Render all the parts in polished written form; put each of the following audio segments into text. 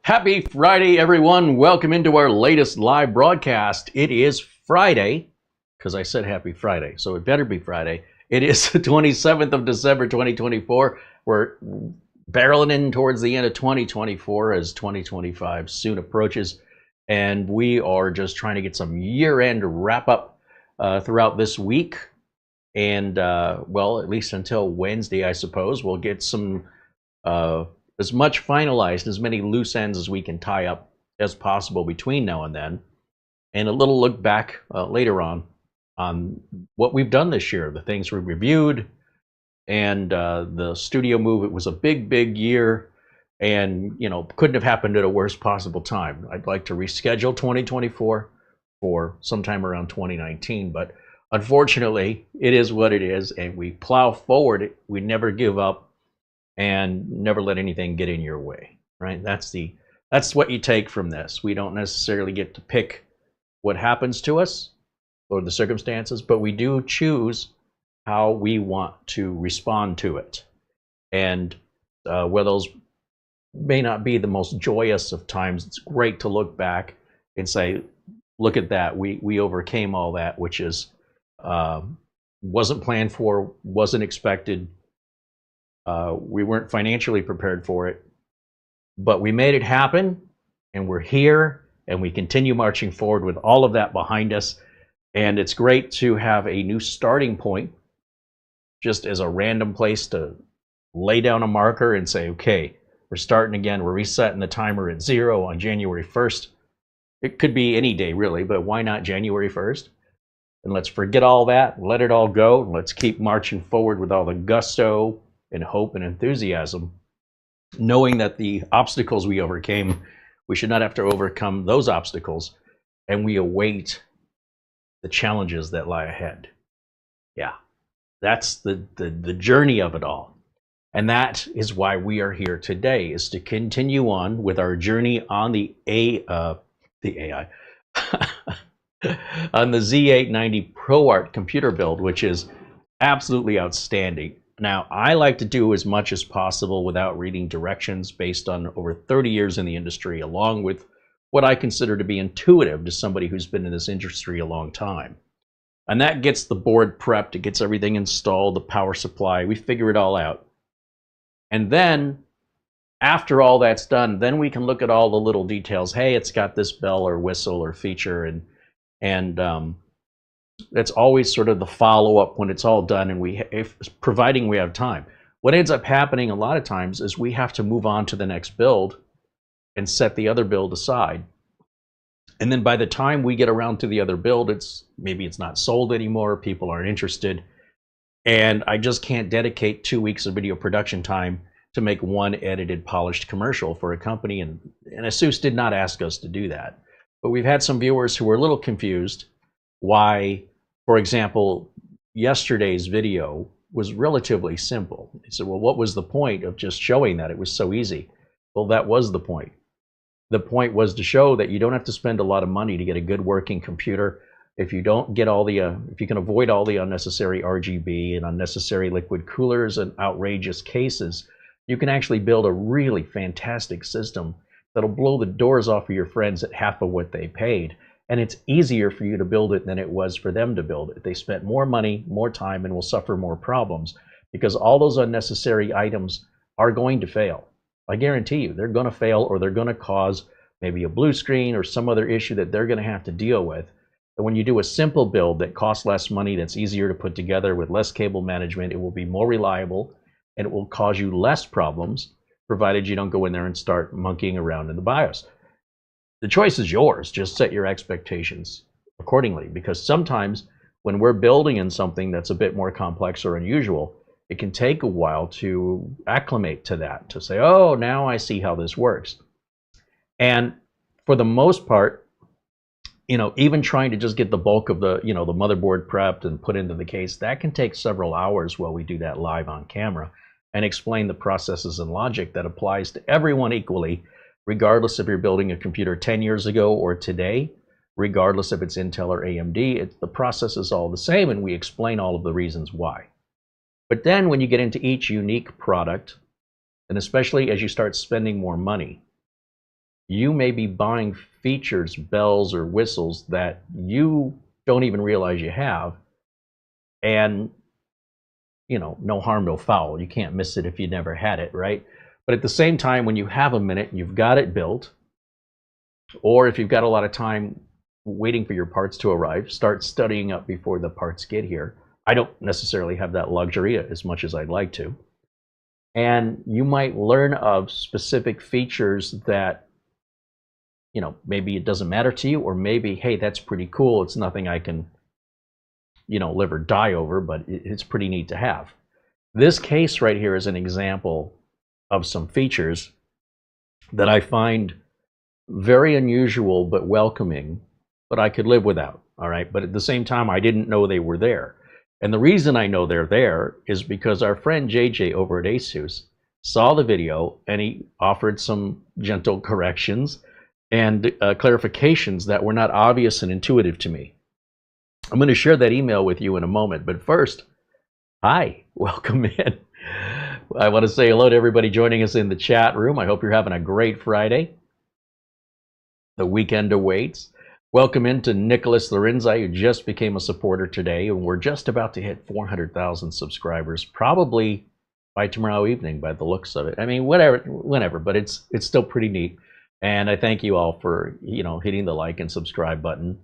Happy Friday, everyone. Welcome into our latest live broadcast. It is Friday, because I said happy Friday, so it better be Friday. It is the 27th of December, 2024. We're barreling in towards the end of 2024 as 2025 soon approaches, and we are just trying to get some year-end wrap up throughout this week. And, well, at least until Wednesday, I suppose, we'll get some as much finalized, as many loose ends as we can tie up as possible between now and then, and a little look back later on what we've done this year, the things we reviewed, and the studio move. It was a big year, and couldn't have happened at a worse possible time. I'd like to reschedule 2024 for sometime around 2019, but unfortunately it is what it is, and we plow forward. We never give up and never let anything get in your way, right? That's what you take from this. We don't necessarily get to pick what happens to us or the circumstances, but we do choose how we want to respond to it. And where those may not be the most joyous of times, it's great to look back and say, look at that, we overcame all that, which is wasn't planned for, wasn't expected. We weren't financially prepared for it, but we made it happen, and we're here, and we continue marching forward with all of that behind us. And it's great to have a new starting point, just as a random place to lay down a marker and say, okay, we're starting again. We're resetting the timer at 0 on January 1st. It could be any day, really, but why not January 1st? And let's forget all that, let it all go. Let's keep marching forward with all the gusto and hope and enthusiasm, knowing that the obstacles we overcame, we should not have to overcome those obstacles, and we await the challenges that lie ahead. Yeah, that's the journey of it all. And that is why we are here today, is to continue on with our journey on the AI on the Z890 ProArt computer build, which is absolutely outstanding. Now, I like to do as much as possible without reading directions, based on over 30 years in the industry, along with what I consider to be intuitive to somebody who's been in this industry a long time. And that gets the board prepped, it gets everything installed, the power supply, we figure it all out. And then, after all that's done, then we can look at all the little details. Hey, it's got this bell or whistle or feature, and that's always sort of the follow-up when it's all done, and providing we have time. What ends up happening a lot of times is we have to move on to the next build and set the other build aside. And then by the time we get around to the other build, maybe it's not sold anymore, people aren't interested, and I just can't dedicate 2 weeks of video production time to make one edited, polished commercial for a company, and ASUS did not ask us to do that. But we've had some viewers who were a little confused why, for example, yesterday's video was relatively simple. They said, well, what was the point of just showing that? It was so easy. Well, that was the point. The point was to show that you don't have to spend a lot of money to get a good working computer. If you don't get if you can avoid all the unnecessary RGB and unnecessary liquid coolers and outrageous cases, you can actually build a really fantastic system that'll blow the doors off of your friends at half of what they paid. And it's easier for you to build it than it was for them to build it. They spent more money, more time, and will suffer more problems, because all those unnecessary items are going to fail. I guarantee you, they're going to fail, or they're going to cause maybe a blue screen or some other issue that they're going to have to deal with. And when you do a simple build that costs less money, that's easier to put together with less cable management, it will be more reliable, and it will cause you less problems, provided you don't go in there and start monkeying around in the BIOS. The choice is yours. Just set your expectations accordingly, because sometimes when we're building in something that's a bit more complex or unusual, it can take a while to acclimate to that, to say, oh, now I see how this works. And for the most part, even trying to just get the bulk of the motherboard prepped and put into the case, that can take several hours while we do that live on camera and explain the processes and logic that applies to everyone equally, regardless if you're building a computer 10 years ago or today, regardless if it's Intel or AMD. The process is all the same, and we explain all of the reasons why. But then when you get into each unique product, and especially as you start spending more money, you may be buying features, bells or whistles that you don't even realize you have. And, you know, no harm, no foul. You can't miss it if you never had it, right? But at the same time, when you have a minute and you've got it built, or if you've got a lot of time waiting for your parts to arrive, start studying up before the parts get here. I don't necessarily have that luxury as much as I'd like to. And you might learn of specific features that, you know, maybe it doesn't matter to you, or maybe, hey, that's pretty cool. It's nothing I can, you know, live or die over, but it's pretty neat to have. This case right here is an example of some features that I find very unusual but welcoming, but I could live without, all right? But at the same time, I didn't know they were there. And the reason I know they're there is because our friend JJ over at ASUS saw the video and he offered some gentle corrections and clarifications that were not obvious and intuitive to me. I'm going to share that email with you in a moment, but first, hi, welcome in. I want to say hello to everybody joining us in the chat room. I hope you're having a great Friday. The weekend awaits. Welcome into Nicholas Lorenzi, who just became a supporter today, and we're just about to hit 400,000 subscribers, probably by tomorrow evening, by the looks of it. I mean, whenever, but it's still pretty neat. And I thank you all for, you know, hitting the like and subscribe button.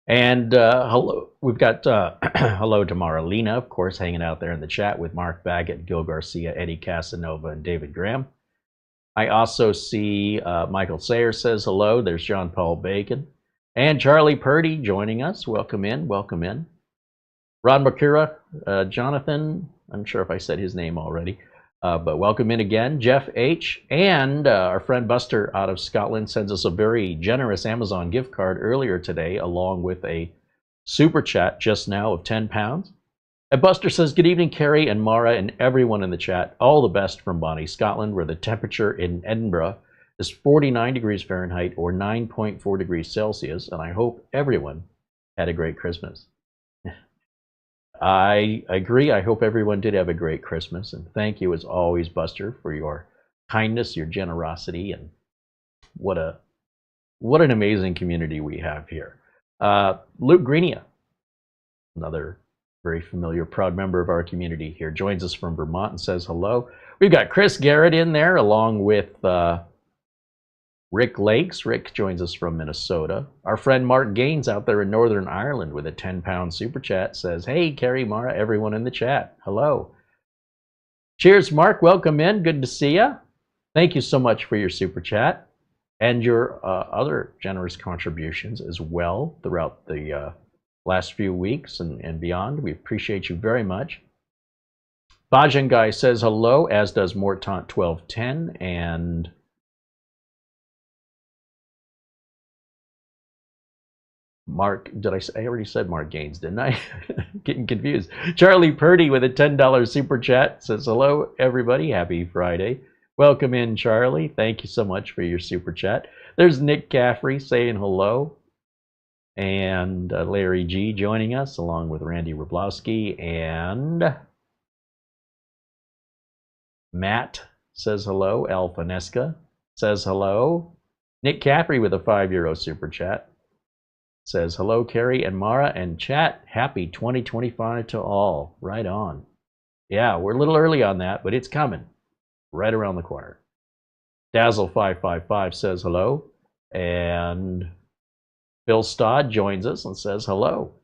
And hello, we've got hello to Maralina, of course, hanging out there in the chat with Mark Baggett, Gil Garcia, Eddie Casanova, and David Graham. I also see Michael Sayer says hello. There's John Paul Bacon. And Charlie Purdy joining us. Welcome in, welcome in. Ron Makura, Jonathan, I'm sure if I said his name already, but welcome in again. Jeff H. And our friend Buster out of Scotland sends us a very generous Amazon gift card earlier today, along with a super chat just now of £10. And Buster says, good evening, Carrie and Mara and everyone in the chat. All the best from Bonnie, Scotland, where the temperature in Edinburgh is 49 degrees Fahrenheit or 9.4 degrees Celsius, and I hope everyone had a great Christmas. I agree. I hope everyone did have a great Christmas, and thank you as always, Buster, for your kindness, your generosity, and what an amazing community we have here. Luke Greenia, another very familiar, proud member of our community here, joins us from Vermont and says hello. We've got Chris Garrett in there, along with Rick Lakes. Rick joins us from Minnesota. Our friend Mark Gaines out there in Northern Ireland with a £10 super chat says, hey, Carrie, Mara, everyone in the chat. Hello. Cheers, Mark. Welcome in. Good to see you. Thank you so much for your super chat and your other generous contributions as well throughout the last few weeks and beyond. We appreciate you very much. Bajan Guy says hello, as does Mortant 1210, and Mark, did I say? I already said Mark Gaines, didn't I? Getting confused. Charlie Purdy with a $10 super chat says, hello, everybody. Happy Friday. Welcome in, Charlie. Thank you so much for your super chat. There's Nick Caffrey saying hello. And Larry G joining us, along with Randy Roblowski. And Matt says hello. Alphanesca says hello. Nick Caffrey with a €5 super chat says hello, Carrie and Mara, and chat. Happy 2025 to all. Right on. Yeah, we're a little early on that, but it's coming right around the corner. Dazzle555 says hello, and Phil Stodd joins us and says hello.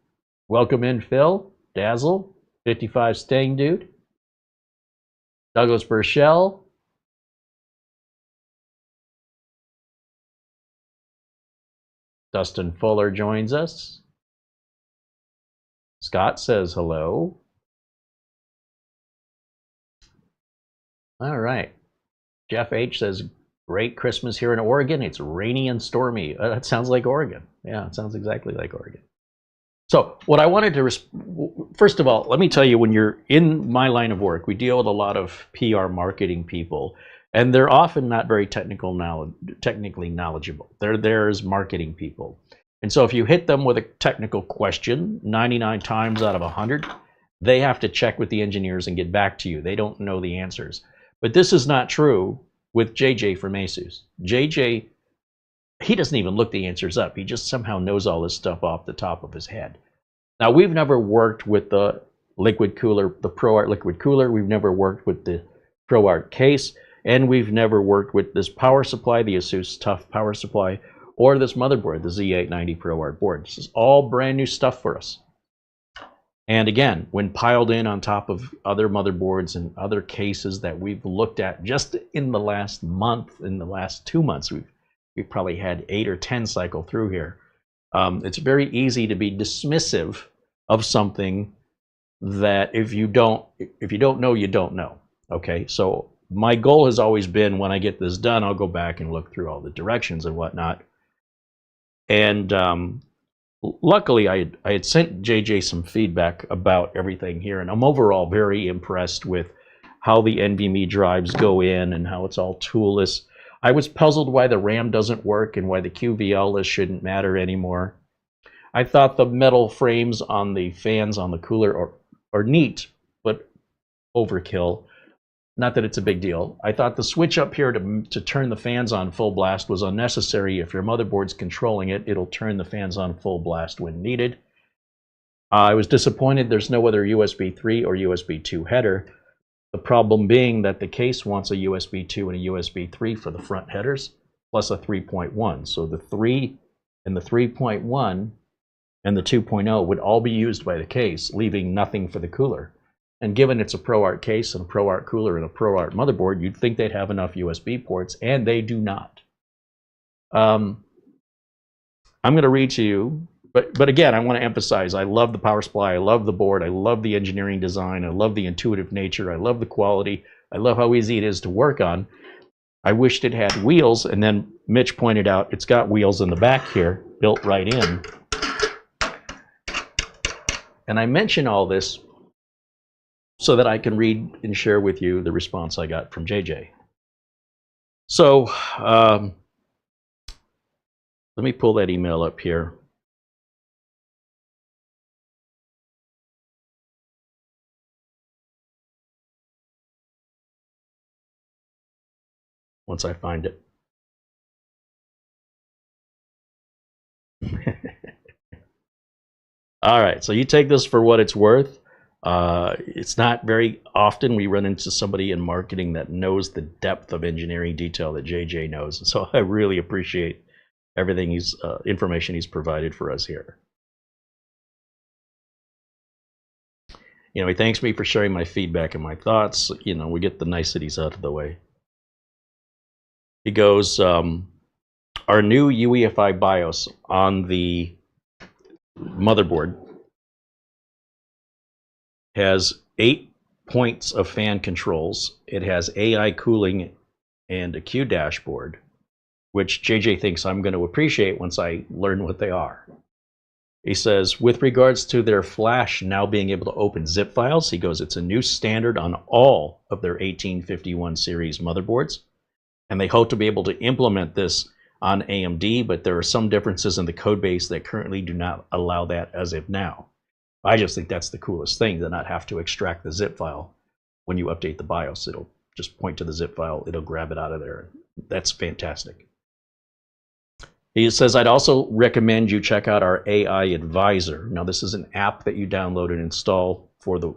Welcome in, Phil. Dazzle 55 Staying Dude. Douglas Burchell. Dustin Fuller joins us. Scott says hello. All right. Jeff H says, great Christmas here in Oregon. It's rainy and stormy. That sounds like Oregon. Yeah, it sounds exactly like Oregon. So what I wanted to, first of all, let me tell you, when you're in my line of work, we deal with a lot of PR marketing people, and they're often not very technically knowledgeable. They're there as marketing people. And so if you hit them with a technical question, 99 times out of 100, they have to check with the engineers and get back to you. They don't know the answers. But this is not true with JJ from ASUS. JJ he doesn't even look the answers up. He just somehow knows all this stuff off the top of his head. Now, we've never worked with the liquid cooler, the ProArt liquid cooler. We've never worked with the ProArt case, and we've never worked with this power supply, the ASUS Tough power supply, or this motherboard, the Z890 ProArt board. This is all brand new stuff for us. And again, when piled in on top of other motherboards and other cases that we've looked at just in the last month, in the last 2 months, we've probably had 8 or 10 cycle through here. It's very easy to be dismissive of something that if you don't know, you don't know. Okay, so my goal has always been, when I get this done, I'll go back and look through all the directions and whatnot. And luckily, I had sent JJ some feedback about everything here, and I'm overall very impressed with how the NVMe drives go in and how it's all toolless. I was puzzled why the RAM doesn't work and why the QVL shouldn't matter anymore. I thought the metal frames on the fans on the cooler are neat, but overkill. Not that it's a big deal. I thought the switch up here to turn the fans on full blast was unnecessary. If your motherboard's controlling it, it'll turn the fans on full blast when needed. I was disappointed there's no other USB 3 or USB 2 header. The problem being that the case wants a USB 2 and a USB 3 for the front headers, plus a 3.1. So the 3 and the 3.1 and the 2.0 would all be used by the case, leaving nothing for the cooler. And given it's a ProArt case and a ProArt cooler and a ProArt motherboard, you'd think they'd have enough USB ports, and they do not. I'm going to read to you, but again, I want to emphasize, I love the power supply, I love the board, I love the engineering design, I love the intuitive nature, I love the quality, I love how easy it is to work on. I wished it had wheels, and then Mitch pointed out it's got wheels in the back here, built right in. And I mention all this so that I can read and share with you the response I got from JJ. So let me pull that email up here. Once I find it. All right, so you take this for what it's worth. It's not very often we run into somebody in marketing that knows the depth of engineering detail that JJ knows. So I really appreciate everything information he's provided for us here. You know, he thanks me for sharing my feedback and my thoughts. You know, we get the niceties out of the way. He goes, our new UEFI BIOS on the motherboard has 8 points of fan controls. It has AI cooling and a Q dashboard, which JJ thinks I'm going to appreciate once I learn what they are. He says, with regards to their flash now being able to open zip files, he goes, it's a new standard on all of their 1851 series motherboards, and they hope to be able to implement this on AMD, but there are some differences in the code base that currently do not allow that as of now. I just think that's the coolest thing, to not have to extract the zip file when you update the BIOS. It'll just point to the zip file, it'll grab it out of there. That's fantastic. He says, I'd also recommend you check out our AI Advisor. Now, this is an app that you download and install for the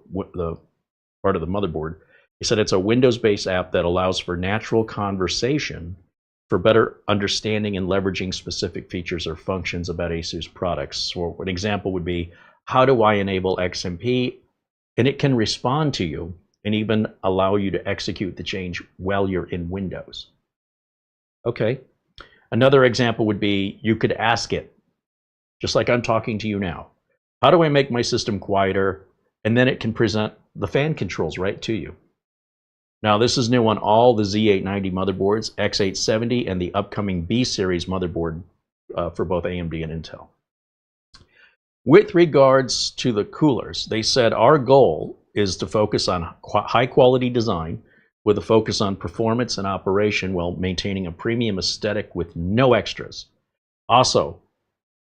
part of the motherboard. He said it's a Windows-based app that allows for natural conversation for better understanding and leveraging specific features or functions about ASUS products. So an example would be, how do I enable XMP? And it can respond to you and even allow you to execute the change while you're in Windows. Okay. Another example would be, you could ask it, just like I'm talking to you now, how do I make my system quieter? And then it can present the fan controls right to you. Now, this is new on all the Z890 motherboards, X870, and the upcoming B series motherboard for both AMD and Intel. With regards to the coolers, they said our goal is to focus on high quality design with a focus on performance and operation while maintaining a premium aesthetic with no extras. Also,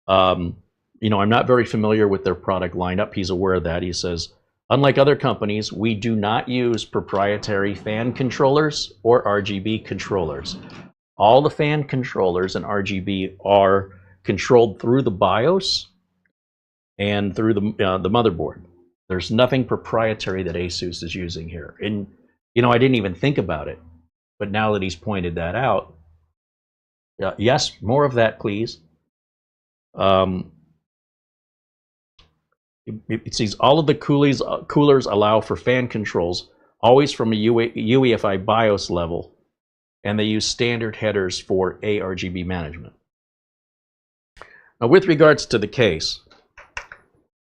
you know, I'm not very familiar with their product lineup. He's aware of that. He says, unlike other companies, we do not use proprietary fan controllers or RGB controllers. All the fan controllers and RGB are controlled through the BIOS and through the motherboard. There's nothing proprietary that ASUS is using here. And, you know, I didn't even think about it. But now that he's pointed that out, yes, more of that, please. It says all of the coolers allow for fan controls, always from a UEFI BIOS level, and they use standard headers for ARGB management. Now, with regards to the case,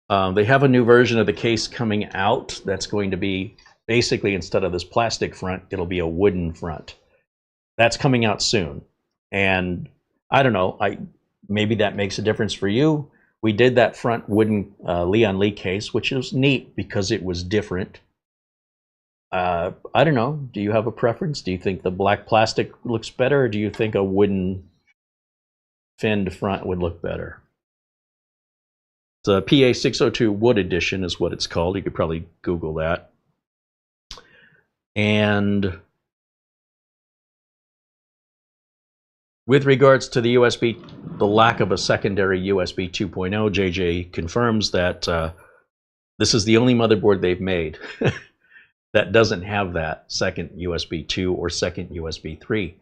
they have a new version of the case coming out that's going to be basically, instead of this plastic front, it'll be a wooden front. That's coming out soon. And I don't know, maybe that makes a difference for you. We did that front wooden Lee case, which was neat because it was different. I don't know. Do you have a preference? Do you think the black plastic looks better, or do you think a wooden finned front would look better? The PA602 Wood Edition is what it's called. You could probably Google that. And with regards to the USB, the lack of a secondary USB 2.0, JJ confirms that this is the only motherboard they've made that doesn't have that second USB 2 or second USB 3.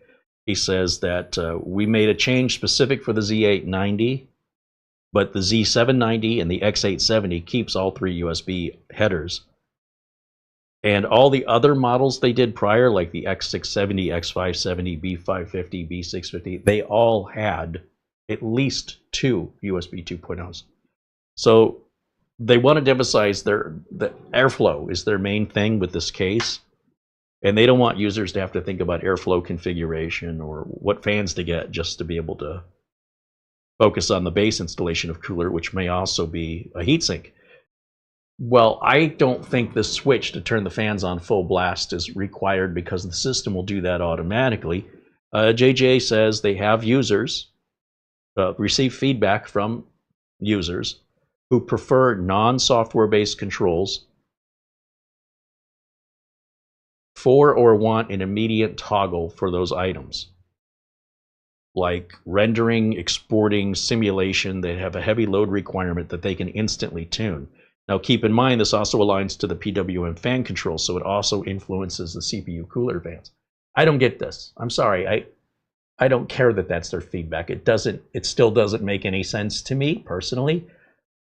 He says that we made a change specific for the Z890, but the Z790 and the X870 keeps all three USB headers. And all the other models they did prior, like the X670, X570, B550, B650, they all had at least two USB 2.0s. So they wanted to emphasize the airflow is their main thing with this case. And they don't want users to have to think about airflow configuration or what fans to get just to be able to focus on the base installation of cooler, which may also be a heatsink. Well, I don't think the switch to turn the fans on full blast is required because the system will do that automatically. JJ says they have users, receive feedback from users who prefer non-software based controls for or want an immediate toggle for those items. Like rendering, exporting, simulation, they have a heavy load requirement that they can instantly tune. Now keep in mind this also aligns to the PWM fan control, so it also influences the CPU cooler fans. I don't get this. I'm sorry. I don't care that that's their feedback. It still doesn't make any sense to me personally.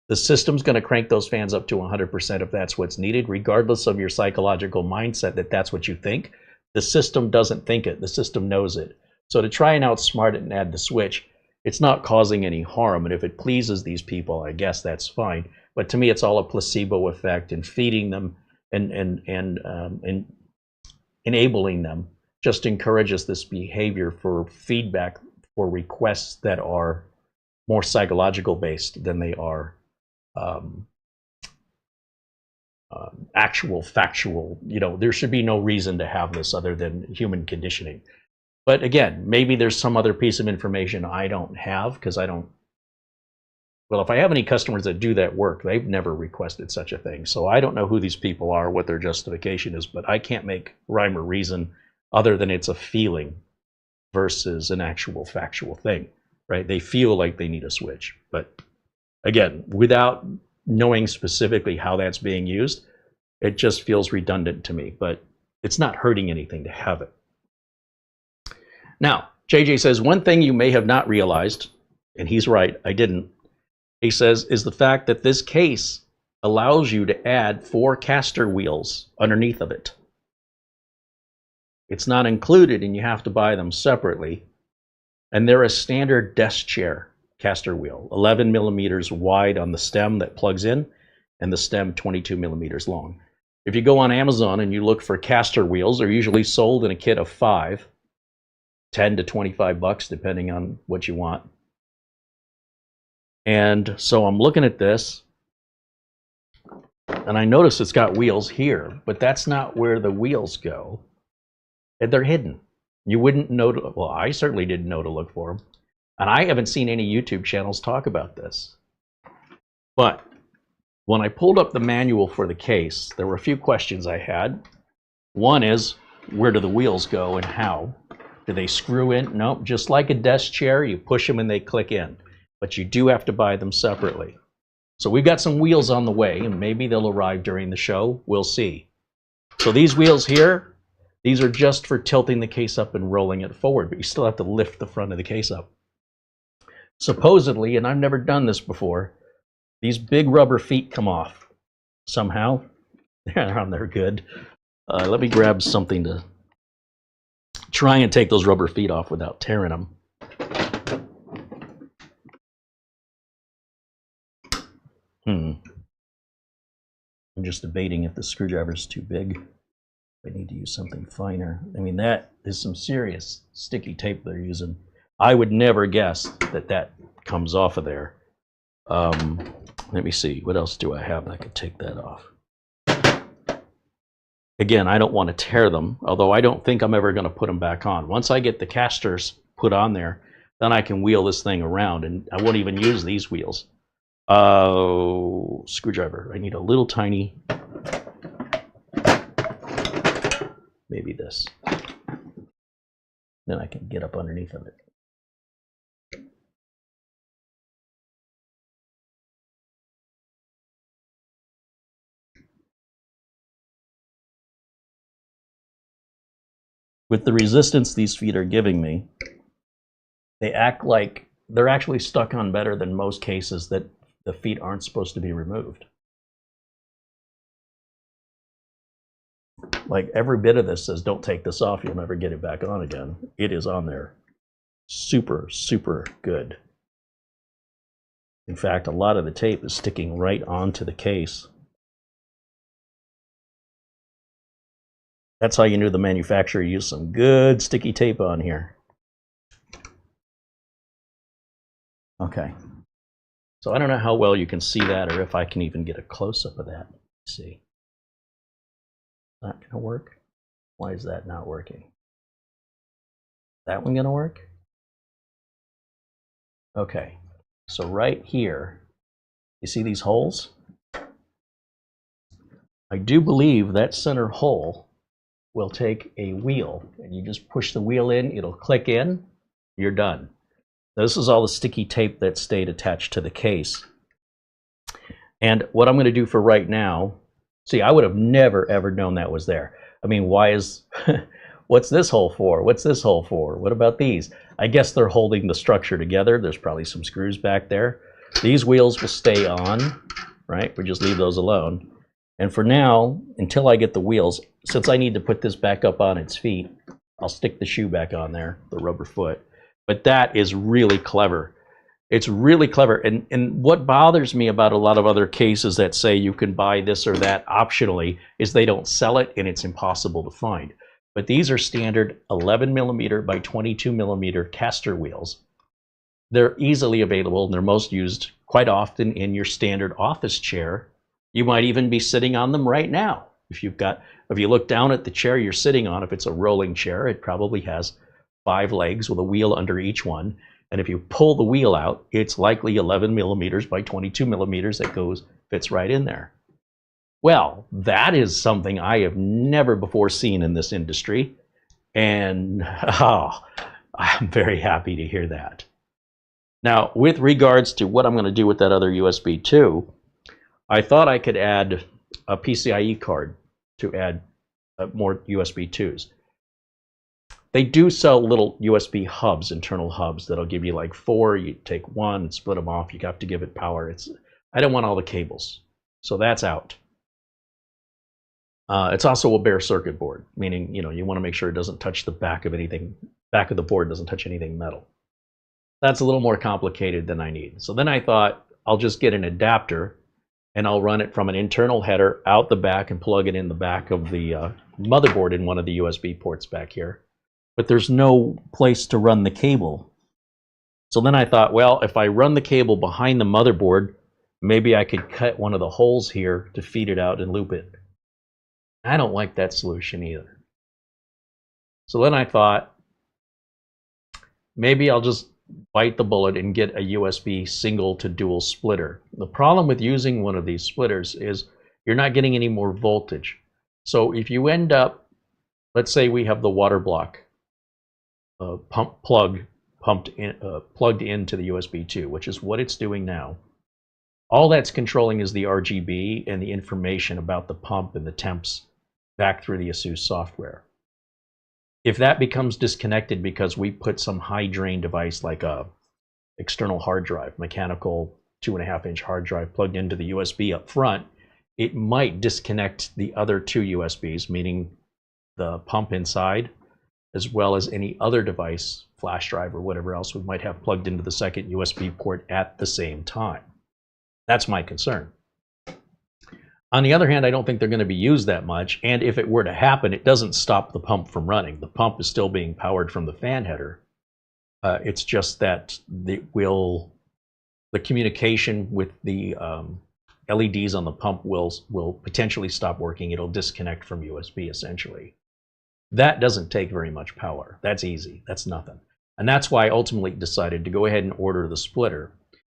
The system's going to crank those fans up to 100% if that's what's needed, regardless of your psychological mindset that that's what you think. The system doesn't think it. The system knows it. So to try and outsmart it and add the switch, it's not causing any harm. And if it pleases these people, I guess that's fine. But to me, it's all a placebo effect, and feeding them and enabling them just encourages this behavior for feedback for requests that are more psychological based than they are actual factual. You know, there should be no reason to have this other than human conditioning. But again, maybe there's some other piece of information I don't have because I don't. Well, if I have any customers that do that work, they've never requested such a thing. So I don't know who these people are, what their justification is, but I can't make rhyme or reason other than it's a feeling versus an actual factual thing, right? They feel like they need a switch. But again, without knowing specifically how that's being used, it just feels redundant to me, but it's not hurting anything to have it. Now, JJ says, one thing you may have not realized, and he's right, I didn't, he says, is the fact that this case allows you to add 4 caster wheels underneath of it. It's not included and you have to buy them separately. And they're a standard desk chair caster wheel, 11 millimeters wide on the stem that plugs in, and the stem 22 millimeters long. If you go on Amazon and you look for caster wheels, they're usually sold in a kit of 5, 10 to 25 bucks, depending on what you want. And so I'm looking at this, and I notice it's got wheels here, but that's not where the wheels go. And they're hidden. You wouldn't know to, well, I certainly didn't know to look for them. And I haven't seen any YouTube channels talk about this. But when I pulled up the manual for the case, there were a few questions I had. One is, where do the wheels go and how? Do they screw in? Nope, just like a desk chair, you push them and they click in. But you do have to buy them separately. So we've got some wheels on the way, and maybe they'll arrive during the show. We'll see. So these wheels here, these are just for tilting the case up and rolling it forward, but you still have to lift the front of the case up. Supposedly, and I've never done this before, these big rubber feet come off somehow. They're on there good. Let me grab something to try and take those rubber feet off without tearing them. I'm just debating if the screwdriver is too big. I need to use something finer. I mean, that is some serious sticky tape they're using. I would never guess that that comes off of there. Let me see. What else do I have that could take that off? Again, I don't want to tear them, although I don't think I'm ever going to put them back on. Once I get the casters put on there, then I can wheel this thing around, and I won't even use these wheels. Screwdriver. I need a little tiny, maybe this. Then I can get up underneath of it. With the resistance these feet are giving me, they act like they're actually stuck on better than most cases that the feet aren't supposed to be removed. Like every bit of this says, don't take this off, you'll never get it back on again. It is on there. Super, super good. In fact, a lot of the tape is sticking right onto the case. That's how you knew the manufacturer used some good sticky tape on here. Okay. So I don't know how well you can see that, or if I can even get a close-up of that. Let's see. Not going to work? Why is that not working? That one going to work? Okay. So right here, you see these holes? I do believe that center hole will take a wheel, and you just push the wheel in, it'll click in, you're done. This is all the sticky tape that stayed attached to the case. And what I'm going to do for right now, see, I would have never ever known that was there. I mean, why is, what's this hole for? What's this hole for? What about these? I guess they're holding the structure together. There's probably some screws back there. These wheels will stay on, right? We just leave those alone. And for now, until I get the wheels, since I need to put this back up on its feet, I'll stick the shoe back on there, the rubber foot. But that is really clever. It's really clever. And what bothers me about a lot of other cases that say you can buy this or that optionally is they don't sell it and it's impossible to find. But these are standard 11mm by 22mm caster wheels. They're easily available, and they're most used quite often in your standard office chair. You might even be sitting on them right now. If you look down at the chair you're sitting on, if it's a rolling chair, it probably has 5 legs with a wheel under each one. And if you pull the wheel out, it's likely 11mm by 22mm that fits right in there. Well, that is something I have never before seen in this industry. And I'm very happy to hear that. Now, with regards to what I'm going to do with that other USB 2, I thought I could add a PCIe card to add more USB 2s. They do sell little USB hubs, internal hubs, that'll give you like 4. You take one and split them off. You have to give it power. I don't want all the cables, so that's out. It's also a bare circuit board, meaning you want to make sure it doesn't touch the back of anything. Back of the board doesn't touch anything metal. That's a little more complicated than I need. So then I thought I'll just get an adapter, and I'll run it from an internal header out the back and plug it in the back of the motherboard in one of the USB ports back here. But there's no place to run the cable. So then I thought, well, if I run the cable behind the motherboard, maybe I could cut one of the holes here to feed it out and loop it. I don't like that solution either. So then I thought, maybe I'll just bite the bullet and get a USB single to dual splitter. The problem with using one of these splitters is you're not getting any more voltage. So if you end up, let's say we have the water block plugged into the USB 2, which is what it's doing now. All that's controlling is the RGB and the information about the pump and the temps back through the ASUS software. If that becomes disconnected because we put some high drain device like a external hard drive, mechanical 2.5-inch hard drive plugged into the USB up front, it might disconnect the other two USBs, meaning the pump inside, as well as any other device, flash drive or whatever else we might have plugged into the second USB port at the same time. That's my concern. On the other hand, I don't think they're going to be used that much, and if it were to happen, it doesn't stop the pump from running. The pump is still being powered from the fan header. It's just that the communication with the LEDs on the pump will potentially stop working. It'll disconnect from USB essentially. That doesn't take very much power. That's easy. That's nothing. And that's why I ultimately decided to go ahead and order the splitter.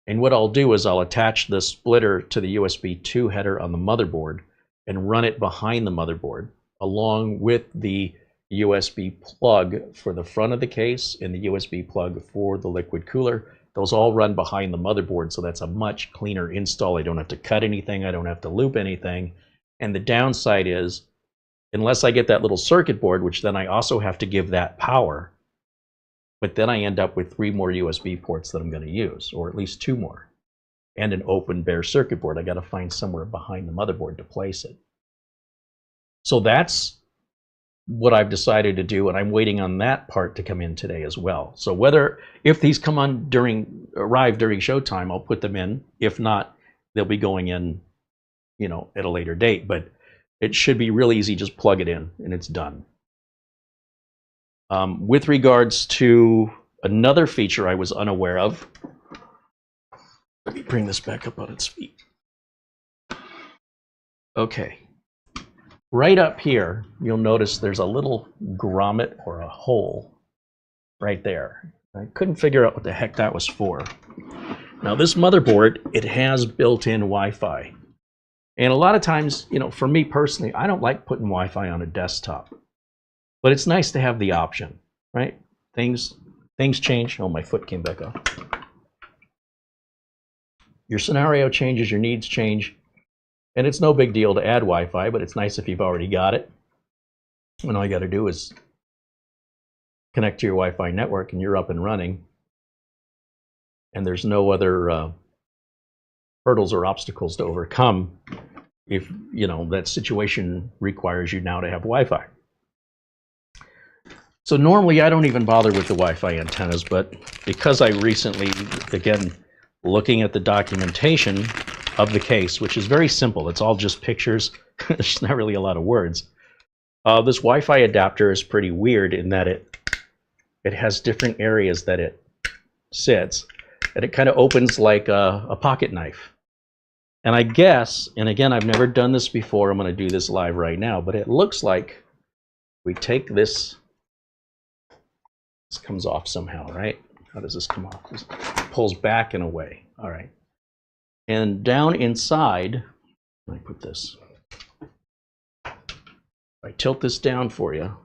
And what I'll do is I'll attach the splitter to the USB 2 header on the motherboard and run it behind the motherboard along with the USB plug for the front of the case and the USB plug for the liquid cooler. Those all run behind the motherboard, so that's a much cleaner install. I don't have to cut anything. I don't have to loop anything. And the downside is, unless I get that little circuit board, which then I also have to give that power, but then I end up with 3 more USB ports that I'm going to use, or at least 2 more, and an open bare circuit board. I got to find somewhere behind the motherboard to place it. So that's what I've decided to do, and I'm waiting on that part to come in today as well. So if these come on arrive during showtime, I'll put them in. If not, they'll be going in, at a later date. But it should be real easy. Just plug it in, and it's done. With regards to another feature I was unaware of, let me bring this back up on its feet. Okay. Right up here, you'll notice there's a little grommet or a hole right there. I couldn't figure out what the heck that was for. Now this motherboard, it has built-in Wi-Fi. And a lot of times, for me personally, I don't like putting Wi-Fi on a desktop. But it's nice to have the option, right? Things change. Oh, my foot came back off. Your scenario changes, your needs change. And it's no big deal to add Wi-Fi, but it's nice if you've already got it. And all you got to do is connect to your Wi-Fi network and you're up and running. And there's no other hurdles or obstacles to overcome if, that situation requires you now to have Wi-Fi. So normally I don't even bother with the Wi-Fi antennas, but because I recently, again, looking at the documentation of the case, which is very simple, it's all just pictures, there's not really a lot of words. This Wi-Fi adapter is pretty weird in that it has different areas that it sits, and it kind of opens like a pocket knife. And I guess, and again, I've never done this before, I'm going to do this live right now, but it looks like we take this comes off somehow, right? How does this come off? It pulls back and away. All right. And down inside, let me put this. If I tilt this down for you,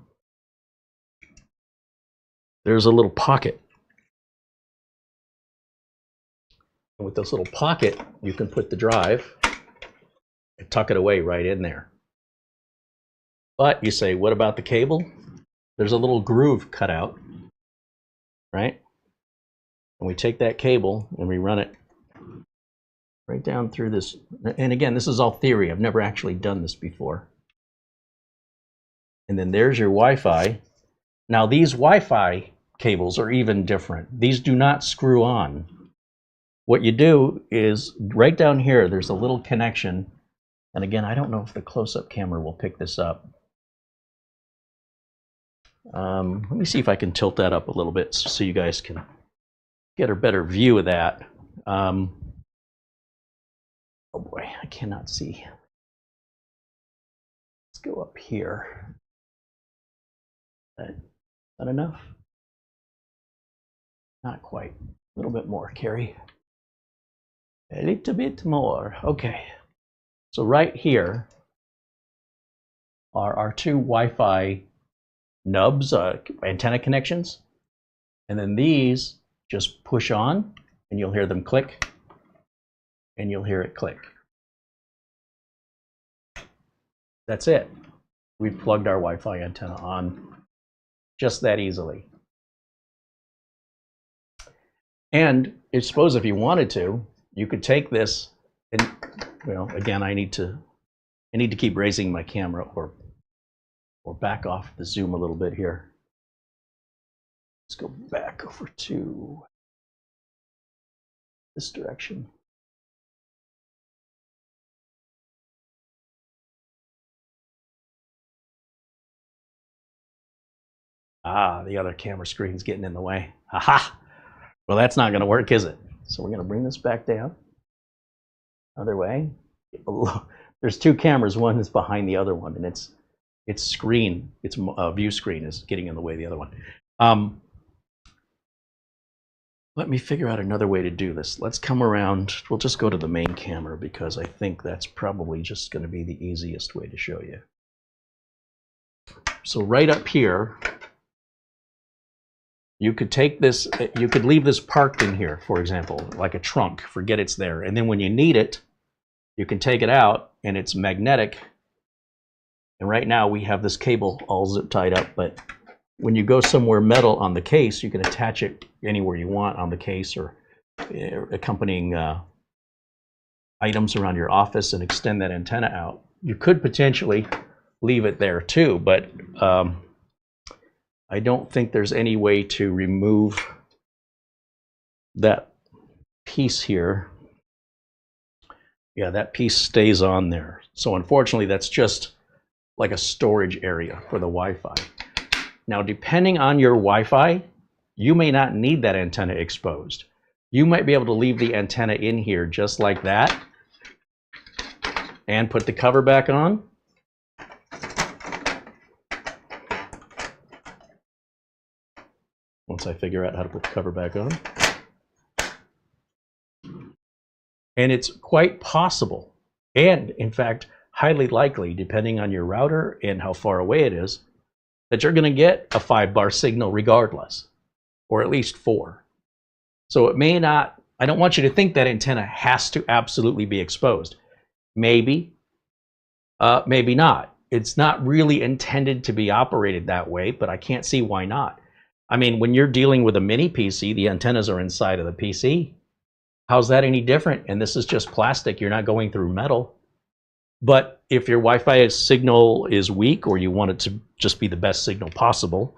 there's a little pocket. And with this little pocket, you can put the drive and tuck it away right in there. But you say, what about the cable? There's a little groove cut out. Right? And we take that cable and we run it right down through this. And again, this is all theory. I've never actually done this before. And then there's your Wi-Fi. Now these Wi-Fi cables are even different. These do not screw on. What you do is right down here, there's a little connection. And again, I don't know if the close-up camera will pick this up. Let me see if I can tilt that up a little bit so you guys can get a better view of that. Oh boy, I cannot see. Let's go up here. Is that enough? Not quite. A little bit more, Carrie. A little bit more. Okay. So right here are our 2 Wi-Fi nubs, antenna connections. And then these just push on, and you'll hear them click, and you'll hear it click. That's it. We've plugged our Wi-Fi antenna on just that easily. And I suppose if you wanted to, you could take this and, well, again, I need to keep raising my camera or back off the zoom a little bit here. Let's go back over to this direction. Ah, the other camera screen's getting in the way. Aha! Well, that's not going to work, is it? So we're going to bring this back down. Other way. There's two cameras. One is behind the other one, and its screen, its view screen, is getting in the way of the other one. Let me figure out another way to do this. Let's come around. We'll just go to the main camera because I think that's probably just going to be the easiest way to show you. So right up here, you could take this, you could leave this parked in here, for example, like a trunk, forget it's there. And then when you need it, you can take it out and it's magnetic. And right now we have this cable all zip tied up, but when you go somewhere metal on the case, you can attach it anywhere you want on the case or accompanying items around your office and extend that antenna out. You could potentially leave it there too, but I don't think there's any way to remove that piece here. Yeah, that piece stays on there. So unfortunately, that's just like a storage area for the Wi-Fi. Now, depending on your Wi-Fi, you may not need that antenna exposed. You might be able to leave the antenna in here just like that and put the cover back on. Once I figure out how to put the cover back on. And it's quite possible, and in fact, highly likely, depending on your router and how far away it is, that you're going to get a 5-bar signal regardless, or at least 4. So it may not, I don't want you to think that antenna has to absolutely be exposed. Maybe, maybe not. It's not really intended to be operated that way, but I can't see why not. I mean, when you're dealing with a mini PC, the antennas are inside of the PC. How's that any different? And this is just plastic. You're not going through metal. But if your Wi-Fi signal is weak or you want it to just be the best signal possible,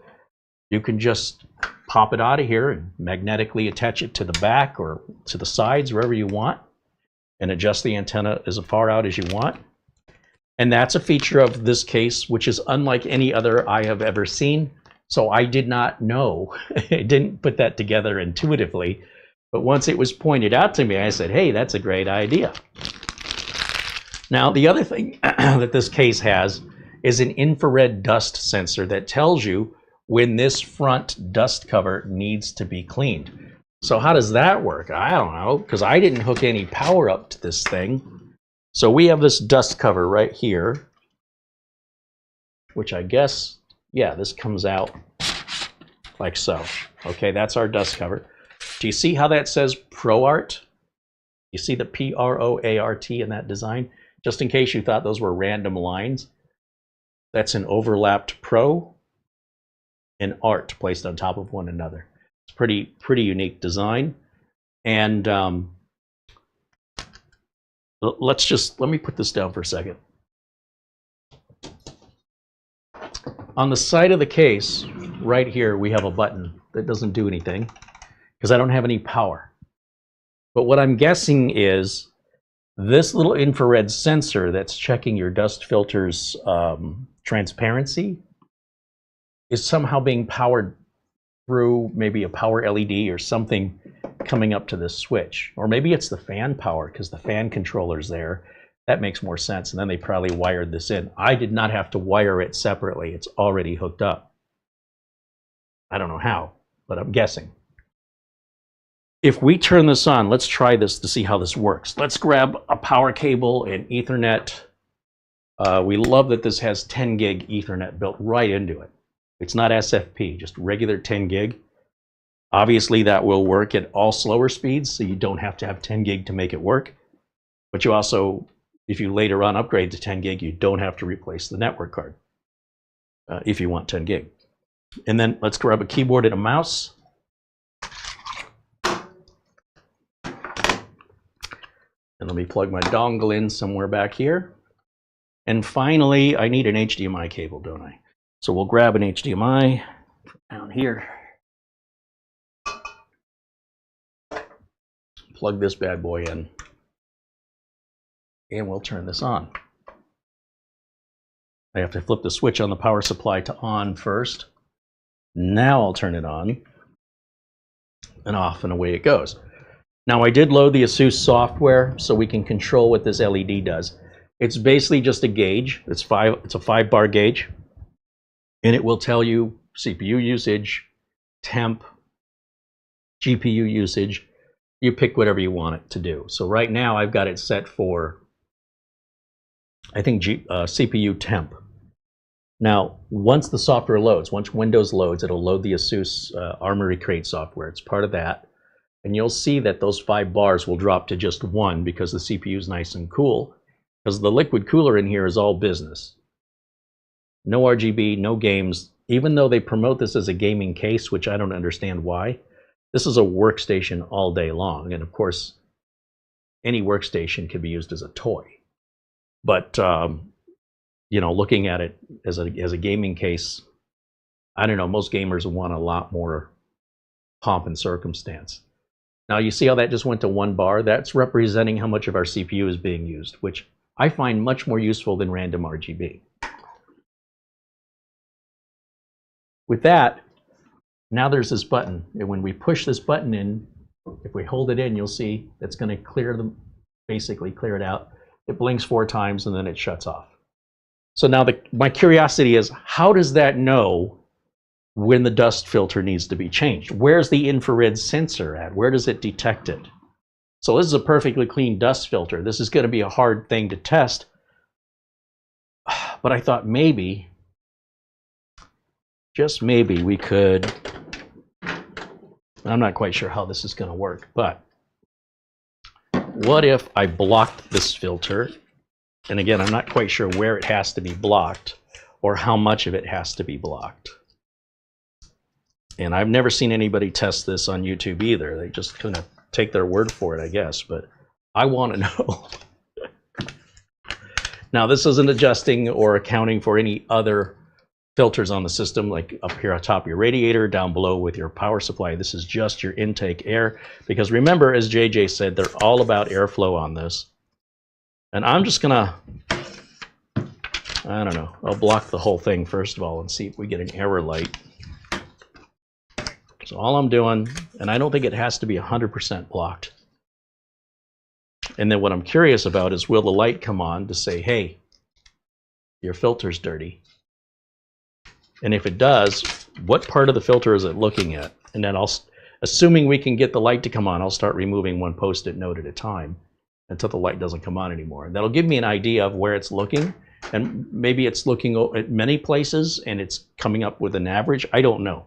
you can just pop it out of here and magnetically attach it to the back or to the sides, wherever you want, and adjust the antenna as far out as you want. And that's a feature of this case, which is unlike any other I have ever seen. So I did not know. I didn't put that together intuitively. But once it was pointed out to me, I said, hey, that's a great idea. Now, the other thing that this case has is an infrared dust sensor that tells you when this front dust cover needs to be cleaned. So how does that work? I don't know, because I didn't hook any power up to this thing. So we have this dust cover right here, which I guess, yeah, this comes out like so. Okay, that's our dust cover. Do you see how that says ProArt? You see the P-R-O-A-R-T in that design? Just in case you thought those were random lines, that's an overlapped Pro and Art placed on top of one another. It's pretty unique design. And let me put this down for a second. On the side of the case, right here, we have a button that doesn't do anything because I don't have any power. But what I'm guessing is this little infrared sensor that's checking your dust filter's transparency is somehow being powered through maybe a power LED or something coming up to this switch. Or maybe it's the fan power because the fan controller's there. That makes more sense. And then they probably wired this in. I did not have to wire it separately. It's already hooked up. I don't know how, but I'm guessing. If we turn this on, let's try this to see how this works. Let's grab a power cable and Ethernet. We love that this has 10 gig Ethernet built right into it. It's not SFP, just regular 10 gig. Obviously, that will work at all slower speeds, so you don't have to have 10 gig to make it work. But you also, if you later on upgrade to 10 gig, you don't have to replace the network card if you want 10 gig. And then let's grab a keyboard and a mouse. And let me plug my dongle in somewhere back here. And finally, I need an HDMI cable, don't I? So we'll grab an HDMI down here. Plug this bad boy in. And we'll turn this on. I have to flip the switch on the power supply to on first. Now I'll turn it on. And off and away it goes. Now I did load the ASUS software so we can control what this LED does. It's basically just a gauge. It's a 5-bar gauge. And it will tell you CPU usage, temp, GPU usage. You pick whatever you want it to do. So right now I've got it set for, I think, CPU temp. Now, once the software loads, once Windows loads, it'll load the ASUS Armory Crate software. It's part of that. And you'll see that those 5 bars will drop to just 1 because the CPU is nice and cool. Because the liquid cooler in here is all business. No RGB, no games. Even though they promote this as a gaming case, which I don't understand why. This is a workstation all day long. And of course, any workstation can be used as a toy. But, you know, looking at it as a gaming case, I don't know, most gamers want a lot more pomp and circumstance. Now you see how that just went to 1 bar? That's representing how much of our CPU is being used, which I find much more useful than random RGB. With that, now there's this button, and when we push this button in, if we hold it in, you'll see it's going to clear them, basically clear it out. It blinks 4 times and then it shuts off. So now my curiosity is, how does that know when the dust filter needs to be changed? Where's the infrared sensor at? Where does it detect it? So this is a perfectly clean dust filter. This is going to be a hard thing to test. But I thought maybe, just maybe, we could, I'm not quite sure how this is going to work, but what if I blocked this filter? And again, I'm not quite sure where it has to be blocked or how much of it has to be blocked. And I've never seen anybody test this on YouTube either. They just kind of take their word for it, I guess, but I want to know. Now, this isn't adjusting or accounting for any other filters on the system, like up here on top of your radiator, down below with your power supply. This is just your intake air, because remember, as JJ said, they're all about airflow on this. And I'm just gonna, I don't know, I'll block the whole thing first of all and see if we get an error light. So all I'm doing, and I don't think it has to be 100% blocked. And then what I'm curious about is, will the light come on to say, hey, your filter's dirty? And if it does, what part of the filter is it looking at? And then assuming we can get the light to come on, I'll start removing 1 post-it note at a time until the light doesn't come on anymore. And that'll give me an idea of where it's looking. And maybe it's looking at many places and it's coming up with an average. I don't know.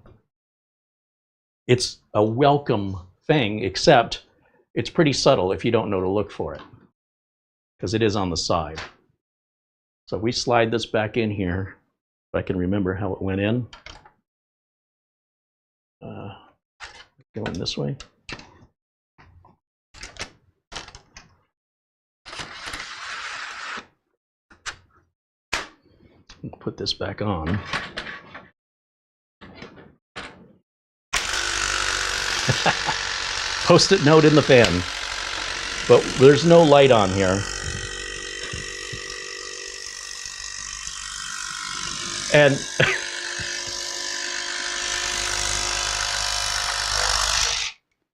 It's a welcome thing, except it's pretty subtle if you don't know to look for it, because it is on the side. So we slide this back in here, if I can remember how it went in. Going this way. Put this back on. Post-it note in the fan, but there's no light on here. And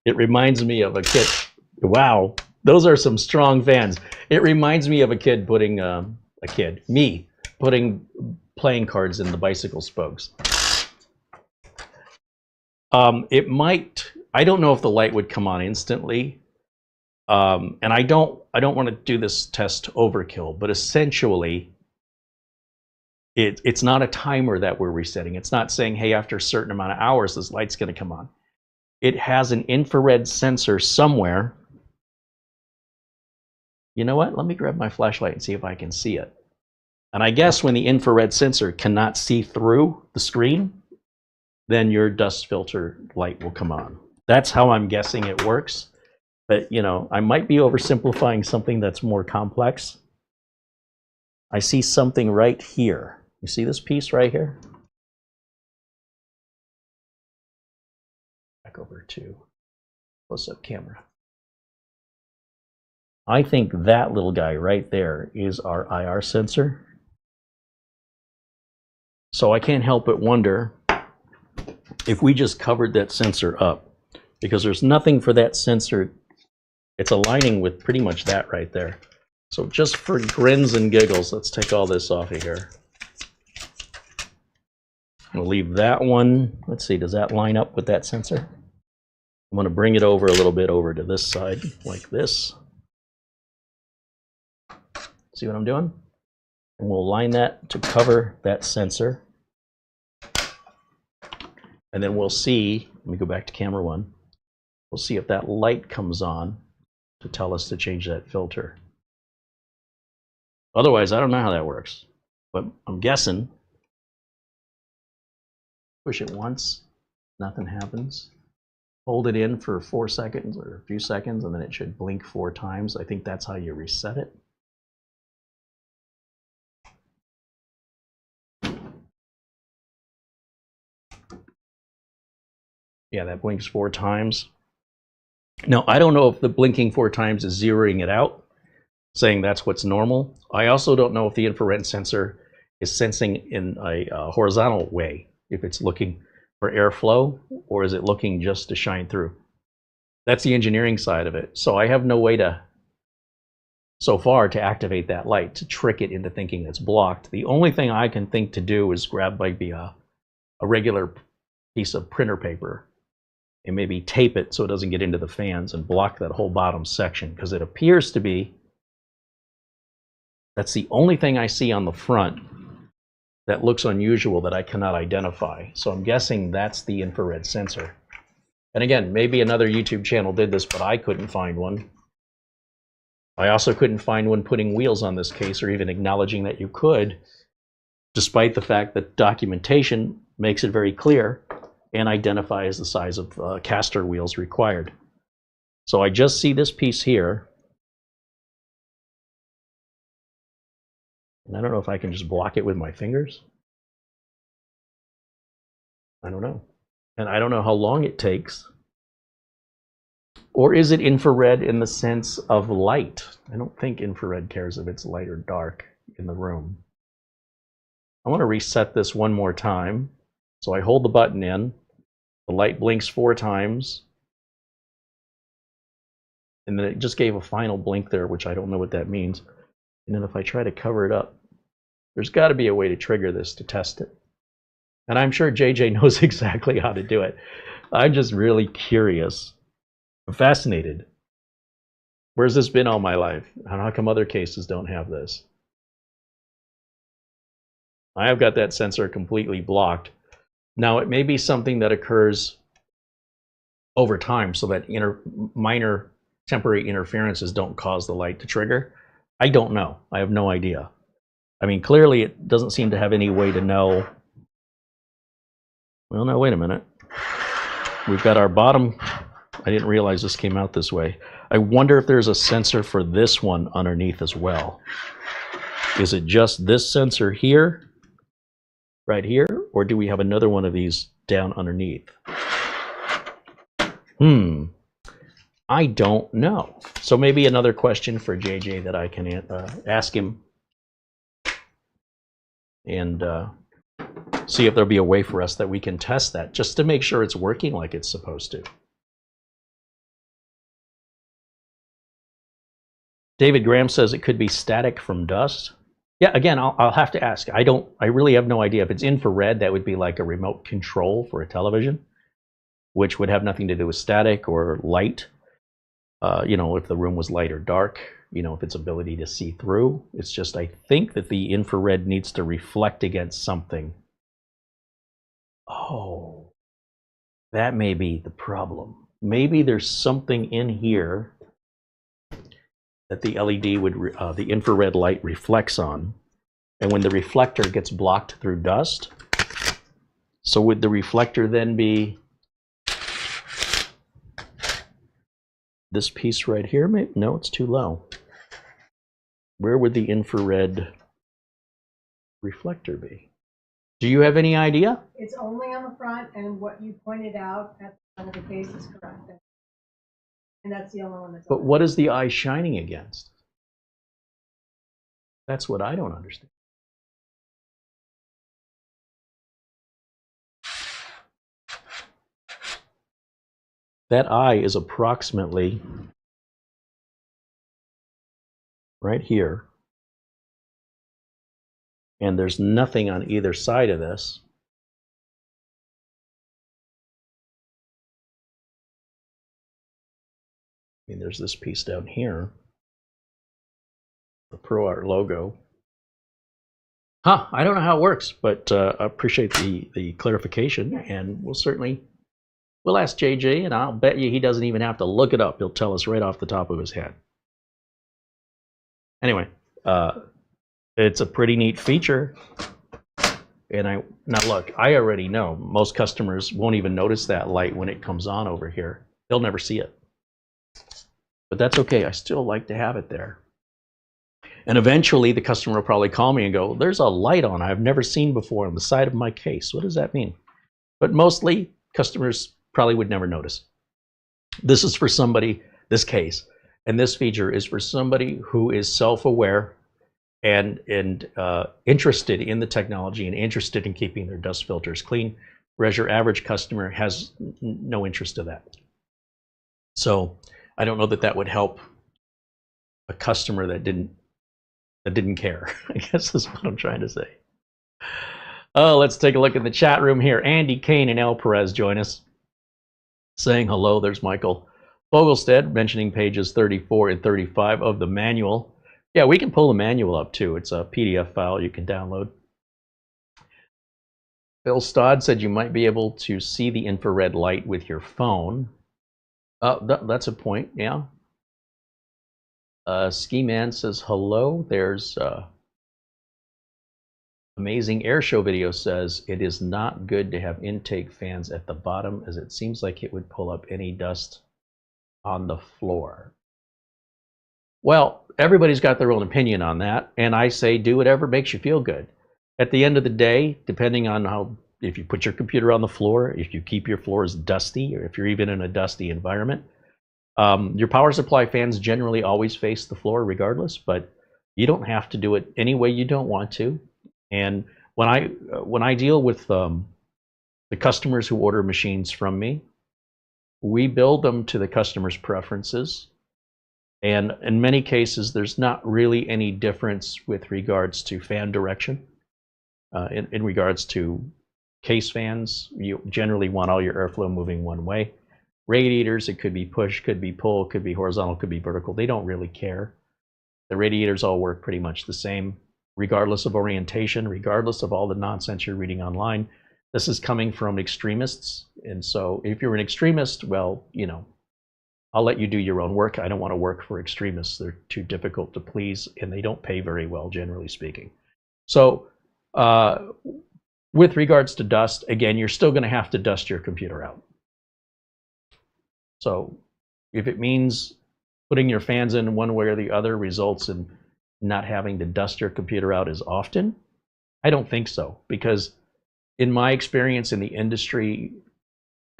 it reminds me of a kid. Wow, those are some strong fans. It reminds me of a kid putting, me putting playing cards in the bicycle spokes. It might, I don't know if the light would come on instantly. And I don't want to do this test overkill, but essentially it's not a timer that we're resetting. It's not saying, hey, after a certain amount of hours, this light's going to come on. it has an infrared sensor somewhere. You know what? Let me grab my flashlight and see if I can see it. And I guess when the infrared sensor cannot see through the screen, then your dust filter light will come on. That's how I'm guessing it works. But, you know, I might be oversimplifying something that's more complex. I see something right here. You see this piece right here? Back over to close-up camera. I think that little guy right there is our IR sensor. So I can't help but wonder if we just covered that sensor up, because there's nothing for that sensor. It's aligning with pretty much that right there. So just for grins and giggles, let's take all this off of here. We'll leave that one. Let's see, does that line up with that sensor? I'm going to bring it over a little bit over to this side, like this. See what I'm doing? And we'll line that to cover that sensor. And then we'll see, let me go back to camera one. We'll see if that light comes on to tell us to change that filter. Otherwise, I don't know how that works, but I'm guessing. Push it once, nothing happens. Hold it in for 4 seconds or a few seconds, and then it should blink 4 times. I think that's how you reset it. Yeah, that blinks 4 times. Now, I don't know if the blinking 4 times is zeroing it out, saying that's what's normal. I also don't know if the infrared sensor is sensing in a horizontal way, if it's looking for airflow, or is it looking just to shine through? That's the engineering side of it. So I have no way to, so far, to activate that light, to trick it into thinking it's blocked. The only thing I can think to do is grab maybe a regular piece of printer paper and maybe tape it so it doesn't get into the fans and block that whole bottom section, because it appears to be, that's the only thing I see on the front that looks unusual that I cannot identify. So I'm guessing that's the infrared sensor. And again, maybe another YouTube channel did this, but I couldn't find one. I also couldn't find one putting wheels on this case or even acknowledging that you could, despite the fact that documentation makes it very clear and identifies the size of caster wheels required. So I just see this piece here. And I don't know if I can just block it with my fingers. I don't know. And I don't know how long it takes. Or is it infrared in the sense of light? I don't think infrared cares if it's light or dark in the room. I want to reset this one more time. So I hold the button in. The light blinks 4 times. And then it just gave a final blink there, which I don't know what that means. And then if I try to cover it up, there's got to be a way to trigger this to test it. And I'm sure JJ knows exactly how to do it. I'm just really curious. I'm fascinated. Where's this been all my life? How come other cases don't have this? I have got that sensor completely blocked. Now, it may be something that occurs over time so that minor temporary interferences don't cause the light to trigger. I don't know. I have no idea. I mean, clearly it doesn't seem to have any way to know. Well, now, wait a minute. We've got our bottom. I didn't realize this came out this way. I wonder if there's a sensor for this one underneath as well. Is it just this sensor here, right here, or do we have another one of these down underneath? I don't know. So maybe another question for JJ that I can ask him and see if there'll be a way for us that we can test that, just to make sure it's working like it's supposed to. David Graham says it could be static from dust. Yeah, again, I'll have to ask. I really have no idea. If it's infrared, that would be like a remote control for a television, which would have nothing to do with static or light. You know, if the room was light or dark, you know, if its ability to see through. It's just, I think that the infrared needs to reflect against something. Oh, That may be the problem. Maybe there's something in here that the LED would, the infrared light reflects on. And when the reflector gets blocked through dust, so would the reflector then be this piece right here? Maybe? No, it's too low. Where would the infrared reflector be? Do you have any idea? It's only on the front, and what you pointed out at the front of the case is correct. And that's the only one that's. But what is the eye shining against? That's what I don't understand. That eye is approximately right here. And there's nothing on either side of this. I mean, there's this piece down here, the ProArt logo. I don't know how it works, but I appreciate the clarification, and we'll ask JJ, and I'll bet you he doesn't even have to look it up. He'll tell us right off the top of his head. Anyway, it's a pretty neat feature. And now look, I already know most customers won't even notice that light when it comes on over here. They'll never see it. But that's okay. I still like to have it there. And eventually the customer will probably call me and go, there's a light on I've never seen before on the side of my case. What does that mean? But mostly customers probably would never notice. This is for somebody, this case, and this feature is for somebody who is self-aware and interested in the technology and interested in keeping their dust filters clean, whereas your average customer has no interest in that. So I don't know that that would help a customer that didn't care, I guess is what I'm trying to say. Oh, let's take a look at the chat room here. Andy Kane and El Perez join us, saying hello. There's Michael Fogelstead mentioning pages 34 and 35 of the manual. Yeah, we can pull the manual up too. It's a PDF file you can download. Bill Stodd said you might be able to see the infrared light with your phone. That's a point, yeah. Ski Man says hello. There's Amazing Airshow video says it is not good to have intake fans at the bottom as it seems like it would pull up any dust on the floor. Well, everybody's got their own opinion on that, and I say do whatever makes you feel good. At the end of the day, depending on how, if you put your computer on the floor, if you keep your floors dusty, or if you're even in a dusty environment, your power supply fans generally always face the floor regardless, but you don't have to do it any way you don't want to. And when I deal with the customers who order machines from me, we build them to the customer's preferences. And in many cases, there's not really any difference with regards to fan direction. In regards to case fans, you generally want all your airflow moving one way. Radiators, it could be push, could be pull, could be horizontal, could be vertical. They don't really care. The radiators all work pretty much the same, regardless of orientation, regardless of all the nonsense you're reading online. This is coming from extremists. And so if you're an extremist, well, you know, I'll let you do your own work. I don't want to work for extremists. They're too difficult to please, and they don't pay very well, generally speaking. So with regards to dust, again, you're still going to have to dust your computer out. So if it means putting your fans in one way or the other results in not having to dust your computer out as often, I don't think so. Because in my experience in the industry,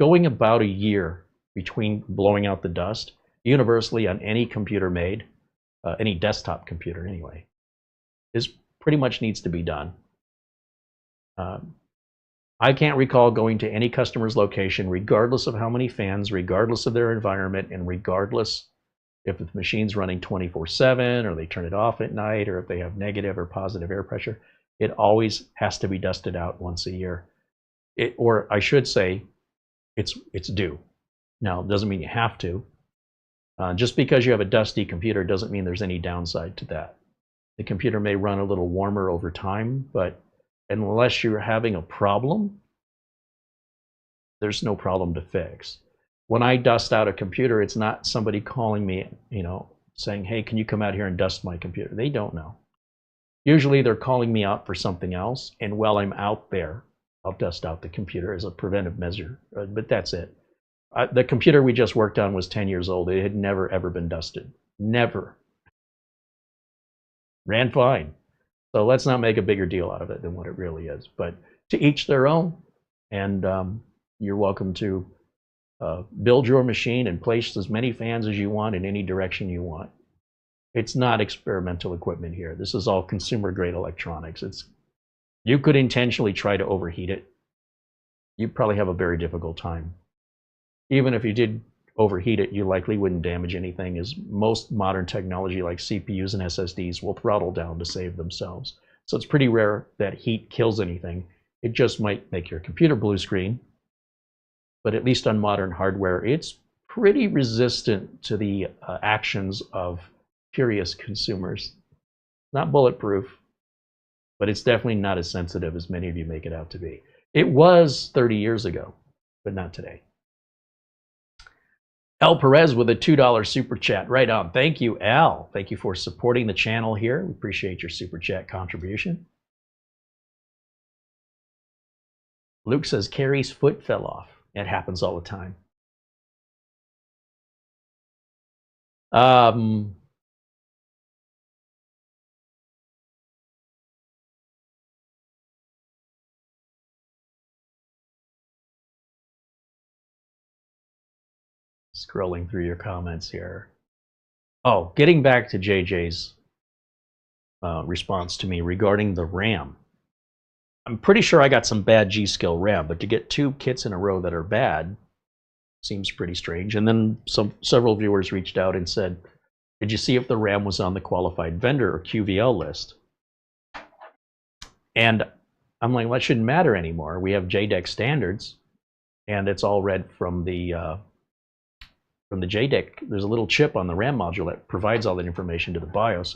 going about a year between blowing out the dust, universally on any computer made, any desktop computer anyway, is pretty much needs to be done. I can't recall going to any customer's location, regardless of how many fans, regardless of their environment, and regardless if the machine's running 24/7 or they turn it off at night or if they have negative or positive air pressure, it always has to be dusted out once a year. Or I should say, it's due. Now, it doesn't mean you have to. Just because you have a dusty computer doesn't mean there's any downside to that. The computer may run a little warmer over time, but unless you're having a problem, there's no problem to fix. When I dust out a computer, it's not somebody calling me, saying, hey, can you come out here and dust my computer? They don't know. Usually they're calling me out for something else, and while I'm out there, I'll dust out the computer as a preventive measure, but that's it. The computer we just worked on was 10 years old. It had never, ever been dusted. Never. Ran fine. So let's not make a bigger deal out of it than what it really is. But to each their own, and you're welcome to build your machine and place as many fans as you want in any direction you want. It's not experimental equipment here. This is all consumer-grade electronics. You could intentionally try to overheat it. You'd probably have a very difficult time. Even if you did overheat it, you likely wouldn't damage anything, as most modern technology like CPUs and SSDs will throttle down to save themselves. So it's pretty rare that heat kills anything. It just might make your computer blue screen, but at least on modern hardware, it's pretty resistant to the actions of curious consumers. Not bulletproof, but it's definitely not as sensitive as many of you make it out to be. It was 30 years ago, but not today. Al Perez with a $2 super chat. Right on. Thank you, Al. Thank you for supporting the channel here. We appreciate your super chat contribution. Luke says Carrie's foot fell off. It happens all the time. Scrolling through your comments here. Oh, getting back to JJ's response to me regarding the RAM. I'm pretty sure I got some bad G-Skill RAM, but to get 2 kits in a row that are bad seems pretty strange. And then several viewers reached out and said, did you see if the RAM was on the qualified vendor or QVL list? And I'm like, well, that shouldn't matter anymore. We have JDEC standards, and it's all read from the JDEC. There's a little chip on the RAM module that provides all that information to the BIOS.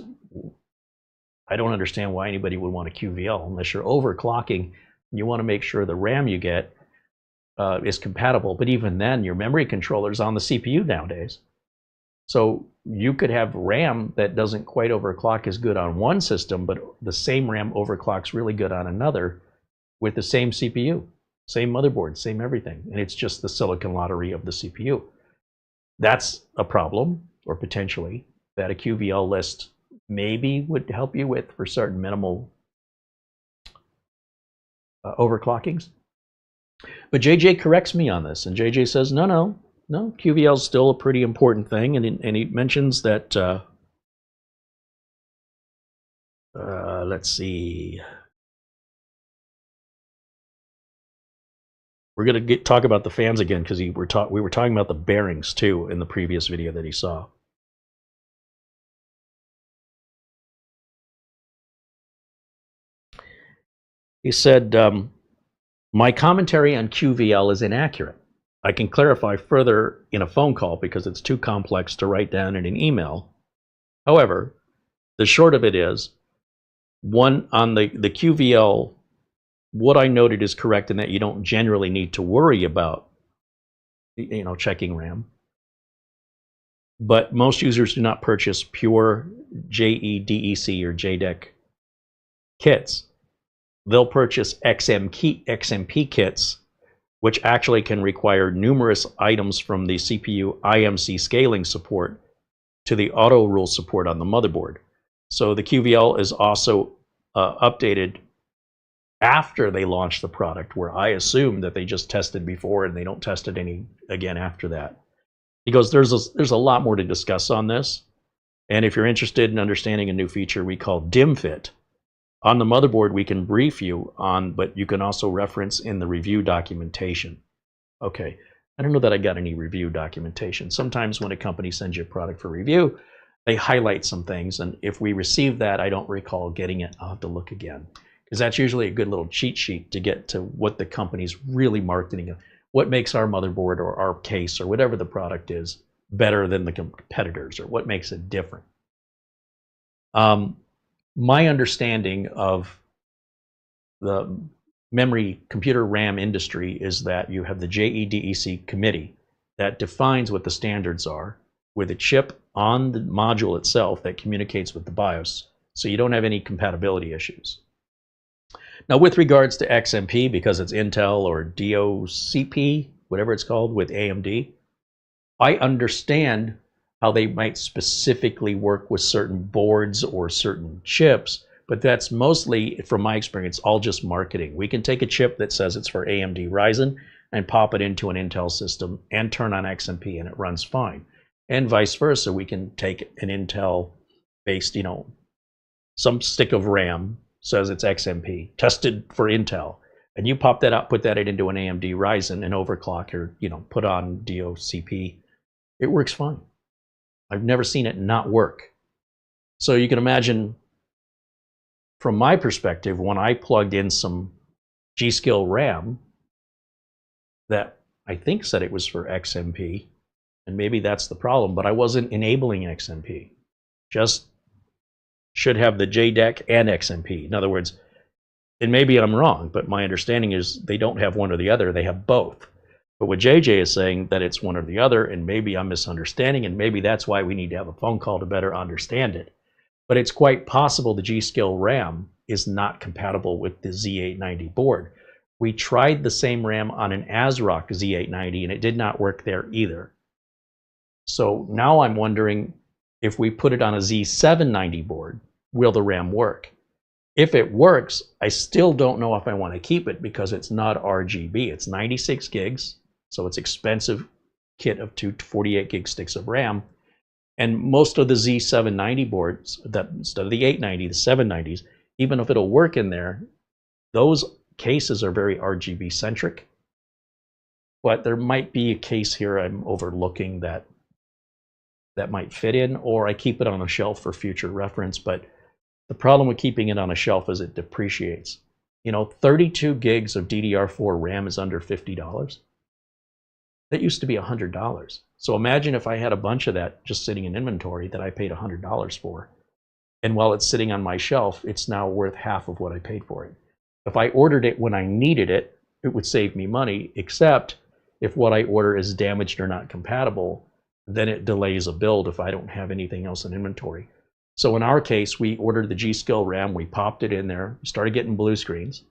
I don't understand why anybody would want a QVL unless you're overclocking. You want to make sure the RAM you get is compatible. But even then, your memory controller is on the CPU nowadays. So you could have RAM that doesn't quite overclock as good on one system, but the same RAM overclocks really good on another with the same CPU, same motherboard, same everything. And it's just the silicon lottery of the CPU. That's a problem, or potentially, that a QVL list maybe would help you with for certain minimal overclockings. But JJ corrects me on this, and JJ says, no, QVL is still a pretty important thing, and he mentions that, let's see, we're going to talk about the fans again, because we were talking about the bearings too in the previous video that he saw. He said, my commentary on QVL is inaccurate. I can clarify further in a phone call because it's too complex to write down in an email. However, the short of it is, one, on the QVL, what I noted is correct in that you don't generally need to worry about, checking RAM. But most users do not purchase pure JEDEC or JDEC kits. They'll purchase XMP kits, which actually can require numerous items from the CPU IMC scaling support to the auto rule support on the motherboard. So the QVL is also updated after they launch the product, where I assume that they just tested before and they don't test it again after that. He goes, there's a lot more to discuss on this, and if you're interested in understanding a new feature we call DimFit, on the motherboard we can brief you on, but you can also reference in the review documentation. Okay, I don't know that I got any review documentation. Sometimes when a company sends you a product for review, they highlight some things, and if we receive that, I don't recall getting it. I'll have to look again, because that's usually a good little cheat sheet to get to what the company's really marketing, what makes our motherboard or our case or whatever the product is better than the competitors, or what makes it different. My understanding of the memory computer RAM industry is that you have the JEDEC committee that defines what the standards are with a chip on the module itself that communicates with the BIOS, so you don't have any compatibility issues. Now, with regards to XMP, because it's Intel or DOCP, whatever it's called, with AMD, I understand how they might specifically work with certain boards or certain chips, but that's mostly, from my experience, all just marketing. We can take a chip that says it's for AMD Ryzen and pop it into an Intel system and turn on XMP and it runs fine. And vice versa, we can take an Intel-based, some stick of RAM says it's XMP, tested for Intel, and you pop that out, put that into an AMD Ryzen and overclock or, put on DOCP, it works fine. I've never seen it not work. So you can imagine, from my perspective, when I plugged in some G.Skill RAM that I think said it was for XMP, and maybe that's the problem, but I wasn't enabling XMP. Just should have the JDEC and XMP. In other words, and maybe I'm wrong, but my understanding is they don't have one or the other, they have both. But what JJ is saying that it's one or the other, and maybe I'm misunderstanding, and maybe that's why we need to have a phone call to better understand it. But it's quite possible the G.Skill RAM is not compatible with the Z890 board. We tried the same RAM on an ASRock Z890 and it did not work there either. So now I'm wondering, if we put it on a Z790 board, will the RAM work? If it works, I still don't know if I want to keep it because it's not RGB. It's 96 gigs, so it's expensive kit of 2 48 gig sticks of RAM. And most of the Z790 boards, that instead of the 890, the 790s, even if it'll work in there, those cases are very RGB centric. But there might be a case here I'm overlooking that might fit in, or I keep it on a shelf for future reference. But the problem with keeping it on a shelf is it depreciates. 32 gigs of DDR4 RAM is under $50. That used to be $100. So imagine if I had a bunch of that just sitting in inventory that I paid $100 for. And while it's sitting on my shelf, it's now worth half of what I paid for it. If I ordered it when I needed it, it would save me money, except if what I order is damaged or not compatible, then it delays a build if I don't have anything else in inventory. So in our case, we ordered the G.Skill RAM, we popped it in there, started getting blue screens.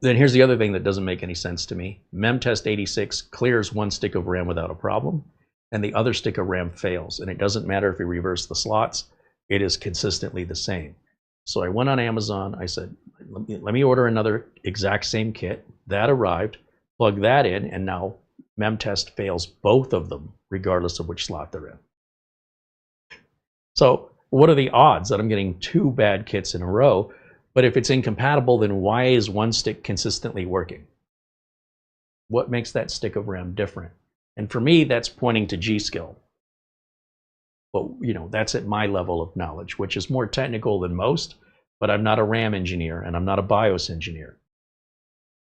Then here's the other thing that doesn't make any sense to me. MemTest 86 clears one stick of RAM without a problem, and the other stick of RAM fails. And it doesn't matter if you reverse the slots, it is consistently the same. So I went on Amazon, I said, let me order another exact same kit. That arrived, plug that in, and now MemTest fails both of them, regardless of which slot they're in. So what are the odds that I'm getting two bad kits in a row? But if it's incompatible, then why is one stick consistently working? What makes that stick of RAM different? And for me, that's pointing to G.Skill. But that's at my level of knowledge, which is more technical than most, but I'm not a RAM engineer and I'm not a BIOS engineer.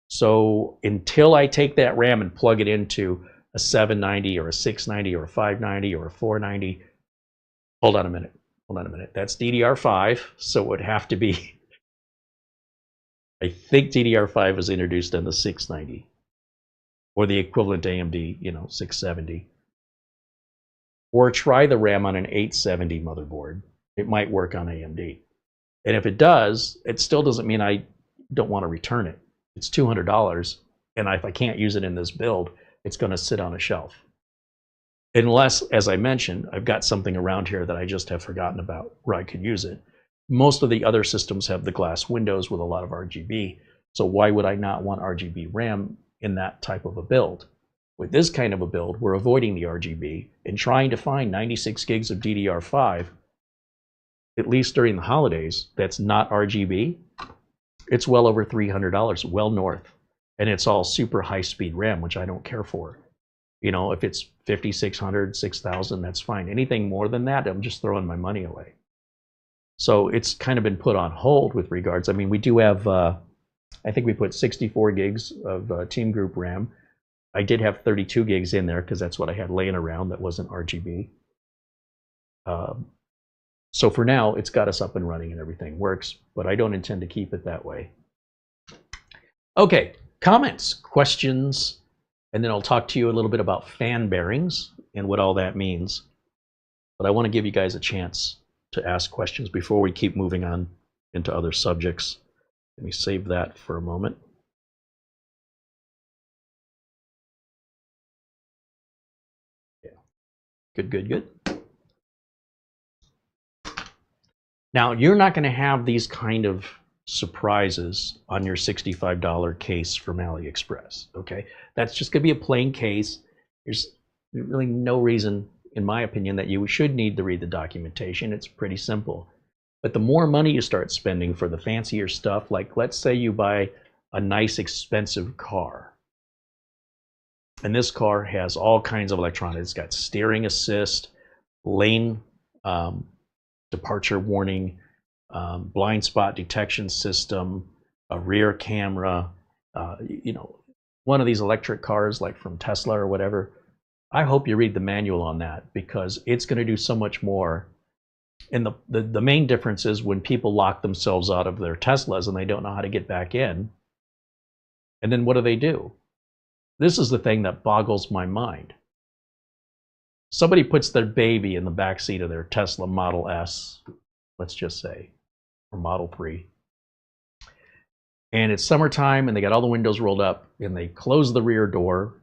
So until I take that RAM and plug it into a 790 or a 690 or a 590 or a 490, hold on a minute, that's DDR5, so it would have to be, I think DDR5 was introduced on the 690 or the equivalent AMD, 670. Or try the RAM on an 870 motherboard. It might work on AMD. And if it does, it still doesn't mean I don't want to return it. It's $200, and if I can't use it in this build, it's going to sit on a shelf. Unless, as I mentioned, I've got something around here that I just have forgotten about where I could use it. Most of the other systems have the glass windows with a lot of RGB, so why would I not want RGB RAM in that type of a build? With this kind of a build, we're avoiding the RGB and trying to find 96 gigs of DDR5, at least during the holidays, that's not RGB. It's well over $300, well north. And it's all super high-speed RAM, which I don't care for. If it's 5,600, 6,000, that's fine. Anything more than that, I'm just throwing my money away. So it's kind of been put on hold with regards. I mean, we do have, I think we put 64 gigs of Team Group RAM. I did have 32 gigs in there because that's what I had laying around that wasn't RGB. So for now, it's got us up and running and everything works, but I don't intend to keep it that way. Okay, comments, questions, and then I'll talk to you a little bit about fan bearings and what all that means. But I want to give you guys a chance to ask questions before we keep moving on into other subjects. Let me save that for a moment. Yeah, good, good, good. Now, you're not going to have these kind of surprises on your $65 case from AliExpress, okay? That's just going to be a plain case. There's really no reason, in my opinion, that you should need to read the documentation. It's pretty simple. But the more money you start spending for the fancier stuff, like let's say you buy a nice expensive car, and this car has all kinds of electronics. It's got steering assist, lane departure warning, blind spot detection system, a rear camera, you know, one of these electric cars like from Tesla or whatever. I hope you read the manual on that, because it's going to do so much more. And the main difference is when people lock themselves out of their Teslas and they don't know how to get back in, and then what do? This is the thing that boggles my mind. Somebody puts their baby in the back seat of their Tesla Model S, let's just say, or Model 3. And it's summertime and they got all the windows rolled up and they close the rear door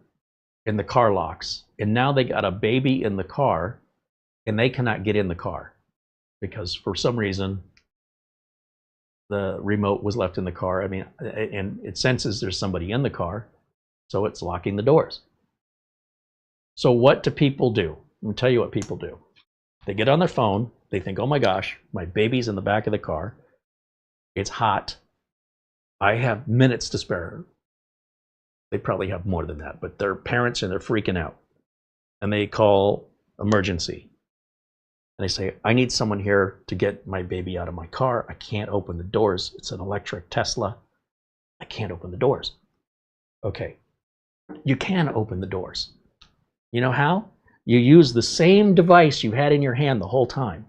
and the car locks. And now they got a baby in the car and they cannot get in the car because for some reason the remote was left in the car. I mean, and it senses there's somebody in the car, so it's locking the doors. So what do people do? Let me tell you what people do. They get on their phone. They think, oh my gosh, my baby's in the back of the car. It's hot. I have minutes to spare. They probably have more than that, but they're parents and they're freaking out. And they call emergency. And they say, I need someone here to get my baby out of my car. I can't open the doors. It's an electric Tesla. I can't open the doors. Okay, you can open the doors. You know how? You use the same device you had in your hand the whole time.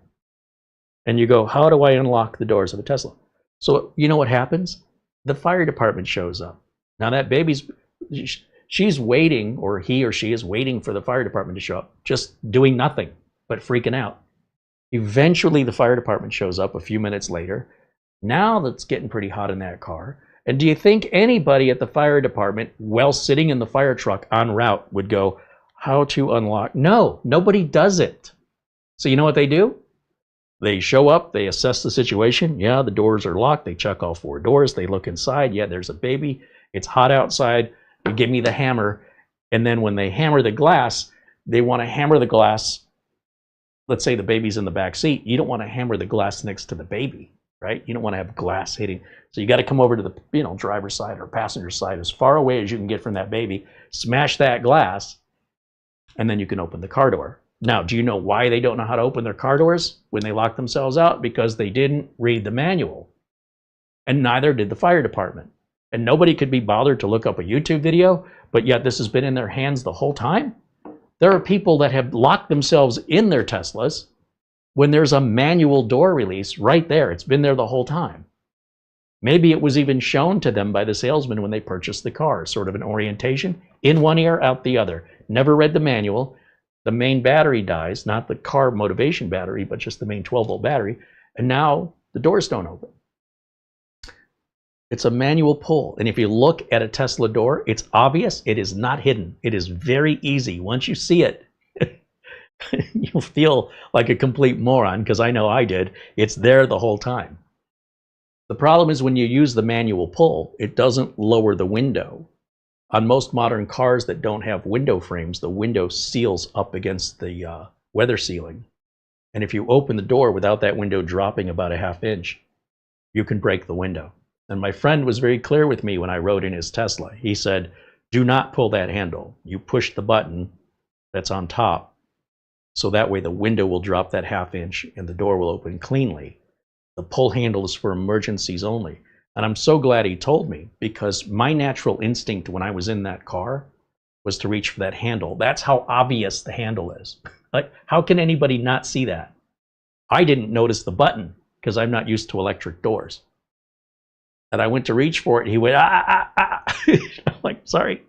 And you go, how do I unlock the doors of a Tesla? So you know what happens? The fire department shows up. Now that baby's, she's waiting, or he or she is waiting for the fire department to show up, just doing nothing but freaking out. Eventually the fire department shows up a few minutes later. Now that's getting pretty hot in that car. And do you think anybody at the fire department, while sitting in the fire truck en route, would go, how to unlock? No, nobody does it. So you know what they do? They show up, they assess the situation. Yeah, the doors are locked. They check all 4 doors. They look inside. Yeah, there's a baby. It's hot outside. You give me the hammer. And then when they hammer the glass, they want to hammer the glass. Let's say the baby's in the back seat. You don't want to hammer the glass next to the baby, right? You don't want to have glass hitting. So you got to come over to the driver's side or passenger side as far away as you can get from that baby, smash that glass, and then you can open the car door. Now, do you know why they don't know how to open their car doors when they lock themselves out? Because they didn't read the manual, and neither did the fire department. And nobody could be bothered to look up a YouTube video, but yet this has been in their hands the whole time. There are people that have locked themselves in their Teslas when there's a manual door release right there. It's been there the whole time. Maybe it was even shown to them by the salesman when they purchased the car, sort of an orientation, in one ear, out the other. Never read the manual. The main battery dies, not the car motivation battery, but just the main 12-volt battery, and now the doors don't open. It's a manual pull, and if you look at a Tesla door, it's obvious. It is not hidden. It is very easy. Once you see it, you'll feel like a complete moron, because I know I did. It's there the whole time. The problem is when you use the manual pull, it doesn't lower the window. On most modern cars that don't have window frames, the window seals up against the weather sealing. And if you open the door without that window dropping about a ½ inch, you can break the window. And my friend was very clear with me when I rode in his Tesla. He said, do not pull that handle. You push the button that's on top, so that way the window will drop that ½ inch and the door will open cleanly. The pull handle is for emergencies only. And I'm so glad he told me, because my natural instinct when I was in that car was to reach for that handle. That's how obvious the handle is. Like, how can anybody not see that? I didn't notice the button because I'm not used to electric doors. And I went to reach for it, and he went, ah, ah, ah. I'm like, sorry.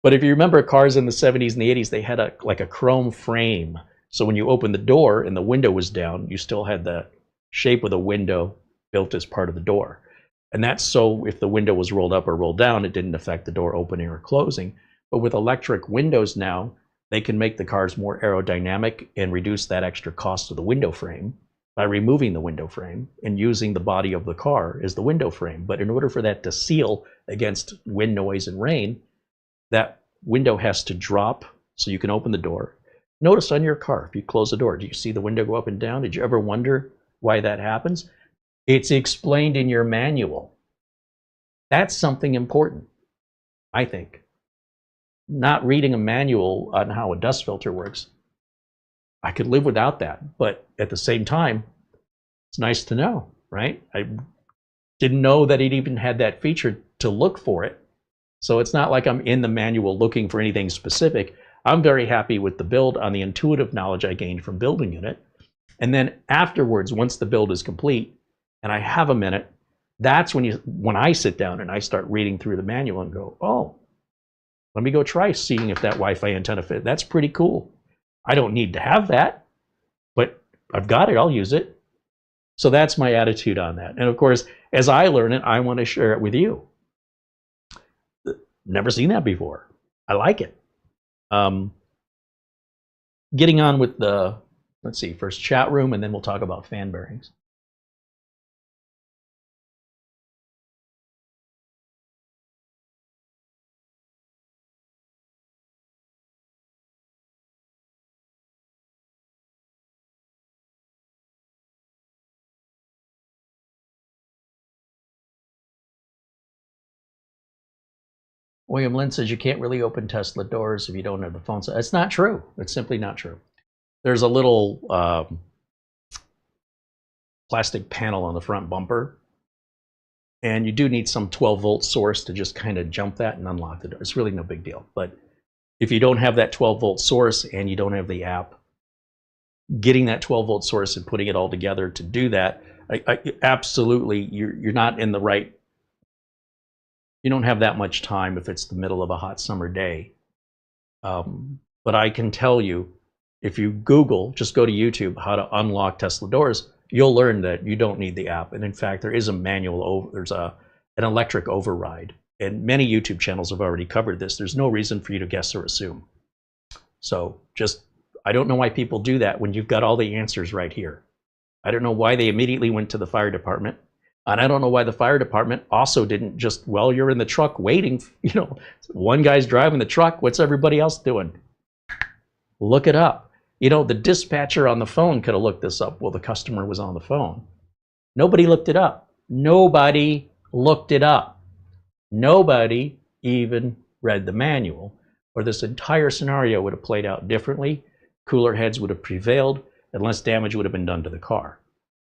But if you remember cars in the 70s and the 80s, they had like a chrome frame. So when you opened the door and the window was down, you still had the shape of the window built as part of the door. And that's so if the window was rolled up or rolled down, it didn't affect the door opening or closing. But with electric windows now, they can make the cars more aerodynamic and reduce that extra cost of the window frame by removing the window frame and using the body of the car as the window frame. But in order for that to seal against wind, noise, and rain, that window has to drop so you can open the door. Notice on your car, if you close the door, do you see the window go up and down? Did you ever wonder why that happens? It's explained in your manual. That's something important, I think. Not reading a manual on how a dust filter works, I could live without that. But at the same time, it's nice to know, right? I didn't know that it even had that feature to look for it. So it's not like I'm in the manual looking for anything specific. I'm very happy with the build on the intuitive knowledge I gained from building it. And then afterwards, once the build is complete and I have a minute, that's when I sit down and I start reading through the manual and go, oh, let me go try seeing if that Wi-Fi antenna fit. That's pretty cool. I don't need to have that, but I've got it, I'll use it. So that's my attitude on that. And of course, as I learn it, I want to share it with you. Never seen that before. I like it. Getting on with the, let's see, first chat room, and then we'll talk about fan bearings. William Lynn says you can't really open Tesla doors if you don't have the phone. So it's not true. It's simply not true. There's a little plastic panel on the front bumper, and you do need some 12-volt source to just kind of jump that and unlock the door. It's really no big deal. But if you don't have that 12-volt source and you don't have the app, getting that 12-volt source and putting it all together to do that, absolutely, you're not in the right. You don't have that much time if it's the middle of a hot summer day. But I can tell you, if you Google, just go to YouTube, how to unlock Tesla doors, you'll learn that you don't need the app. And in fact, there is a manual, there's an electric override. And many YouTube channels have already covered this. There's no reason for you to guess or assume. So I don't know why people do that when you've got all the answers right here. I don't know why they immediately went to the fire department. And I don't know why the fire department also didn't just, well, you're in the truck waiting, one guy's driving the truck, what's everybody else doing? Look it up. The dispatcher on the phone could have looked this up while the customer was on the phone. Nobody looked it up. Nobody looked it up. Nobody even read the manual, or this entire scenario would have played out differently. Cooler heads would have prevailed, and less damage would have been done to the car.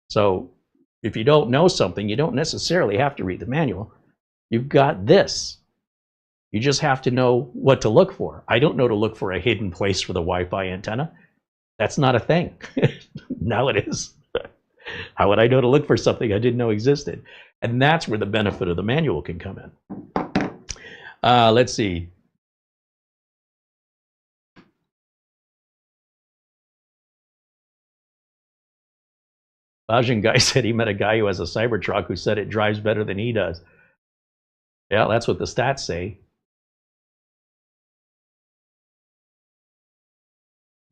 So if you don't know something, you don't necessarily have to read the manual. You've got this. You just have to know what to look for. I don't know to look for a hidden place for the Wi-Fi antenna. That's not a thing. Now it is. How would I know to look for something I didn't know existed? And that's where the benefit of the manual can come in. Let's see. Bajan guy said he met a guy who has a Cybertruck who said it drives better than he does. Yeah, that's what the stats say.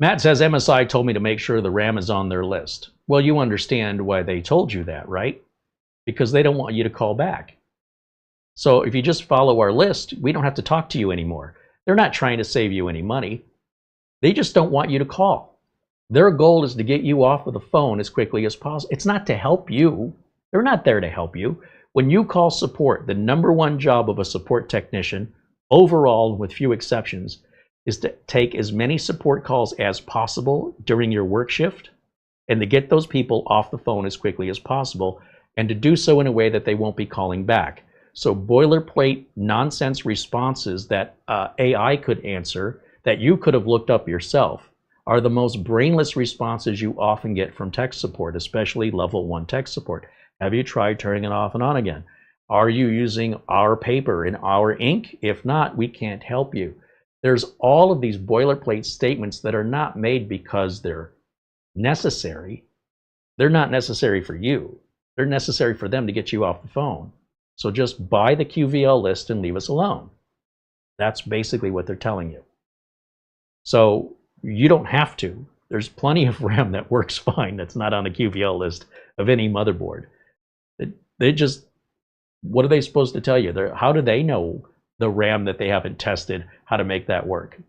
Matt says MSI told me to make sure the RAM is on their list. Well, you understand why they told you that, right? Because they don't want you to call back. So if you just follow our list, we don't have to talk to you anymore. They're not trying to save you any money. They just don't want you to call. Their goal is to get you off of the phone as quickly as possible. It's not to help you. They're not there to help you. When you call support, the #1 job of a support technician, overall, with few exceptions, is to take as many support calls as possible during your work shift and to get those people off the phone as quickly as possible, and to do so in a way that they won't be calling back. So boilerplate nonsense responses that AI could answer that you could have looked up yourself are the most brainless responses you often get from tech support, especially level 1 tech support. Have you tried turning it off and on again? Are you using our paper and our ink? If not, we can't help you. There's all of these boilerplate statements that are not made because they're necessary. They're not necessary for you. They're necessary for them to get you off the phone. So just buy the QVL list and leave us alone. That's basically what they're telling you. So you don't have to. There's plenty of RAM that works fine that's not on the QVL list of any motherboard. They just, what are they supposed to tell you? How do they know the RAM that they haven't tested, how to make that work?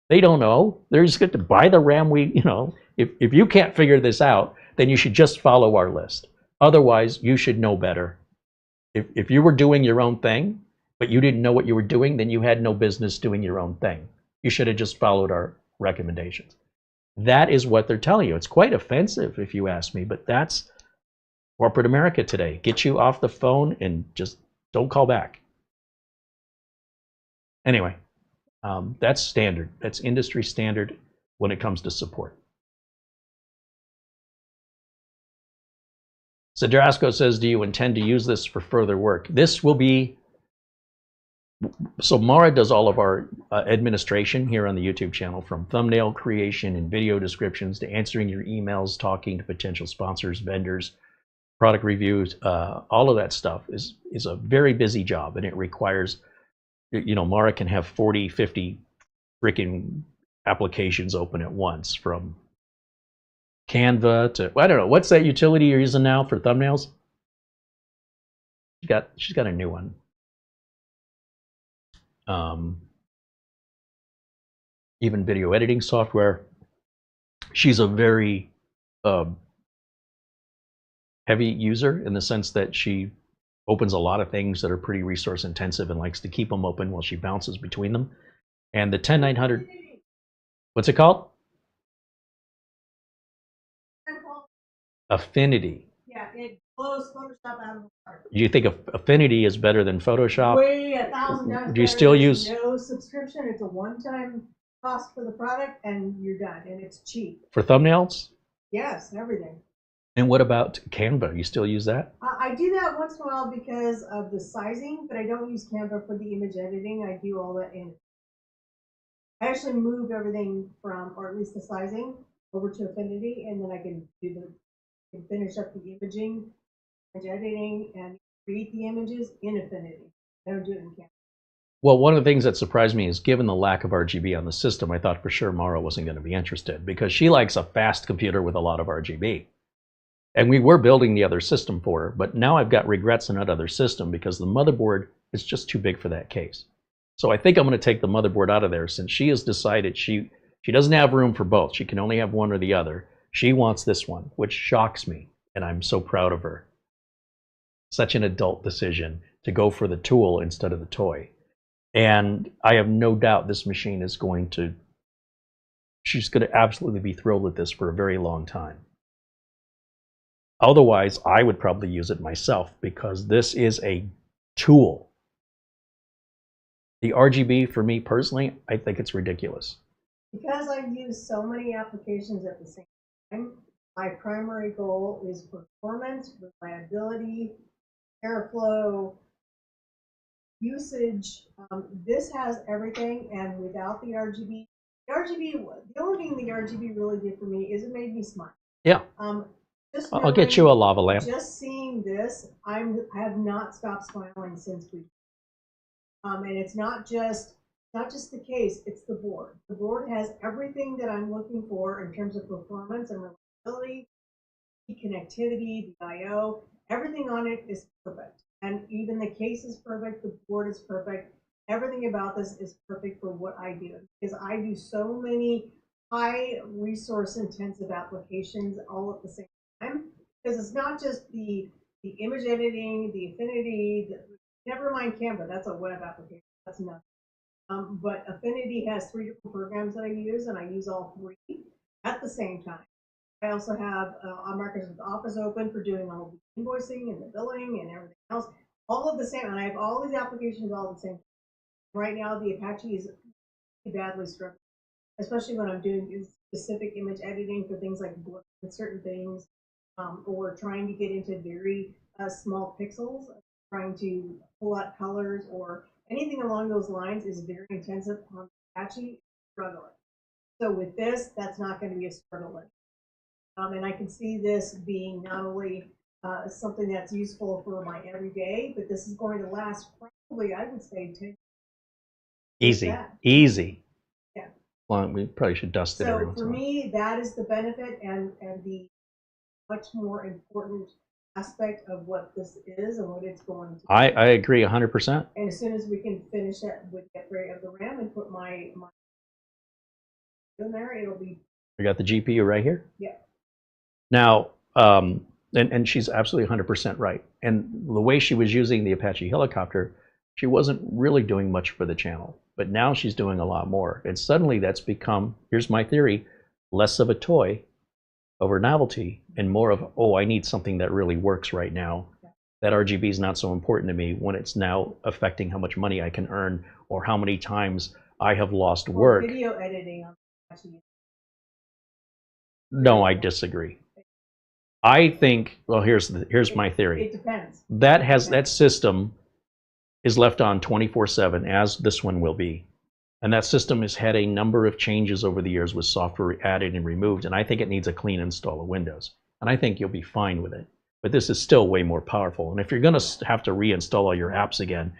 They don't know. They're just going to buy the RAM if you can't figure this out, then you should just follow our list. Otherwise, you should know better. If you were doing your own thing, but you didn't know what you were doing, then you had no business doing your own thing. You should have just followed our recommendations. That is what they're telling you. It's quite offensive if you ask me, but that's corporate America today. Get you off the phone and just don't call back. Anyway, that's standard. That's industry standard when it comes to support. So Drasko says, do you intend to use this for further work? This will be, so Mara does all of our administration here on the YouTube channel, from thumbnail creation and video descriptions to answering your emails, talking to potential sponsors, vendors, product reviews. All of that stuff is a very busy job, and it requires, Mara can have 40, 50 freaking applications open at once, from Canva to, I don't know, what's that utility you're using now for thumbnails? She's got a new one. Even video editing software. She's a very heavy user in the sense that she opens a lot of things that are pretty resource intensive and likes to keep them open while she bounces between them. And the 10900, what's it called? Affinity. Yeah, it blows Photoshop out of the park. Do you think Affinity is better than Photoshop? Way 1,000 times. Do you still use no subscription? It's a one-time cost for the product, and you're done, and it's cheap. For thumbnails? Yes, everything. And what about Canva? You still use that? I do that once in a while because of the sizing, but I don't use Canva for the image editing. I do all that in. I actually move everything from, or at least the sizing, over to Affinity, and then I can finish up the image editing, and create the images in Affinity. I don't do it in Canva. Well, one of the things that surprised me is, given the lack of RGB on the system, I thought for sure Mara wasn't going to be interested, because she likes a fast computer with a lot of RGB. And we were building the other system for her, but now I've got regrets in that other system because the motherboard is just too big for that case. So I think I'm going to take the motherboard out of there, since she has decided she doesn't have room for both. She can only have one or the other. She wants this one, which shocks me, and I'm so proud of her. Such an adult decision to go for the tool instead of the toy. And I have no doubt this machine is she's going to absolutely be thrilled with this for a very long time. Otherwise, I would probably use it myself, because this is a tool. The RGB, for me personally, I think it's ridiculous. Because I use so many applications at the same time, my primary goal is performance, reliability, airflow, usage. This has everything, and without the RGB, the only thing the RGB really did for me is it made me smile. Yeah. I'll get you a lava lamp. Just seeing this, I have not stopped smiling since we. And it's not just the case; it's the board. The board has everything that I'm looking for in terms of performance and reliability, connectivity, the I/O. Everything on it is perfect, and even the case is perfect. The board is perfect. Everything about this is perfect for what I do, because I do so many high resource intensive applications all at the same time. Because it's not just the image editing, the Affinity, never mind Canva, that's a web application, that's nothing. But Affinity has 3 different programs that I use, and I use all 3 at the same time. I also have Microsoft Office open for doing all the invoicing and the billing and everything else, all at the same, and I have all these applications all at the same time. Right now, the Apache is badly struggling, especially when I'm doing specific image editing for things like certain things, or trying to get into very small pixels. Trying to pull out colors or anything along those lines is very intensive on Apache, struggling. So with this, that's not going to be a struggle. And I can see this being not only something that's useful for my everyday, but this is going to last probably, I would say, 10 years. Easy, easy. Yeah. Well, we probably should dust it every So once for in a while. me, that is the benefit and the much more important aspect of what this is and what it's going to be. I agree 100%. And as soon as we can finish it with the upgrade of the RAM and put my in there, it'll be. We got the GPU right here. Yeah. Now, and she's absolutely 100% right. And the way she was using the Apache helicopter, she wasn't really doing much for the channel. But now she's doing a lot more. And suddenly that's become, here's my theory, less of a toy over novelty and more of, oh, I need something that really works right now. That RGB is not so important to me when it's now affecting how much money I can earn or how many times I have lost work. Video editing on Apache. No, I disagree. I think, well, here's my theory. It depends. That system is left on 24/7, as this one will be. And that system has had a number of changes over the years with software added and removed, and I think it needs a clean install of Windows. And I think you'll be fine with it. But this is still way more powerful. And if you're going to have to reinstall all your apps again,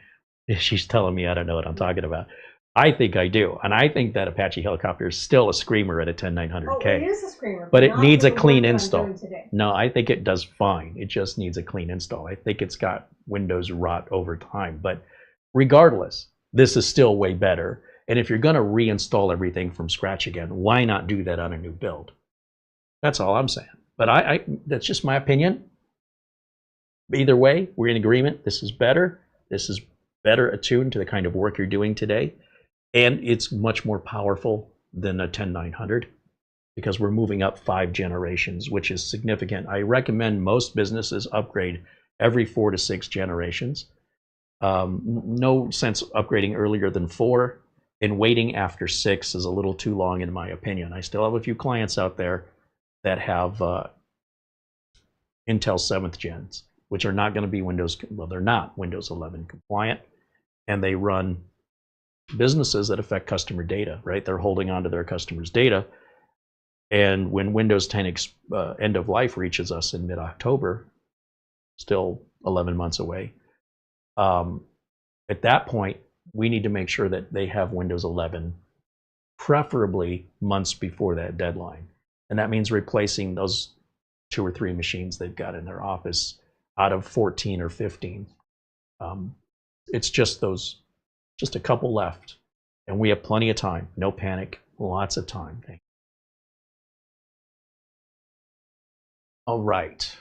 she's telling me I don't know what I'm talking about. I think I do. And I think that Apache helicopter is still a screamer at a 10900K. Oh, it is a screamer. But it needs a clean what I'm install. doing today. No, I think it does fine. It just needs a clean install. I think it's got Windows rot over time. But regardless, this is still way better. And if you're going to reinstall everything from scratch again, why not do that on a new build? That's all I'm saying. But that's just my opinion. Either way, we're in agreement. This is better. This is better attuned to the kind of work you're doing today. And it's much more powerful than a 10900 because we're moving up 5 generations, which is significant. I recommend most businesses upgrade every 4 to 6 generations. No sense upgrading earlier than 4, and waiting after 6 is a little too long in my opinion. I still have a few clients out there that have Intel 7th gens, which are not going to be Windows, well, they're not Windows 11 compliant, and they run businesses that affect customer data, right? They're holding on to their customers' data. And when Windows 10 end of life reaches us in mid-October, still 11 months away, at that point, we need to make sure that they have Windows 11, preferably months before that deadline. And that means replacing those 2 or 3 machines they've got in their office out of 14 or 15. It's just a couple left. And we have plenty of time. No panic. Lots of time. All right.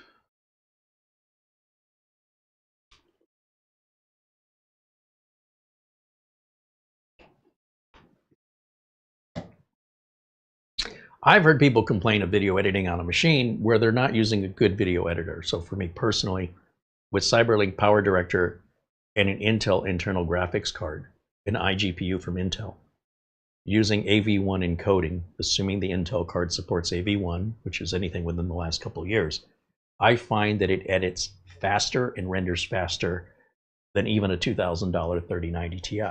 I've heard people complain of video editing on a machine where they're not using a good video editor. So for me personally, with Cyberlink Power Director and an Intel internal graphics card, an iGPU from Intel, using AV1 encoding, assuming the Intel card supports AV1, which is anything within the last couple of years, I find that it edits faster and renders faster than even a $2,000 3090 Ti.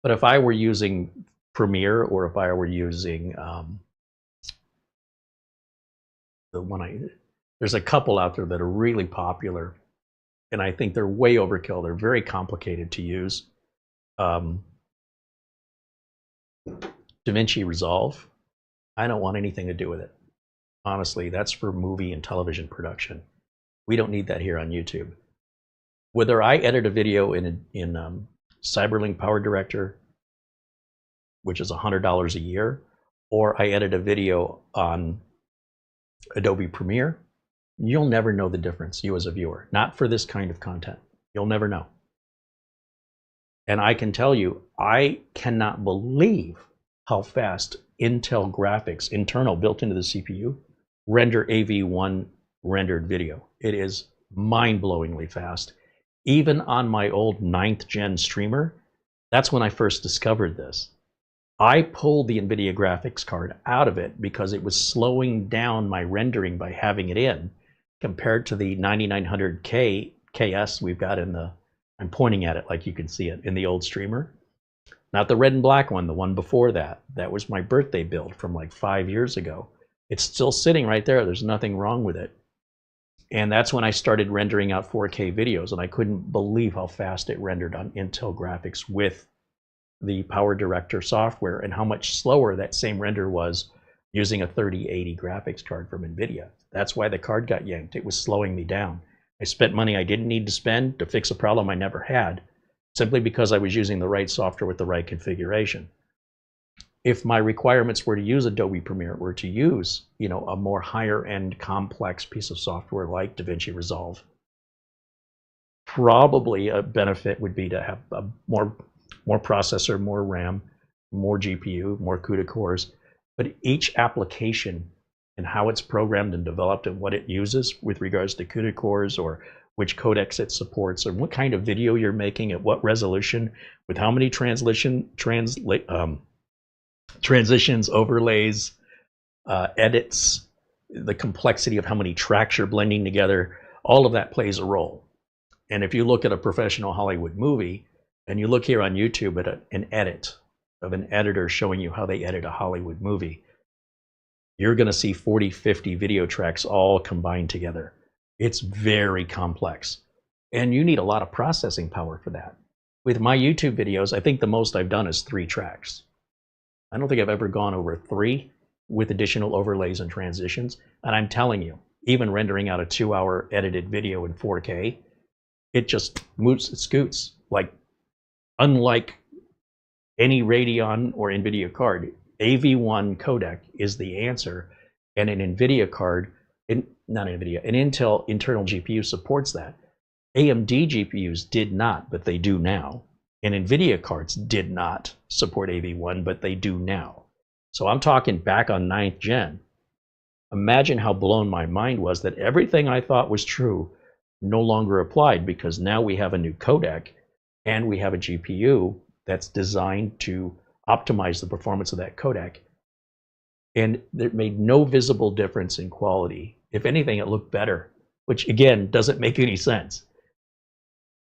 But if I were using Premiere, or if I were using there's a couple out there that are really popular, and I think they're way overkill. They're very complicated to use. DaVinci Resolve, I don't want anything to do with it. Honestly, that's for movie and television production. We don't need that here on YouTube. Whether I edit a video in Cyberlink Power Director, which is $100 a year, or I edit a video on Adobe Premiere, you'll never know the difference, you as a viewer. Not for this kind of content. You'll never know. And I can tell you, I cannot believe how fast Intel graphics, internal, built into the CPU, render AV1 rendered video. It is mind-blowingly fast. Even on my old 9th gen streamer, that's when I first discovered this. I pulled the NVIDIA graphics card out of it because it was slowing down my rendering by having it in, compared to the 9900K KS we've got in the, I'm pointing at it like you can see it, in the old streamer. Not the red and black one, the one before that. That was my birthday build from like 5 years ago. It's still sitting right there. There's nothing wrong with it. And that's when I started rendering out 4K videos, and I couldn't believe how fast it rendered on Intel graphics with the Power Director software, and how much slower that same render was using a 3080 graphics card from NVIDIA. That's why the card got yanked. It was slowing me down. I spent money I didn't need to spend to fix a problem I never had, simply because I was using the right software with the right configuration. If my requirements were to use Adobe Premiere, were to use, you know, a more higher end complex piece of software like DaVinci Resolve, probably a benefit would be to have a more processor, more RAM, more GPU, more CUDA cores. But each application and how it's programmed and developed and what it uses with regards to CUDA cores, or which codecs it supports, or what kind of video you're making at what resolution, with how many transitions, overlays, edits, the complexity of how many tracks you're blending together, all of that plays a role. And if you look at a professional Hollywood movie, and you look here on YouTube at an edit of an editor showing you how they edit a Hollywood movie, you're going to see 40, 50 video tracks all combined together. It's very complex. And you need a lot of processing power for that. With my YouTube videos, I think the most I've done is 3 tracks. I don't think I've ever gone over 3 with additional overlays and transitions. And I'm telling you, even rendering out a 2-hour edited video in 4K, it just moves, it scoots. Like, unlike any Radeon or NVIDIA card, AV1 codec is the answer. And an NVIDIA card, not NVIDIA, an Intel internal GPU supports that. AMD GPUs did not, but they do now. And NVIDIA cards did not support AV1, but they do now. So I'm talking back on 9th gen. Imagine how blown my mind was that everything I thought was true no longer applied, because now we have a new codec and we have a GPU that's designed to optimize the performance of that codec. And it made no visible difference in quality. If anything, it looked better, which again, doesn't make any sense.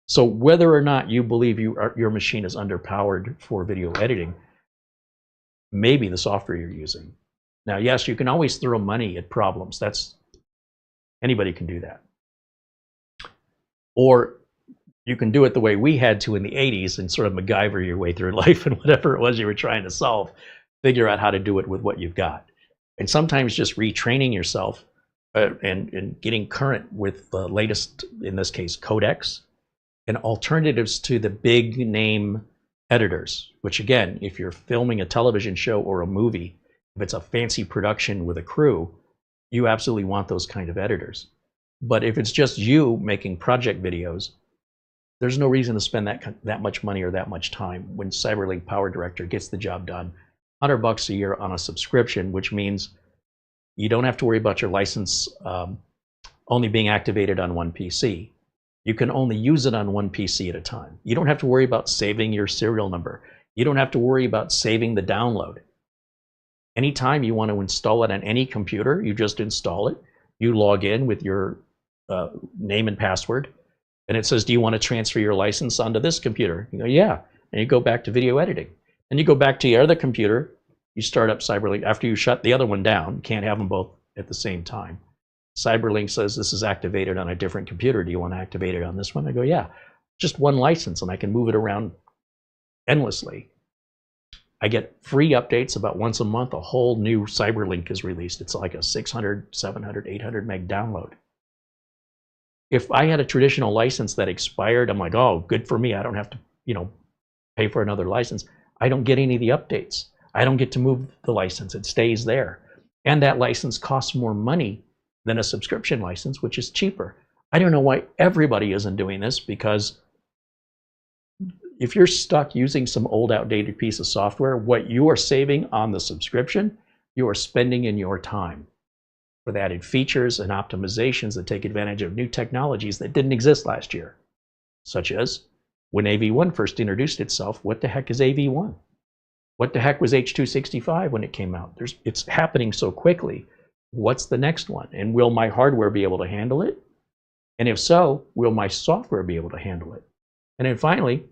So whether or not you believe your machine is underpowered for video editing, maybe the software you're using. Now, yes, you can always throw money at problems. Anybody can do that. Or you can do it the way we had to in the 80s and sort of MacGyver your way through life, and whatever it was you were trying to solve, figure out how to do it with what you've got. And sometimes just retraining yourself and getting current with the latest, in this case, codecs, and alternatives to the big name editors, which again, if you're filming a television show or a movie, if it's a fancy production with a crew, you absolutely want those kind of editors. But if it's just you making project videos, there's no reason to spend that much money or that much time when CyberLink Power Director gets the job done. $100 a year on a subscription, which means you don't have to worry about your license only being activated on one PC. You can only use it on one PC at a time. You don't have to worry about saving your serial number. You don't have to worry about saving the download. Anytime you want to install it on any computer, you just install it. You log in with your name and password, and it says, do you want to transfer your license onto this computer? You go, yeah. And you go back to video editing. And you go back to your other computer, you start up CyberLink. After you shut the other one down, you can't have them both at the same time. CyberLink says this is activated on a different computer. Do you want to activate it on this one? I go, yeah. Just one license, and I can move it around endlessly. I get free updates about once a month. A whole new CyberLink is released. It's like a 600, 700, 800 meg download. If I had a traditional license that expired, I'm like, oh, good for me. I don't have to, pay for another license. I don't get any of the updates. I don't get to move the license. It stays there. And that license costs more money than a subscription license, which is cheaper. I don't know why everybody isn't doing this, because if you're stuck using some old outdated piece of software, what you are saving on the subscription, you are spending in your time with added features and optimizations that take advantage of new technologies that didn't exist last year, such as when AV1 first introduced itself. What the heck is AV1? What the heck was H.265 when it came out? It's happening so quickly. What's the next one? And will my hardware be able to handle it? And if so, will my software be able to handle it? And then finally,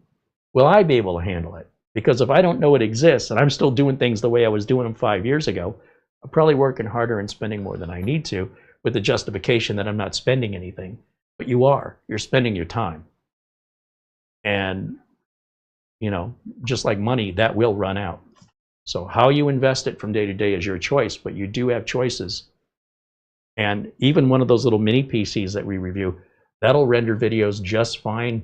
will I be able to handle it? Because if I don't know it exists and I'm still doing things the way I was doing them 5 years ago, I'm probably working harder and spending more than I need to with the justification that I'm not spending anything. But you are. You're spending your time. And, you know, just like money, that will run out. So how you invest it from day to day is your choice, but you do have choices. And even one of those little mini PCs that we review, that'll render videos just fine,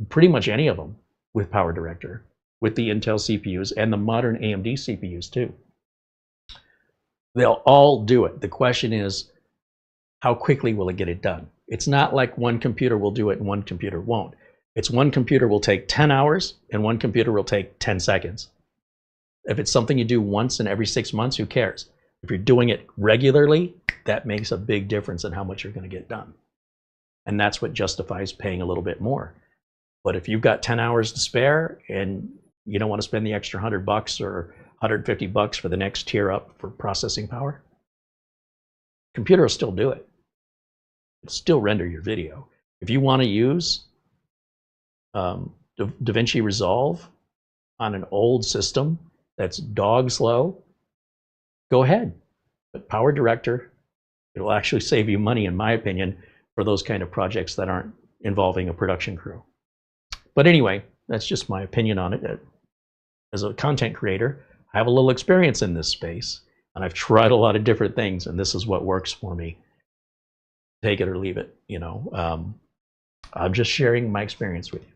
pretty much any of them with PowerDirector, with the Intel CPUs and the modern AMD CPUs too. They'll all do it. The question is, how quickly will it get it done? It's not like one computer will do it and one computer won't. It's one computer will take 10 hours and one computer will take 10 seconds. If it's something you do once in every 6 months, who cares? If you're doing it regularly, that makes a big difference in how much you're going to get done. And that's what justifies paying a little bit more. But if you've got 10 hours to spare and you don't want to spend the extra $100 or $150 for the next tier up for processing power, computer will still do it. It'll still render your video. If you want to use DaVinci Resolve on an old system that's dog slow, go ahead. But PowerDirector, it'll actually save you money, in my opinion, for those kind of projects that aren't involving a production crew. But anyway, that's just my opinion on it. As a content creator, I have a little experience in this space, and I've tried a lot of different things, and this is what works for me. Take it or leave it, you know. I'm just sharing my experience with you.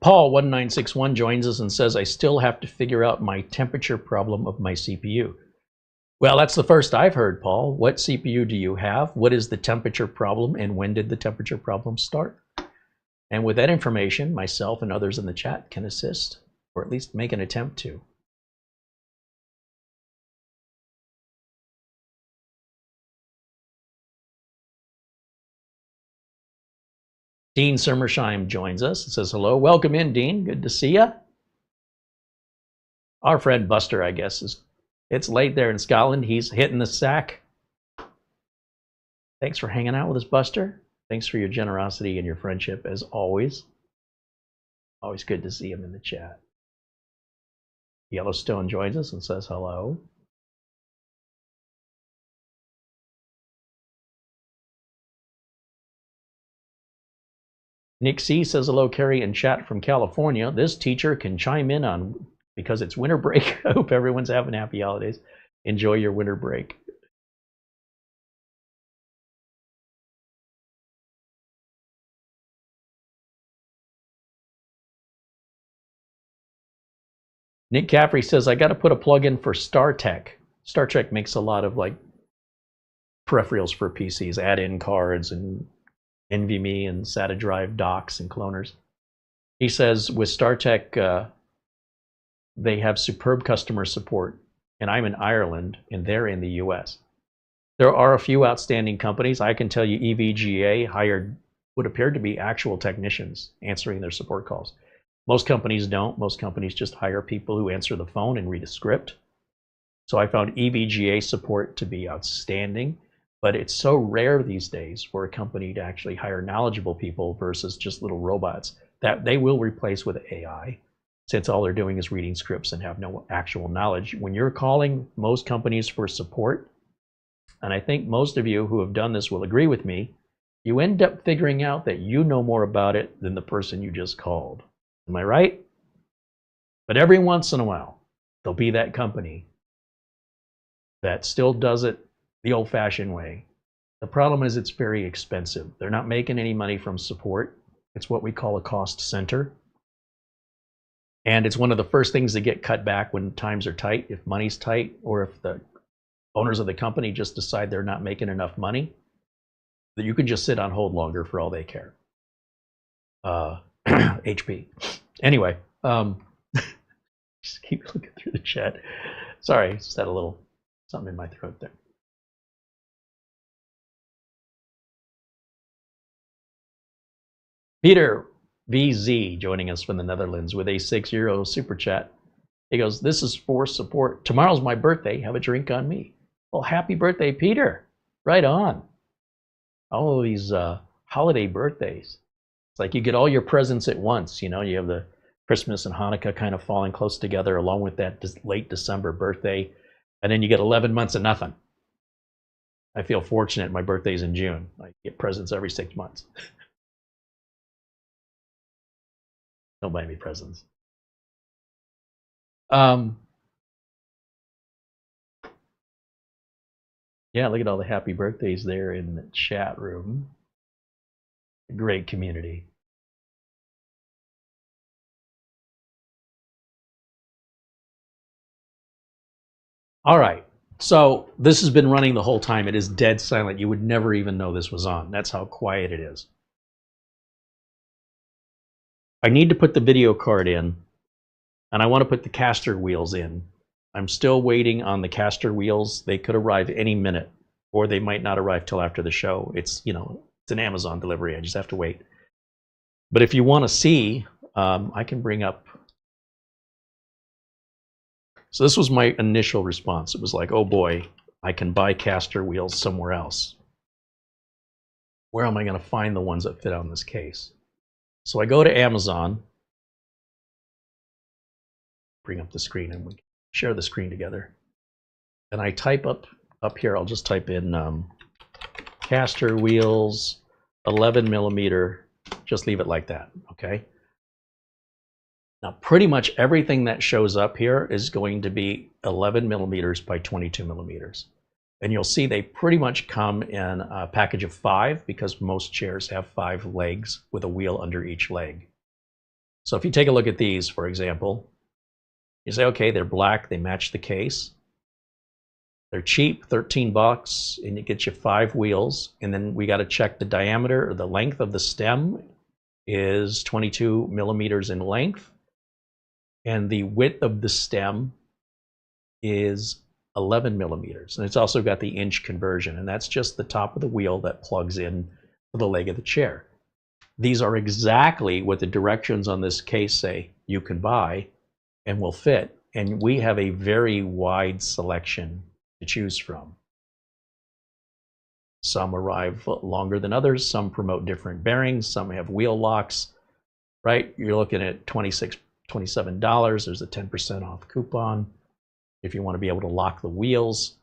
Paul1961 joins us and says, I still have to figure out my temperature problem of my CPU. Well, that's the first I've heard, Paul. What CPU do you have? What is the temperature problem? And when did the temperature problem start? And with that information, myself and others in the chat can assist, or at least make an attempt to. Dean Sermersheim joins us and says, hello. Welcome in, Dean. Good to see you. Our friend Buster, I guess, it's late there in Scotland. He's hitting the sack. Thanks for hanging out with us, Buster. Thanks for your generosity and your friendship, as always. Always good to see him in the chat. Yellowstone joins us and says hello. Nick C says hello, Carrie, in chat from California. This teacher can chime in on, because it's winter break. I hope everyone's having happy holidays. Enjoy your winter break. Nick Caffrey says, I got to put a plug in for StarTech. StarTech makes a lot of like peripherals for PCs, add-in cards and NVMe and SATA drive docks and cloners. He says with StarTech, they have superb customer support, and I'm in Ireland and they're in the US. There are a few outstanding companies. I can tell you EVGA hired what appeared to be actual technicians answering their support calls. Most companies don't. Most companies just hire people who answer the phone and read a script. So I found EVGA support to be outstanding. But it's so rare these days for a company to actually hire knowledgeable people versus just little robots that they will replace with AI, since all they're doing is reading scripts and have no actual knowledge. When you're calling most companies for support, and I think most of you who have done this will agree with me, you end up figuring out that you know more about it than the person you just called. Am I right? But every once in a while, there'll be that company that still does it the old-fashioned way. The problem is it's very expensive. They're not making any money from support. It's what we call a cost center. And it's one of the first things that get cut back when times are tight, if money's tight, or if the owners of the company just decide they're not making enough money, that you can just sit on hold longer for all they care. HP. Anyway, just keep looking through the chat. Sorry, just had a little something in my throat there. Peter VZ joining us from the Netherlands with a €6 super chat. He goes, this is for support. Tomorrow's my birthday. Have a drink on me. Well, happy birthday, Peter. Right on. All of these holiday birthdays. It's like you get all your presents at once. You know, you have the Christmas and Hanukkah kind of falling close together along with that late December birthday. And then you get 11 months of nothing. I feel fortunate. My birthday's in June. I get presents every 6 months. Don't buy me presents. Yeah, look at all the happy birthdays there in the chat room. Great community. All right, so this has been running the whole time. It is dead silent. You would never even know this was on. That's how quiet it is. I need to put the video card in, and I want to put the caster wheels in. I'm still waiting on the caster wheels. They could arrive any minute, or they might not arrive till after the show. It's, you know, it's an Amazon delivery. I just have to wait. But if you want to see, I can bring up. So this was my initial response. It was like, oh boy, I can buy caster wheels somewhere else. Where am I going to find the ones that fit on this case? So I go to Amazon. Bring up the screen and we can share the screen together. And I type up here, I'll just type in caster wheels, 11 millimeter, just leave it like that, okay? Now, pretty much everything that shows up here is going to be 11 millimeters by 22 millimeters. And you'll see they pretty much come in a package of 5 because most chairs have 5 legs with a wheel under each leg. So if you take a look at these, for example, you say, okay, they're black, they match the case. They're cheap, 13 bucks, and it gets you 5 wheels. And then we got to check the diameter or the length of the stem is 22 millimeters in length. And the width of the stem is 11 millimeters. And it's also got the inch conversion. And that's just the top of the wheel that plugs in to the leg of the chair. These are exactly what the directions on this case say you can buy and will fit. And we have a very wide selection to choose from. Some arrive longer than others. Some promote different bearings. Some have wheel locks, right? You're looking at $27. There's a 10% off coupon if you want to be able to lock the wheels.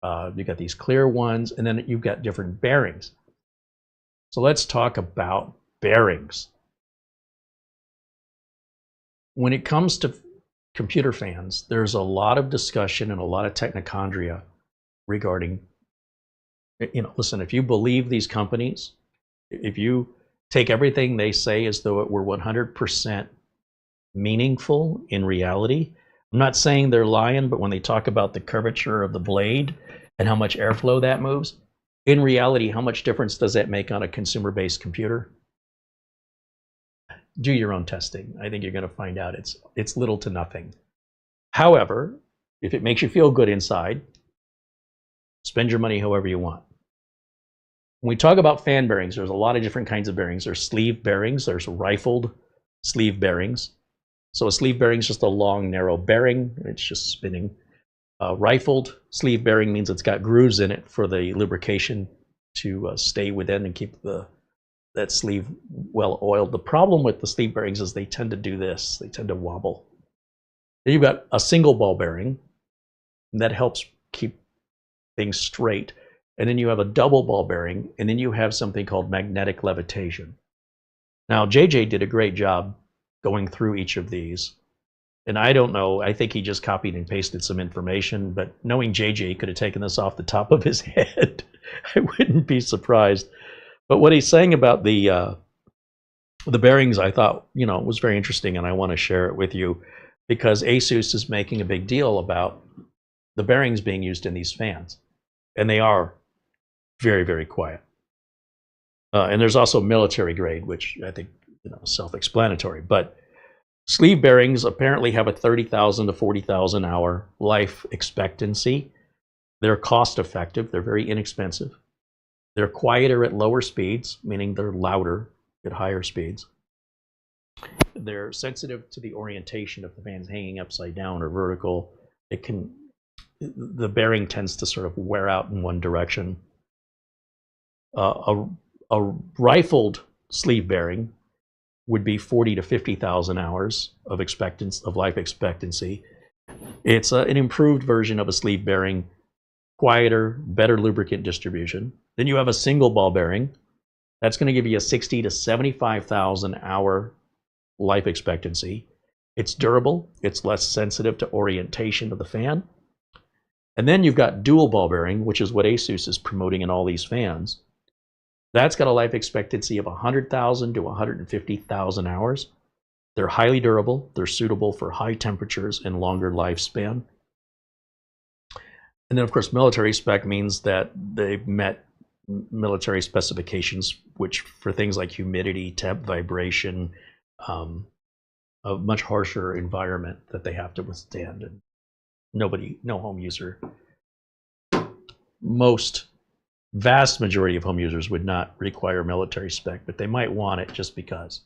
You've got these clear ones, and then you've got different bearings. So let's talk about bearings. When it comes to computer fans, there's a lot of discussion and a lot of technochondria regarding, you know, listen, if you believe these companies, if you take everything they say as though it were 100% meaningful in reality, I'm not saying they're lying, but when they talk about the curvature of the blade and how much airflow that moves, in reality, how much difference does that make on a consumer-based computer? Do your own testing. I think you're going to find out it's little to nothing. However, if it makes you feel good inside, spend your money however you want. When we talk about fan bearings, there's a lot of different kinds of bearings. There's sleeve bearings. There's rifled sleeve bearings. So a sleeve bearing is just a long, narrow bearing. It's just spinning. Rifled sleeve bearing means it's got grooves in it for the lubrication to stay within and keep that sleeve well oiled. The problem with the sleeve bearings is they tend to do this. They tend to wobble. Then you've got a single ball bearing, and that helps keep things straight. And then you have a double ball bearing, and then you have something called magnetic levitation. Now, JJ did a great job going through each of these. And I don't know, I think he just copied and pasted some information, but knowing JJ, he could have taken this off the top of his head. I wouldn't be surprised. But what he's saying about the bearings, I thought, you know, was very interesting, and I want to share it with you because ASUS is making a big deal about the bearings being used in these fans, and they are very, very quiet. And there's also military grade, which I think, you know, self-explanatory. But sleeve bearings apparently have a 30,000 to 40,000 hour life expectancy. They're cost-effective. They're very inexpensive. They're quieter at lower speeds, meaning they're louder at higher speeds. They're sensitive to the orientation if the fan's hanging upside down or vertical. The bearing tends to sort of wear out in one direction. A rifled sleeve bearing would be 40 to 50,000 hours of life expectancy. It's an improved version of a sleeve bearing, quieter, better lubricant distribution. Then you have a single ball bearing. That's going to give you a 60 to 75,000 hour life expectancy. It's durable. It's less sensitive to orientation of the fan. And then you've got dual ball bearing, which is what ASUS is promoting in all these fans. That's got a life expectancy of 100,000 to 150,000 hours. They're highly durable. They're suitable for high temperatures and longer lifespan. And then, of course, military spec means that they've met military specifications, which for things like humidity, temp, vibration, a much harsher environment that they have to withstand. And no home user, vast majority of home users would not require military spec, but they might want it just because.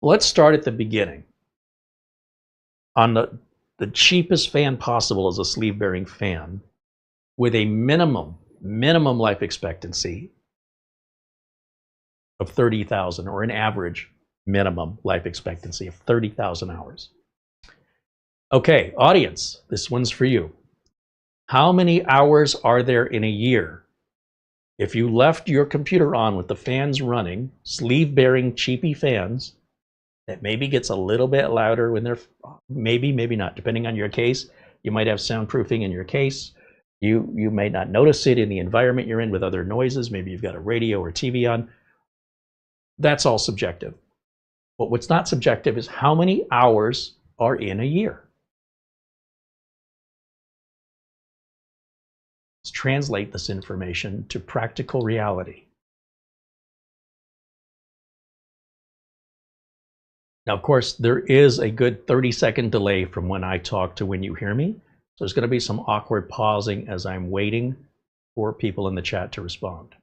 Let's start at the beginning. On the cheapest fan possible is a sleeve bearing fan with a minimum life expectancy of 30,000, or an average minimum life expectancy of 30,000 hours. Okay, audience, this one's for you. How many hours are there in a year? If you left your computer on with the fans running, sleeve bearing cheapy fans, that maybe gets a little bit louder when they're, maybe not, depending on your case. You might have soundproofing in your case. You may not notice it in the environment you're in with other noises. Maybe you've got a radio or TV on. That's all subjective. But what's not subjective is how many hours are in a year. Let's translate this information to practical reality. Now, of course, there is a good 30-second delay from when I talk to when you hear me. So there's going to be some awkward pausing as I'm waiting for people in the chat to respond.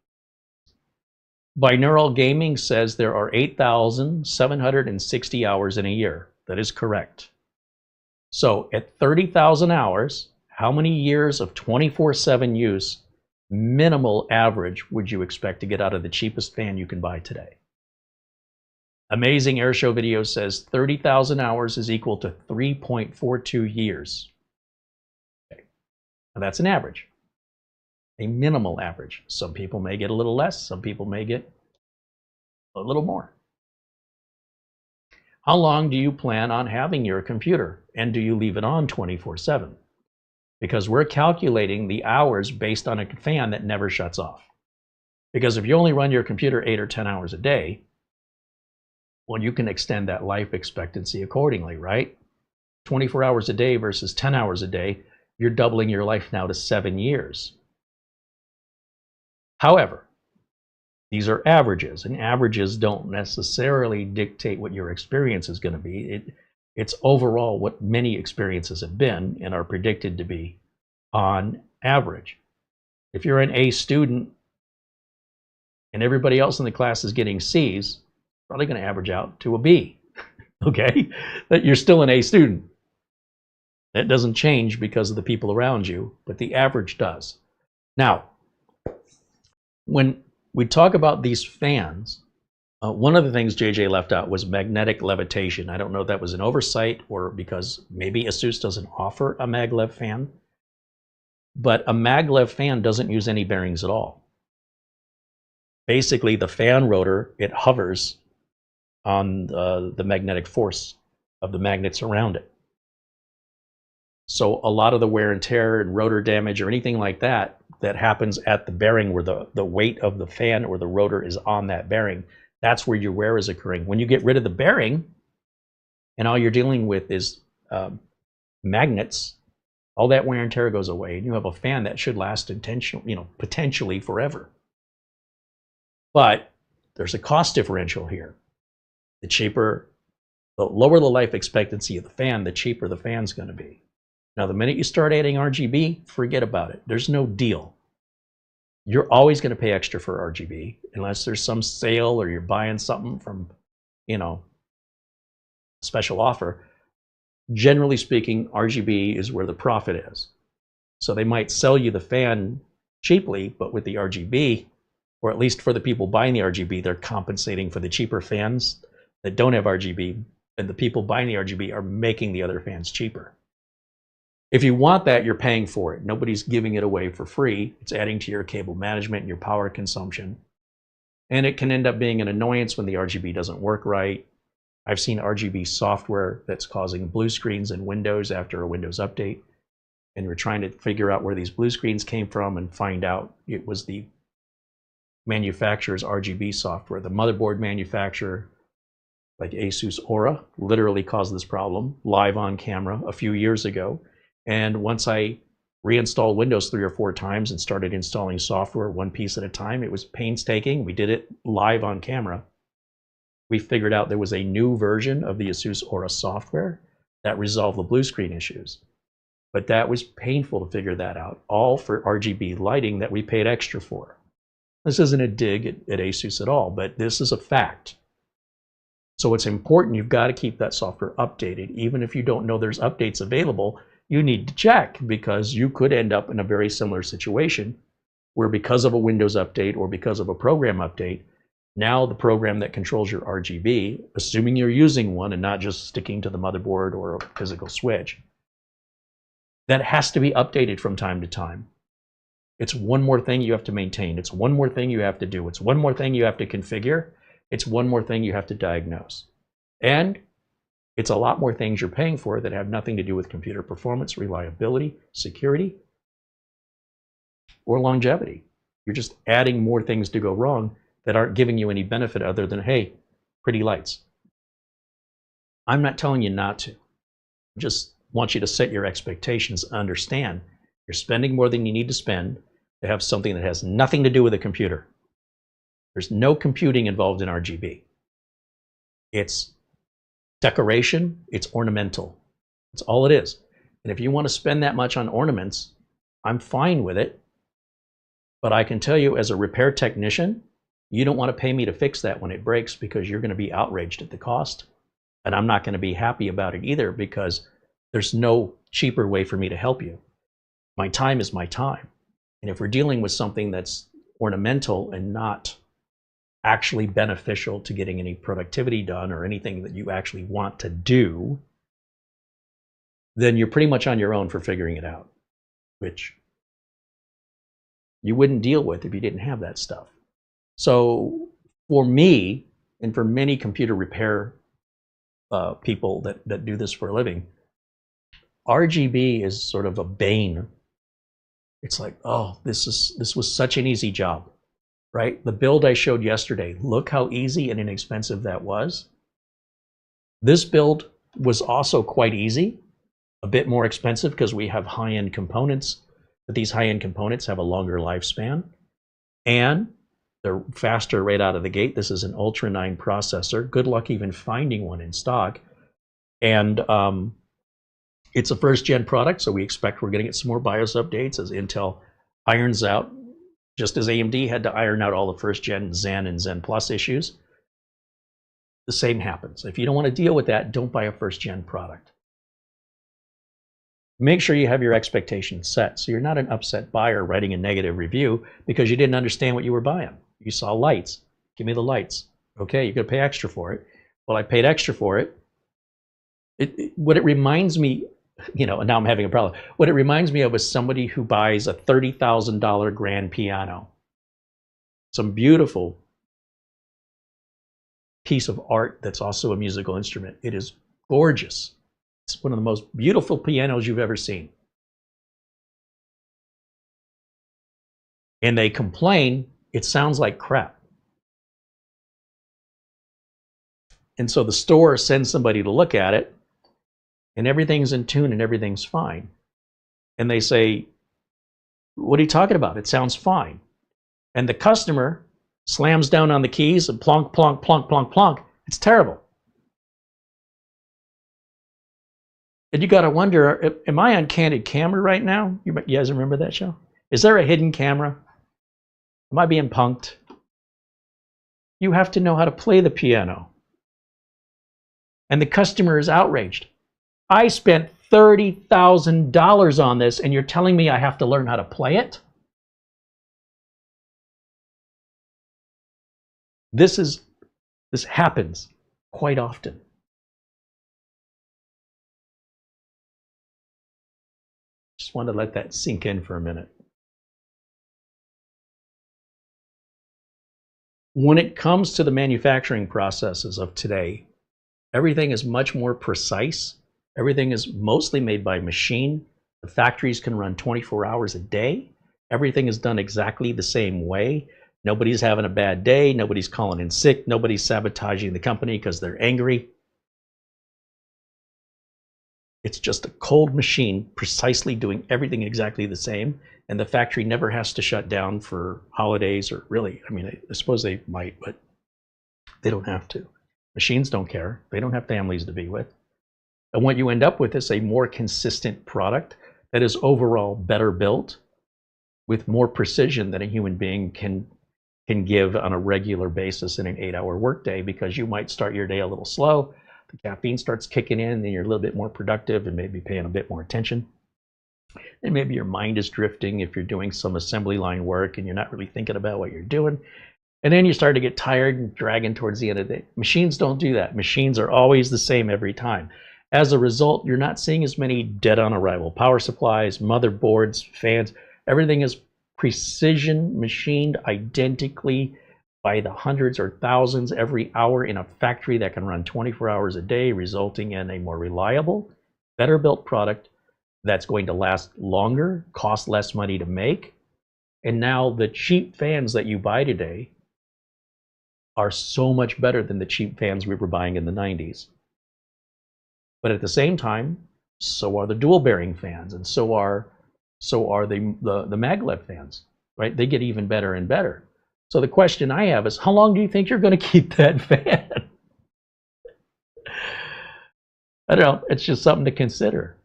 Binaural Gaming says there are 8,760 hours in a year. That is correct. So at 30,000 hours, how many years of 24/7 use, minimal average, would you expect to get out of the cheapest fan you can buy today? Amazing Airshow Video says 30,000 hours is equal to 3.42 years. Okay. Now that's an average, a minimal average. Some people may get a little less, some people may get a little more. How long do you plan on having your computer, and do you leave it on 24/7? Because we're calculating the hours based on a fan that never shuts off. Because if you only run your computer 8 or 10 hours a day, well, you can extend that life expectancy accordingly, right? 24 hours a day versus 10 hours a day, you're doubling your life now to 7 years. However, these are averages, and averages don't necessarily dictate what your experience is going to be. It's overall what many experiences have been and are predicted to be on average. If you're an A student and everybody else in the class is getting C's, probably going to average out to a B, okay? That you're still an A student. That doesn't change because of the people around you, but the average does. Now, when we talk about these fans, one of the things JJ left out was magnetic levitation. I don't know if that was an oversight or because maybe ASUS doesn't offer a maglev fan, but a maglev fan doesn't use any bearings at all. Basically, the fan rotor, it hovers on the magnetic force of the magnets around it. So a lot of the wear and tear and rotor damage or anything like that that happens at the bearing where the weight of the fan or the rotor is on that bearing, that's where your wear is occurring. When you get rid of the bearing and all you're dealing with is magnets, all that wear and tear goes away, and you have a fan that should last potentially forever. But there's a cost differential here. The lower the life expectancy of the fan, the cheaper the fan's going to be. Now, the minute you start adding RGB, forget about it. There's no deal. You're always going to pay extra for RGB unless there's some sale or you're buying something from you know, special offer. Generally speaking, RGB is where the profit is. So they might sell you the fan cheaply, but with the RGB, or at least for the people buying the RGB, they're compensating for the cheaper fans that don't have RGB, and the people buying the RGB are making the other fans cheaper. If you want that, you're paying for it. Nobody's giving it away for free. It's adding to your cable management and your power consumption. And it can end up being an annoyance when the RGB doesn't work right. I've seen RGB software that's causing blue screens in Windows after a Windows update. And we're trying to figure out where these blue screens came from and find out it was the manufacturer's RGB software. The motherboard manufacturer, like ASUS Aura, literally caused this problem live on camera a few years ago. And once I reinstalled Windows 3 or 4 times and started installing software one piece at a time, it was painstaking. We did it live on camera. We figured out there was a new version of the ASUS Aura software that resolved the blue screen issues. But that was painful to figure that out, all for RGB lighting that we paid extra for. This isn't a dig at ASUS at all, but this is a fact. So it's important, you've got to keep that software updated. Even if you don't know there's updates available, you need to check, because you could end up in a very similar situation where, because of a Windows update or because of a program update, now the program that controls your RGB, assuming you're using one and not just sticking to the motherboard or a physical switch, that has to be updated from time to time. It's one more thing you have to maintain. It's one more thing you have to do. It's one more thing you have to configure. It's one more thing you have to diagnose. And it's a lot more things you're paying for that have nothing to do with computer performance, reliability, security, or longevity. You're just adding more things to go wrong that aren't giving you any benefit other than, hey, pretty lights. I'm not telling you not to. I just want you to set your expectations, understand you're spending more than you need to spend to have something that has nothing to do with a computer. There's no computing involved in RGB. It's decoration, it's ornamental. That's all it is. And if you want to spend that much on ornaments, I'm fine with it. But I can tell you, as a repair technician, you don't want to pay me to fix that when it breaks, because you're going to be outraged at the cost. And I'm not going to be happy about it either, because there's no cheaper way for me to help you. My time is my time. And if we're dealing with something that's ornamental and not actually beneficial to getting any productivity done or anything that you actually want to do, then you're pretty much on your own for figuring it out, which you wouldn't deal with if you didn't have that stuff. So for me, and for many computer repair people that do this for a living, RGB is sort of a bane. It's like, oh, this was such an easy job, right? The build I showed yesterday, look how easy and inexpensive that was. This build was also quite easy, a bit more expensive because we have high-end components, but these high-end components have a longer lifespan, and they're faster right out of the gate. This is an Ultra 9 processor. Good luck even finding one in stock. And it's a first-gen product, so we expect we're going to get some more BIOS updates as Intel irons out, just as AMD had to iron out all the first-gen Zen and Zen Plus issues. The same happens. If you don't want to deal with that, don't buy a first-gen product. Make sure you have your expectations set, so you're not an upset buyer writing a negative review because you didn't understand what you were buying. You saw lights. Give me the lights. Okay, you're going to pay extra for it. Well, I paid extra for it. What it reminds me, now I'm having a problem. What it reminds me of is somebody who buys a $30,000 grand piano. Some beautiful piece of art that's also a musical instrument. It is gorgeous. It's one of the most beautiful pianos you've ever seen. And they complain, it sounds like crap. And so the store sends somebody to look at it, and everything's in tune and everything's fine. And they say, what are you talking about? It sounds fine. And the customer slams down on the keys and plonk, plonk, plonk, plonk, plonk. It's terrible. And you got to wonder, am I on Candid Camera right now? You guys remember that show? Is there a hidden camera? Am I being punked? You have to know how to play the piano. And the customer is outraged. I spent $30,000 on this and you're telling me I have to learn how to play it? This happens quite often. Just wanted to let that sink in for a minute. When it comes to the manufacturing processes of today, everything is much more precise. Everything is mostly made by machine. The factories can run 24 hours a day. Everything is done exactly the same way. Nobody's having a bad day. Nobody's calling in sick. Nobody's sabotaging the company because they're angry. It's just a cold machine precisely doing everything exactly the same. And the factory never has to shut down for holidays or really, I mean, I suppose they might, but they don't have to. Machines don't care. They don't have families to be with. And what you end up with is a more consistent product that is overall better built with more precision than a human being can give on a regular basis in an 8-hour workday, because you might start your day a little slow. The caffeine starts kicking in, and you're a little bit more productive and maybe paying a bit more attention. And maybe your mind is drifting if you're doing some assembly line work and you're not really thinking about what you're doing. And then you start to get tired and dragging towards the end of the day. Machines don't do that. Machines are always the same every time. As a result, you're not seeing as many dead on arrival power supplies, motherboards, fans. Everything is precision machined identically by the hundreds or thousands every hour in a factory that can run 24 hours a day, resulting in a more reliable, better built product that's going to last longer, cost less money to make. And now the cheap fans that you buy today are so much better than the cheap fans we were buying in the 90s. But at the same time, so are the dual bearing fans, and so are the maglev fans, right? They get even better and better. So the question I have is, how long do you think you're going to keep that fan? I don't know. It's just something to consider.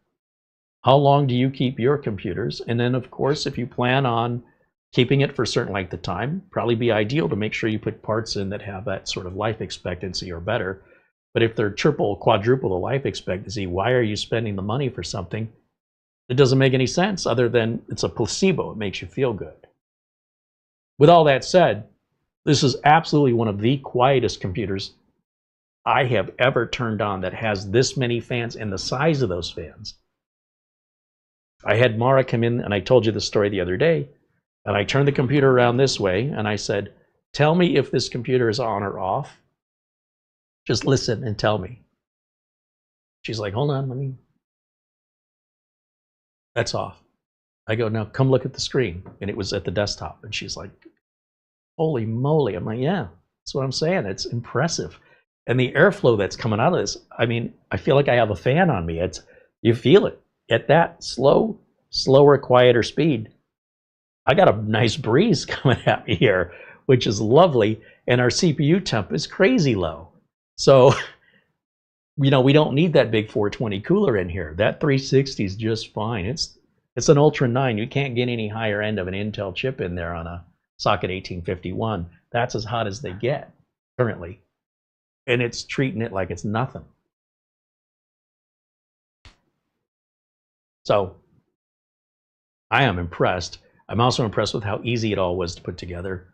How long do you keep your computers? And then, of course, if you plan on keeping it for a certain length of time, probably be ideal to make sure you put parts in that have that sort of life expectancy or better. But if they're triple, quadruple the life expectancy, why are you spending the money for something that doesn't make any sense other than it's a placebo? It makes you feel good. With all that said, this is absolutely one of the quietest computers I have ever turned on that has this many fans and the size of those fans. I had Mara come in, and I told you the story the other day, and I turned the computer around this way, and I said, tell me if this computer is on or off. Just listen and tell me. She's like, hold on, that's off. I go, now come look at the screen. And it was at the desktop. And she's like, holy moly. I'm like, yeah, that's what I'm saying. It's impressive. And the airflow that's coming out of this, I mean, I feel like I have a fan on me. You feel it. At that slower, quieter speed, I got a nice breeze coming at me here, which is lovely. And our CPU temp is crazy low. So, we don't need that big 420 cooler in here. That 360 is just fine. It's an Ultra 9. You can't get any higher end of an Intel chip in there on a socket 1851. That's as hot as they get currently. And it's treating it like it's nothing. So, I am impressed. I'm also impressed with how easy it all was to put together.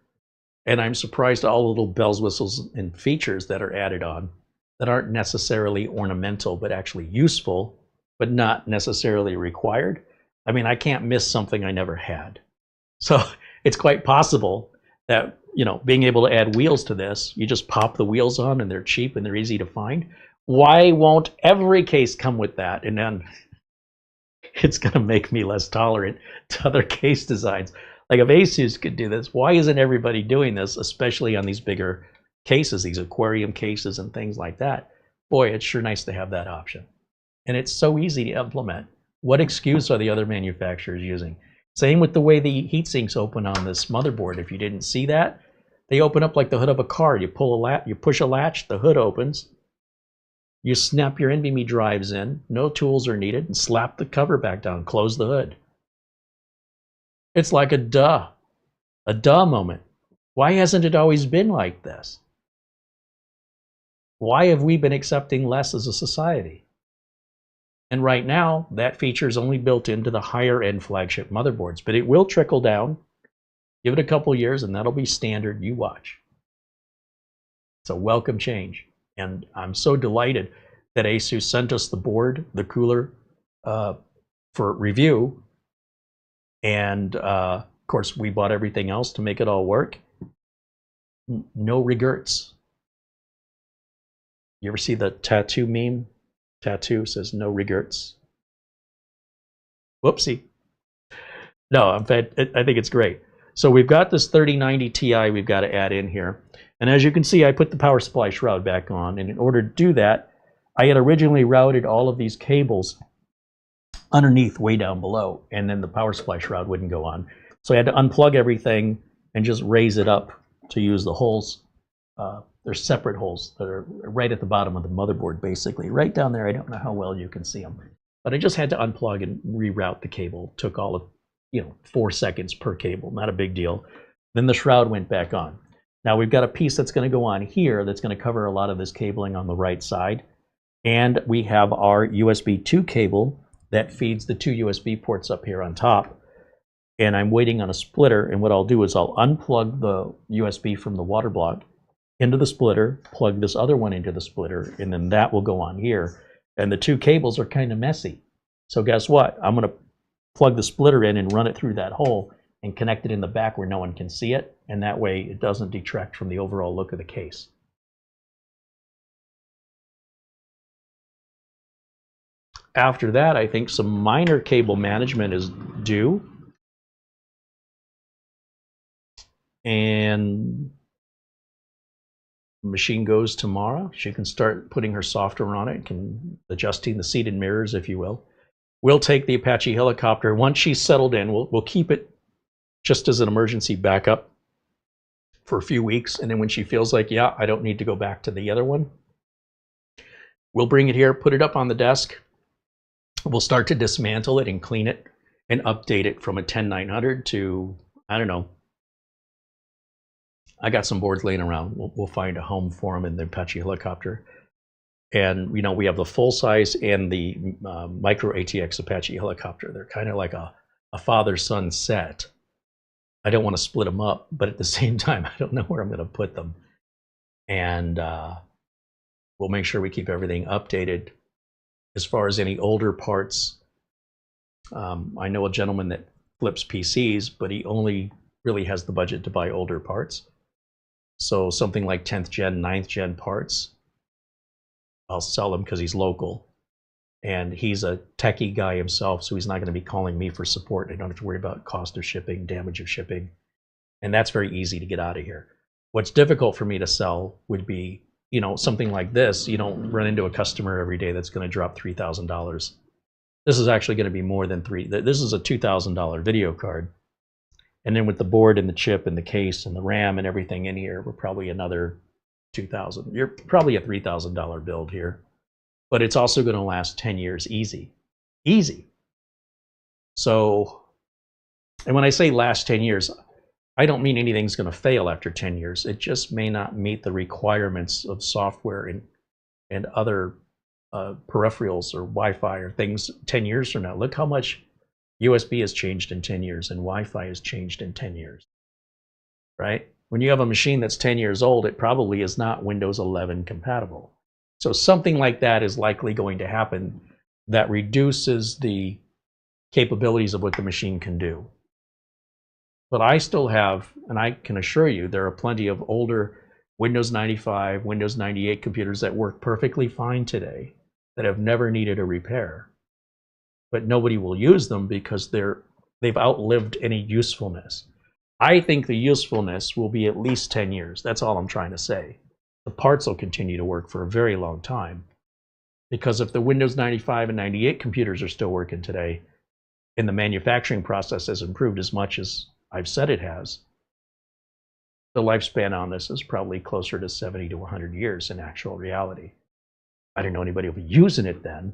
And I'm surprised at all the little bells, whistles, and features that are added on that aren't necessarily ornamental, but actually useful, but not necessarily required. I mean, I can't miss something I never had. So it's quite possible that, being able to add wheels to this, you just pop the wheels on and they're cheap and they're easy to find. Why won't every case come with that? And then it's going to make me less tolerant to other case designs. Like if ASUS could do this, why isn't everybody doing this, especially on these bigger cases, these aquarium cases and things like that? Boy, it's sure nice to have that option. And it's so easy to implement. What excuse are the other manufacturers using? Same with the way the heat sinks open on this motherboard. If you didn't see that, they open up like the hood of a car. You push a latch, the hood opens. You snap your NVMe drives in, no tools are needed, and slap the cover back down, close the hood. It's like a duh moment. Why hasn't it always been like this? Why have we been accepting less as a society? And right now, that feature is only built into the higher end flagship motherboards, but it will trickle down. Give it a couple years and that'll be standard. You watch. It's a welcome change. And I'm so delighted that ASUS sent us the board, the cooler, for review. And of course, we bought everything else to make it all work. No regrets. You ever see the tattoo meme? Tattoo says no regrets. Whoopsie. No, in fact, I think it's great. So we've got this 3090 Ti we've got to add in here. And as you can see, I put the power supply shroud back on. And in order to do that, I had originally routed all of these cables underneath way down below, and then the power supply shroud wouldn't go on. So I had to unplug everything and just raise it up to use the holes. There's separate holes that are right at the bottom of the motherboard, basically. Right down there, I don't know how well you can see them. But I just had to unplug and reroute the cable. Took all of, 4 seconds per cable, not a big deal. Then the shroud went back on. Now we've got a piece that's going to go on here that's going to cover a lot of this cabling on the right side. And we have our USB 2 cable that feeds the 2 USB ports up here on top. And I'm waiting on a splitter, and what I'll do is I'll unplug the USB from the water block into the splitter, plug this other one into the splitter, and then that will go on here. And the 2 cables are kind of messy. So guess what? I'm going to plug the splitter in and run it through that hole and connect it in the back where no one can see it. And that way it doesn't detract from the overall look of the case. After that, I think some minor cable management is due. And the machine goes tomorrow. She can start putting her software on it, adjusting the seated mirrors, if you will. We'll take the Apache helicopter. Once she's settled in, we'll keep it just as an emergency backup for a few weeks. And then when she feels like, yeah, I don't need to go back to the other one, we'll bring it here, put it up on the desk. We'll start to dismantle it and clean it and update it from a 10900 to, I don't know. I got some boards laying around. We'll find a home for them in the Apache helicopter. And, we have the full size and the micro ATX Apache helicopter. They're kind of like a father-son set. I don't want to split them up, but at the same time, I don't know where I'm going to put them. And we'll make sure we keep everything updated. As far as any older parts, I know a gentleman that flips PCs, but he only really has the budget to buy older parts. So something like 10th gen, 9th gen parts, I'll sell him because he's local. And he's a techie guy himself, so he's not going to be calling me for support. I don't have to worry about cost of shipping, damage of shipping. And that's very easy to get out of here. What's difficult for me to sell would be, something like this. You don't run into a customer every day that's going to drop $3,000. This is actually going to be more than this is a $2,000 video card. And then with the board and the chip and the case and the RAM and everything in here, we're probably another $2,000. You're probably a $3,000 build here. But it's also going to last 10 years easy. Easy. So, and when I say last 10 years, I don't mean anything's going to fail after 10 years. It just may not meet the requirements of software and other peripherals or Wi-Fi or things 10 years from now. Look how much USB has changed in 10 years and Wi-Fi has changed in 10 years, right? When you have a machine that's 10 years old, it probably is not Windows 11 compatible. So something like that is likely going to happen that reduces the capabilities of what the machine can do. But I still have, and I can assure you, there are plenty of older Windows 95, Windows 98 computers that work perfectly fine today that have never needed a repair. But nobody will use them because they've outlived any usefulness. I think the usefulness will be at least 10 years. That's all I'm trying to say. The parts will continue to work for a very long time. Because if the Windows 95 and 98 computers are still working today, and the manufacturing process has improved as much as I've said it has, the lifespan on this is probably closer to 70 to 100 years in actual reality. I don't know anybody will be using it then,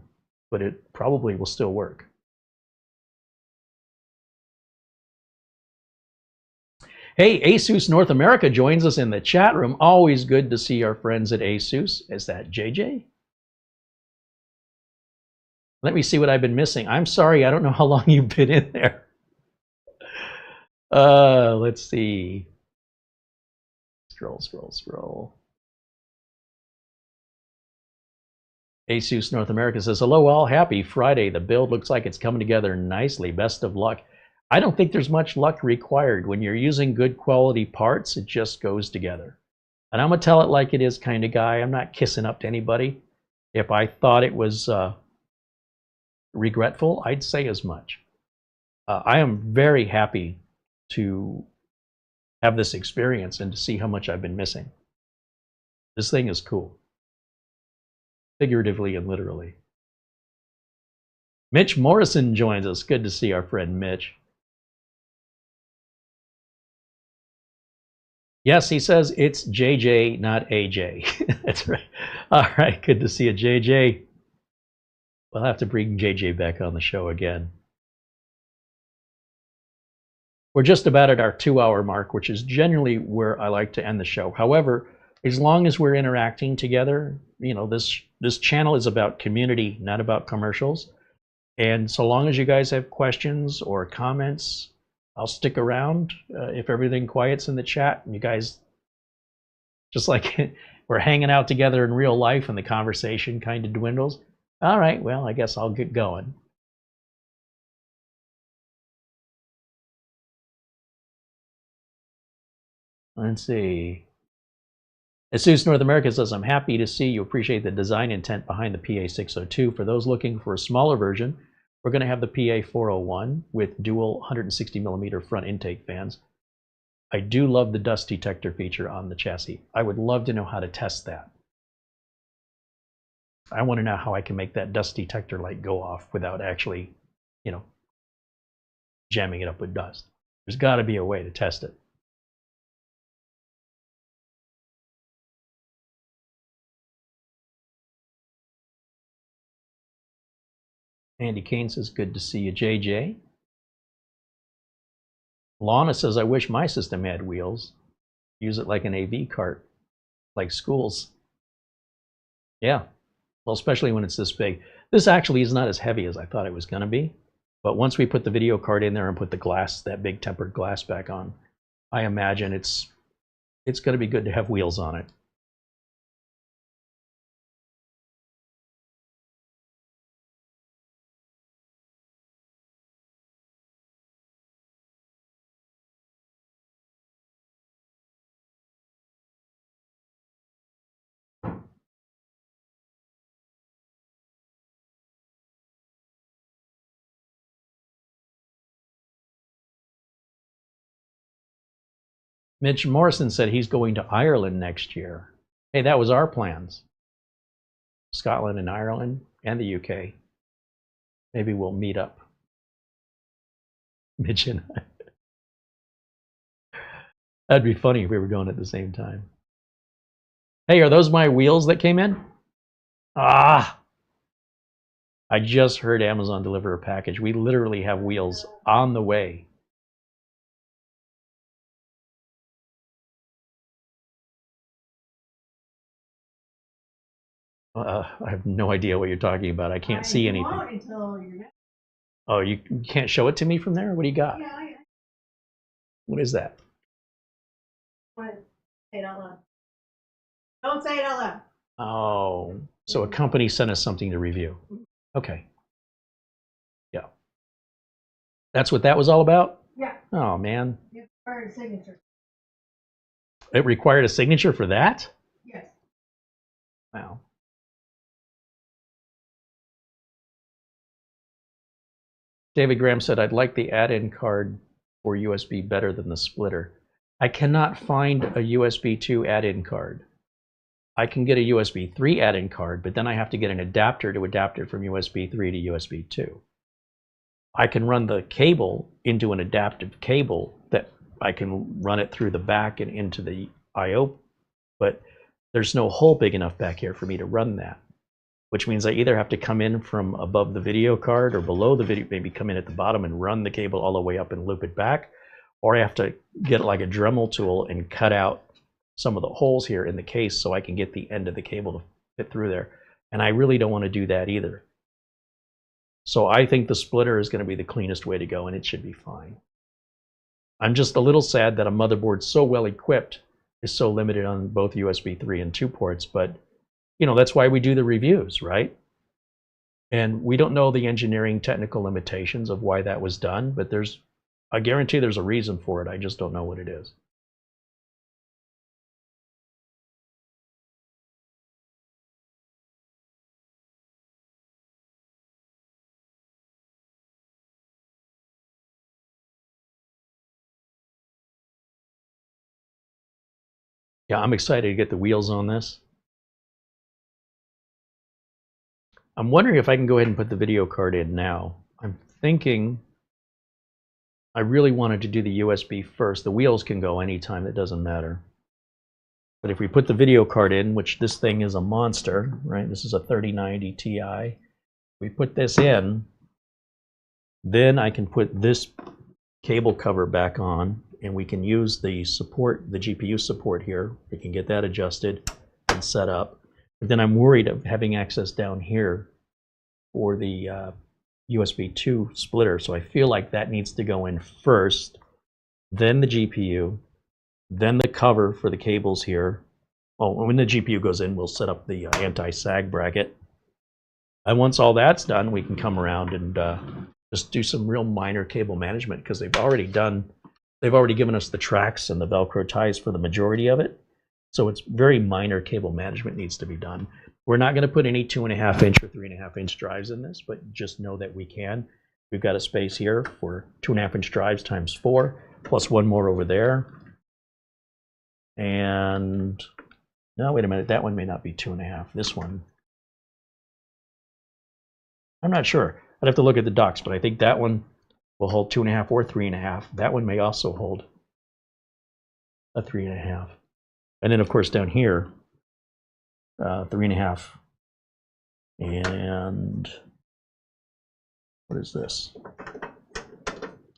but it probably will still work. Hey, ASUS North America joins us in the chat room. Always good to see our friends at ASUS. Is that JJ? Let me see what I've been missing. I'm sorry, I don't know how long you've been in there. Let's see. Scroll. ASUS North America says, hello all, happy Friday. The build looks like it's coming together nicely. Best of luck. I don't think there's much luck required. When you're using good quality parts, it just goes together. And I'm a tell it like it is kind of guy. I'm not kissing up to anybody. If I thought it was regretful, I'd say as much. I am very happy to have this experience and to see how much I've been missing. This thing is cool. Figuratively and literally. Mitch Morrison joins us. Good to see our friend Mitch. Yes, he says it's JJ, not AJ. That's right. All right, good to see you, JJ. We'll have to bring JJ back on the show again. We're just about at our 2-hour mark, which is generally where I like to end the show. However, as long as we're interacting together, you know, this channel is about community, not about commercials. And so long as you guys have questions or comments, I'll stick around. If everything quiets in the chat and you guys, just like we're hanging out together in real life and the conversation kind of dwindles, all right, well, I guess I'll get going. Let's see. ASUS North America says, I'm happy to see you appreciate the design intent behind the PA602. For those looking for a smaller version, we're going to have the PA401 with dual 160mm front intake fans. I do love the dust detector feature on the chassis. I would love to know how to test that. I want to know how I can make that dust detector light go off without actually, you know, jamming it up with dust. There's got to be a way to test it. Andy Kane says, good to see you, JJ. Lana says, I wish my system had wheels. Use it like an AV cart, like schools. Yeah, well, especially when it's this big. This actually is not as heavy as I thought it was going to be. But once we put the video card in there and put the glass, that big tempered glass back on, I imagine it's going to be good to have wheels on it. Mitch Morrison said he's going to Ireland next year. Hey, that was our plans. Scotland and Ireland and the UK. Maybe we'll meet up. Mitch and I. That'd be funny if we were going at the same time. Hey, are those my wheels that came in? Ah! I just heard Amazon deliver a package. We literally have wheels on the way. I have no idea what you're talking about. I can't see anything. Oh, you can't show it to me from there? What do you got? Yeah. What is that? Say it out loud. Don't say it out loud. Oh, so a company sent us something to review. Okay. Yeah. That's what that was all about? Yeah. Oh, man. It required a signature. It required a signature for that? Yes. Wow. David Graham said, I'd like the add-in card for USB better than the splitter. I cannot find a USB 2 add-in card. I can get a USB 3 add-in card, but then I have to get an adapter to adapt it from USB 3 to USB 2. I can run the cable into an adaptive cable that I can run it through the back and into the I/O, but there's no hole big enough back here for me to run that, which means I either have to come in from above the video card or below the video, maybe come in at the bottom and run the cable all the way up and loop it back, or I have to get like a Dremel tool and cut out some of the holes here in the case so I can get the end of the cable to fit through there. And I really don't want to do that either. So I think the splitter is going to be the cleanest way to go, and it should be fine. I'm just a little sad that a motherboard so well equipped is so limited on both USB 3 and 2 ports, but you know, that's why we do the reviews, right? And we don't know the engineering technical limitations of why that was done, but I guarantee there's a reason for it. I just don't know what it is. Yeah, I'm excited to get the wheels on this. I'm wondering if I can go ahead and put the video card in now. I'm thinking I really wanted to do the USB first. The wheels can go anytime, it doesn't matter. But if we put the video card in, which this thing is a monster, right? This is a 3090 Ti. We put this in, then I can put this cable cover back on, and we can use the support, the GPU support here. We can get that adjusted and set up. But then I'm worried of having access down here for the USB 2 splitter. So I feel like that needs to go in first, then the GPU, then the cover for the cables here. Oh, when the GPU goes in, we'll set up the anti-sag bracket. And once all that's done, we can come around and just do some real minor cable management, because they've already given us the tracks and the Velcro ties for the majority of it. So it's very minor cable management needs to be done. We're not going to put any 2.5 inch or 3.5 inch drives in this, but just know that we can. We've got a space here for 2.5 inch drives times 4, plus one more over there. And no, wait a minute, that one may not be 2.5. This one, I'm not sure. I'd have to look at the docs, but I think that one will hold 2.5 or 3.5. That one may also hold a 3.5. And then, of course, down here, 3.5. And what is this?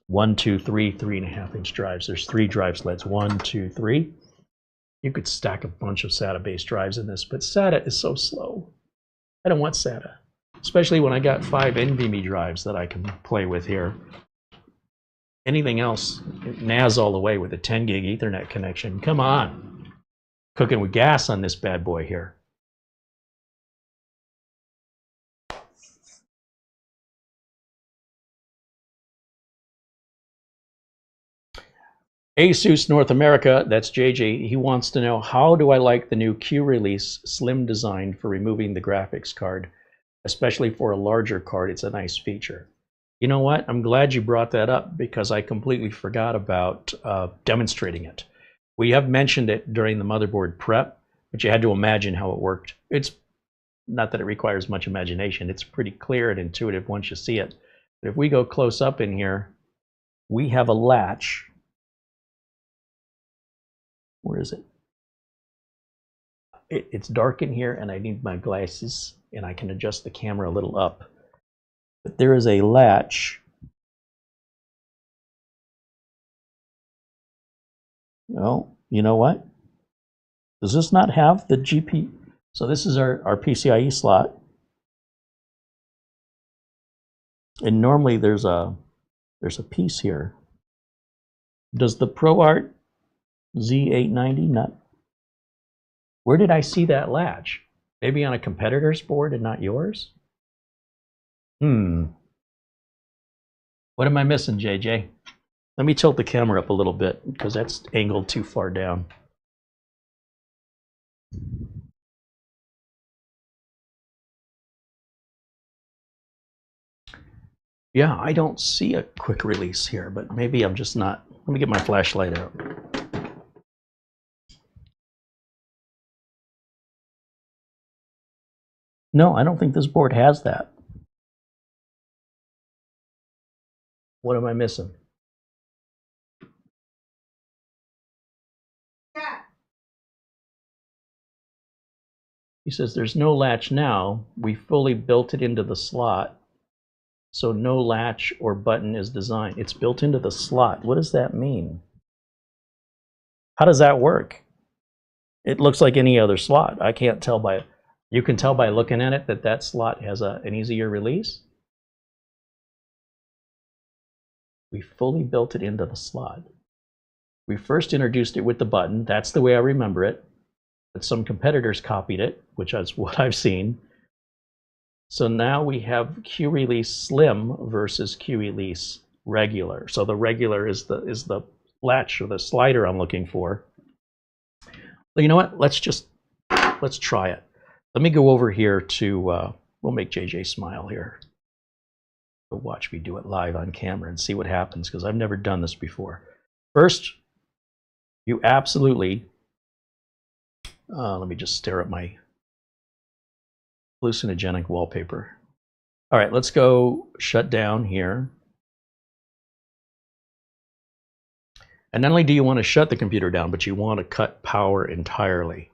1, 2, 3, 3.5 inch drives. There's 3 drive sleds. 1, 2, 3. You could stack a bunch of SATA-based drives in this, but SATA is so slow. I don't want SATA, especially when I got 5 NVMe drives that I can play with here. Anything else, NAS all the way with a 10 gig Ethernet connection. Come on. Cooking with gas on this bad boy here. ASUS North America, that's JJ, he wants to know, how do I like the new Q release slim design for removing the graphics card, especially for a larger card? It's a nice feature. You know what? I'm glad you brought that up, because I completely forgot about demonstrating it. We have mentioned it during the motherboard prep, but you had to imagine how it worked. It's not that it requires much imagination. It's pretty clear and intuitive once you see it. But if we go close up in here, we have a latch. Where is it? It's dark in here, and I need my glasses, and I can adjust the camera a little up. But there is a latch. Well, you know what? Does this not have the GPU? So this is our PCIe slot. And normally there's a piece here. Does the ProArt Z890 not? Where did I see that latch? Maybe on a competitor's board and not yours? What am I missing, JJ? Let me tilt the camera up a little bit, because that's angled too far down. Yeah, I don't see a quick release here, but maybe I'm just not. Let me get my flashlight out. No, I don't think this board has that. What am I missing? Yeah. He says there's no latch now. We fully built it into the slot. So no latch or button is designed. It's built into the slot. What does that mean? How does that work? It looks like any other slot. I can't tell by, you can tell by looking at it that that slot has an easier release. We fully built it into the slot. We first introduced it with the button. That's the way I remember it. But some competitors copied it, which is what I've seen. So now we have Q release slim versus Q release regular. So the regular is the latch or the slider I'm looking for. But you know what? Let's try it. Let me go over here to, we'll make JJ smile here. Go watch me do it live on camera and see what happens, because I've never done this before. First, you absolutely, let me just stare at my hallucinogenic wallpaper. All right, let's go shut down here. And not only do you want to shut the computer down, but you want to cut power entirely.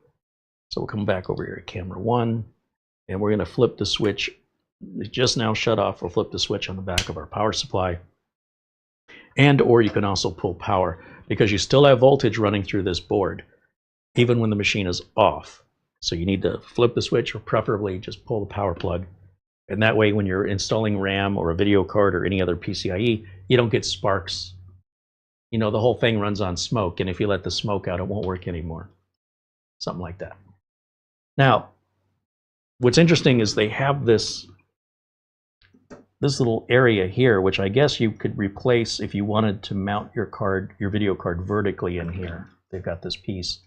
So we'll come back over here to camera 1, and we're going to flip the switch. It just now shut off. We'll flip the switch on the back of our power supply. And or you can also pull power, because you still have voltage running through this board, even when the machine is off. So you need to flip the switch, or preferably just pull the power plug. And that way, when you're installing RAM or a video card or any other PCIe, you don't get sparks. You know, the whole thing runs on smoke, and if you let the smoke out, it won't work anymore. Something like that. Now, what's interesting is they have this little area here, which I guess you could replace if you wanted to mount your card, your video card vertically in here. They've got this piece.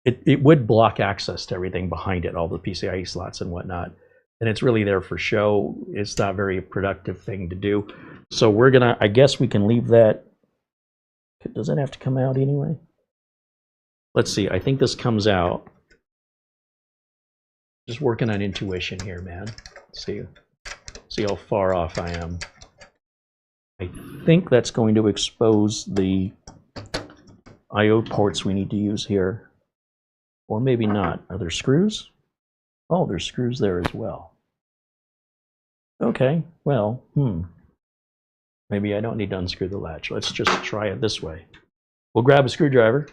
It would block access to everything behind it, all the PCIe slots and whatnot. And it's really there for show. It's not a very productive thing to do. So we're gonna, I guess we can leave that. Does it have to come out anyway? Let's see, I think this comes out. Just working on intuition here, man. See how far off I am. I think that's going to expose the I/O ports we need to use here. Or maybe not. Are there screws? Oh, there's screws there as well. Okay, well, maybe I don't need to unscrew the latch. Let's just try it this way. We'll grab a screwdriver.